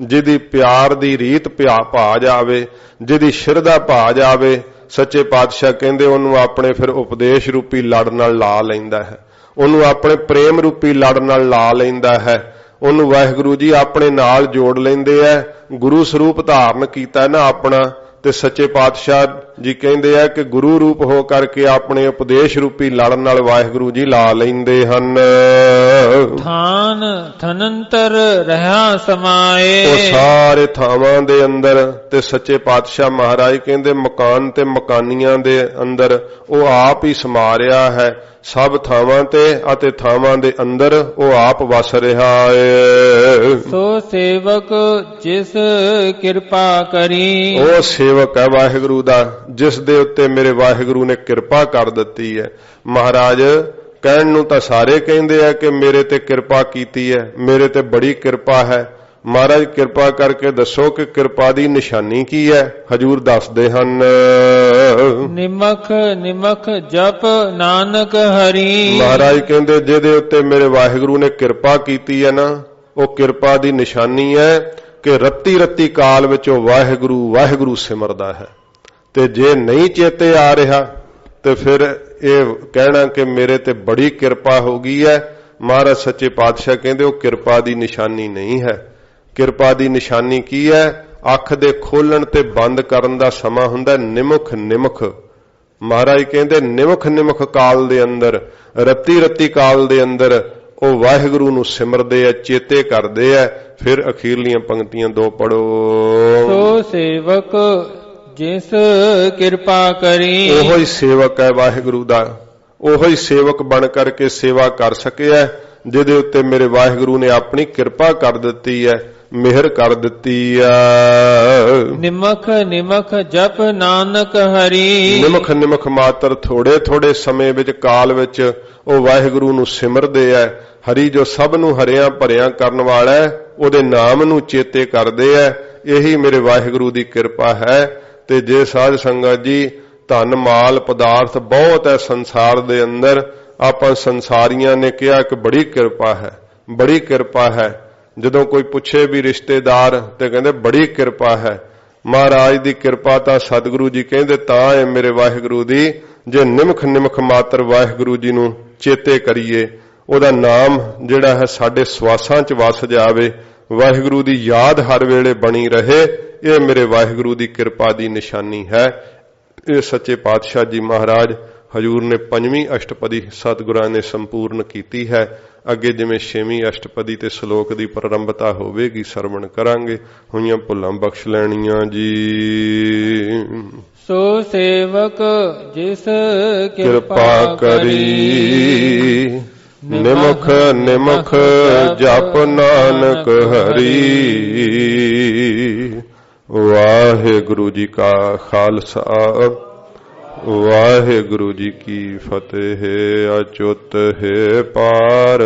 ਜਿਹਦੀ ਪਿਆਰ ਦੀ ਰੀਤ ਭਾ ਜਾਵੇ, ਜਿਹਦੀ ਸ਼ਰਧਾ ਭਾ ਜਾਵੇ, ਸੱਚੇ ਪਾਤਸ਼ਾਹ ਕਹਿੰਦੇ ਉਹਨੂੰ ਆਪਣੇ ਫਿਰ ਉਪਦੇਸ਼ ਰੂਪੀ ਲੜ ਨਾਲ ਲਾ ਲੈਂਦਾ ਹੈ, ਉਹਨੂੰ ਆਪਣੇ ਪ੍ਰੇਮ ਰੂਪੀ ਲੜ ਨਾਲ ਲਾ ਲੈਂਦਾ ਹੈ। ਉਹਨੂੰ ਵਾਹਿਗੁਰੂ ਜੀ ਆਪਣੇ ਨਾਲ ਜੋੜ ਲੈਂਦੇ ਐ। ਗੁਰੂ ਸਰੂਪ ਧਾਰਨ ਕੀਤਾ ਨਾ ਆਪਣਾ, ਤੇ ਸੱਚੇ ਪਾਤਸ਼ਾਹ ਜੀ ਕਹਿੰਦੇ ਆ ਕਿ ਗੁਰੂ ਰੂਪ ਹੋ ਕਰਕੇ ਆਪਣੇ ਉਪਦੇਸ਼ ਰੂਪੀ ਲੜ ਨਾਲ ਵਾਹਿਗੁਰੂ ਜੀ ਲਾ ਲੈਂਦੇ ਹਨ। ਥਾਨ ਥਨੰਤਰ ਰਹਾ ਸਮਾਏ। ਉਹ ਸਾਰੇ ਥਾਵਾਂ ਦੇ ਅੰਦਰ ਤੇ ਸੱਚੇ ਪਾਤਸ਼ਾਹ ਮਹਾਰਾਜ ਕਹਿੰਦੇ ਮਕਾਨ ਤੇ ਮਕਾਨੀਆਂ ਦੇ ਅੰਦਰ ਉਹ ਆਪ ਹੀ ਸਮਾ ਰਿਹਾ ਹੈ। ਸਭ ਥਾਵਾਂ ਤੇ ਅਤੇ ਥਾਵਾਂ ਦੇ ਅੰਦਰ ਉਹ ਆਪ ਵਸ ਰਿਹਾ ਹੈ। ਸੋ ਸੇਵਕ ਜਿਸ ਕਿਰਪਾ ਕਰੀ। ਉਹ ਸੇਵਕ ਹੈ ਵਾਹਿਗੁਰੂ ਦਾ, ਜਿਸ ਦੇ ਉੱਤੇ ਮੇਰੇ ਵਾਹਿਗੁਰੂ ਨੇ ਕਿਰਪਾ ਕਰ ਦਿੱਤੀ ਹੈ। ਮਹਾਰਾਜ ਕਹਿਣ ਨੂੰ ਤਾਂ ਸਾਰੇ ਕਹਿੰਦੇ ਆ ਕਿ ਮੇਰੇ ਤੇ ਕਿਰਪਾ ਕੀਤੀ ਹੈ, ਮੇਰੇ ਤੇ ਬੜੀ ਕਿਰਪਾ ਹੈ। ਮਹਾਰਾਜ ਕਿਰਪਾ ਕਰਕੇ ਦੱਸੋ ਕਿ ਕਿਰਪਾ ਦੀ ਨਿਸ਼ਾਨੀ ਕੀ ਹੈ। ਹਜੂਰ ਦੱਸਦੇ ਹਨ, ਨਿਮਖ ਨਿਮਖ ਜਪ ਨਾਨਕ ਹਰੀ। ਮਹਾਰਾਜ ਕਹਿੰਦੇ ਜਿਹਦੇ ਉੱਤੇ ਮੇਰੇ ਵਾਹਿਗੁਰੂ ਨੇ ਕਿਰਪਾ ਕੀਤੀ ਹੈ ਨਾ, ਉਹ ਕਿਰਪਾ ਦੀ ਨਿਸ਼ਾਨੀ ਹੈ ਕਿ ਰੱਤੀ ਰੱਤੀ ਕਾਲ ਵਿੱਚ ਉਹ ਵਾਹਿਗੁਰੂ ਵਾਹਿਗੁਰੂ ਸਿਮਰਦਾ ਹੈ। ਤੇ ਜੇ ਨਹੀਂ ਚੇਤੇ ਆ ਰਿਹਾ ਤੇ ਫਿਰ ਇਹ ਕਹਿਣਾ ਕਿ ਮੇਰੇ ਤੇ ਬੜੀ ਕਿਰਪਾ ਹੋ ਗਈ ਹੈ। ਮਹਾਰਾਜ ਸੱਚੇ ਪਾਤਸ਼ਾਹ ਕਹਿੰਦੇ ਉਹ ਕਿਰਪਾ ਦੀ ਨਿਸ਼ਾਨੀ ਨਹੀਂ ਹੈ। ਕਿਰਪਾ ਦੀ ਨਿਸ਼ਾਨੀ ਕੀ ਹੈ? ਅੱਖ ਦੇ ਖੋਲਣ ਤੇ ਬੰਦ ਕਰਨ ਦਾ ਸਮਾਂ ਹੁੰਦਾ ਨਿਮਖ ਨਿਮਖ। ਮਹਾਰਾਜ ਕਹਿੰਦੇ ਨਿਮਖ ਨਿਮਖ ਕਾਲ ਦੇ ਅੰਦਰ, ਰੱਤੀ ਰੱਤੀ ਕਾਲ ਦੇ ਅੰਦਰ ਉਹ ਵਾਹਿਗੁਰੂ ਨੂੰ ਸਿਮਰਦੇ ਆ, ਚੇਤੇ ਕਰਦੇ ਆ। ਫਿਰ ਅਖੀਰਲੀਆਂ ਪੰਕਤੀਆਂ ਦੋ ਪੜੋ। ਸੋ ਸੇਵਕ ਜਿਸ ਕਿਰਪਾ ਕਰੀ। ਉਹੋ ਹੀ ਸੇਵਕ ਹੈ ਵਾਹਿਗੁਰੂ ਦਾ, ਉਹੋ ਹੀ ਸੇਵਕ ਬਣ ਕਰਕੇ ਸੇਵਾ ਕਰ ਸਕਿਆ ਜਿਹਦੇ ਉੱਤੇ ਮੇਰੇ ਵਾਹਿਗੁਰੂ ਨੇ ਆਪਣੀ ਕਿਰਪਾ ਕਰ ਦਿੱਤੀ ਹੈ, ਮਿਹਰ ਕਰ ਦਿੱਤੀ ਆ। ਨਿਮਖ ਨਿਮਖ ਜਪ ਨਾਨਕ ਹਰੀ। ਨਿਮਖ ਨਿਮਖ ਮਾਤਰ ਥੋੜੇ ਥੋੜੇ ਸਮੇਂ ਵਿੱਚ ਕਾਲ ਵਿੱਚ ਉਹ ਵਾਹਿਗੁਰੂ ਨੂੰ ਸਿਮਰਦੇ ਆ। ਹਰੀ ਜੋ ਸਭ ਨੂੰ ਹਰਿਆਂ ਭਰਿਆਂ ਕਰਨ ਵਾਲਾ ਹੈ, ਉਹਦੇ ਨਾਮ ਨੂੰ ਚੇਤੇ ਕਰਦੇ ਆ। ਇਹੀ ਮੇਰੇ ਵਾਹਿਗੁਰੂ ਦੀ ਕਿਰਪਾ ਹੈ। ਤੇ ਜੇ ਸਾਧ ਸੰਗਤ ਜੀ ਧਨ ਮਾਲ ਪਦਾਰਥ ਬਹੁਤ ਹੈ ਸੰਸਾਰ ਦੇ ਅੰਦਰ, ਆਪਾਂ ਸੰਸਾਰੀਆਂ ਨੇ ਕਿਹਾ ਕਿ ਬੜੀ ਕਿਰਪਾ ਹੈ, ਬੜੀ ਕਿਰਪਾ ਹੈ। ਜਦੋਂ ਕੋਈ ਪੁੱਛੇ ਵੀ ਰਿਸ਼ਤੇਦਾਰ ਤੇ ਕਹਿੰਦੇ ਬੜੀ ਕਿਰਪਾ ਹੈ। ਮਹਾਰਾਜ ਦੀ ਕਿਰਪਾ ਤਾਂ ਸਤਿਗੁਰੂ ਜੀ ਕਹਿੰਦੇ ਤਾਂ ਹੈ ਮੇਰੇ ਵਾਹਿਗੁਰੂ ਦੀ, ਜੇ ਨਿਮਖ ਨਿਮਖ ਮਾਤਰ ਵਾਹਿਗੁਰੂ ਜੀ ਨੂੰ ਚੇਤੇ ਕਰੀਏ, ਉਹਦਾ ਨਾਮ ਜਿਹੜਾ ਹੈ ਸਾਡੇ ਸਵਾਸਾਂ 'ਚ ਵਸ ਜਾਵੇ, ਵਾਹਿਗੁਰੂ ਦੀ ਯਾਦ ਹਰ ਵੇਲੇ ਬਣੀ ਰਹੇ, ਇਹ ਮੇਰੇ ਵਾਹਿਗੁਰੂ ਦੀ ਕਿਰਪਾ ਦੀ ਨਿਸ਼ਾਨੀ ਹੈ। ਇਹ ਸੱਚੇ ਪਾਤਸ਼ਾਹ ਜੀ ਮਹਾਰਾਜ ਹਜੂਰ ਨੇ 5ਵੀਂ ਅਸ਼ਟਪਦੀ ਸਤਿਗੁਰਾਂ ਨੇ ਸੰਪੂਰਨ ਕੀਤੀ ਹੈ। ਅੱਗੇ ਜਿਵੇਂ 6ਵੀਂ ਅਸ਼ਟਪਦੀ ਤੇ ਸ਼ਲੋਕ ਦੀ ਪ੍ਰਾਰੰਭਤਾ ਹੋਵੇਗੀ, ਸਰਵਣ ਕਰਾਂਗੇ। ਹੋਈਆਂ ਭੁੱਲਾਂ ਬਖਸ਼ ਲੈਣੀਆਂ ਜੀ। ਸੋ ਸੇਵਕ ਜਿਸ ਕਿਰਪਾ ਕਰੀ, ਨਿਮਖ ਨਿਮਖ ਜਪ ਨਾਨਕ ਹਰੀ। ਵਾਹਿਗੁਰੂ ਜੀ ਕਾ ਖਾਲਸਾ, ਵਾਹਿਗੁਰੂ ਜੀ ਕੀ ਫਤਿਹ। ਅਚੁੱਤ ਹੈ ਪਾਰ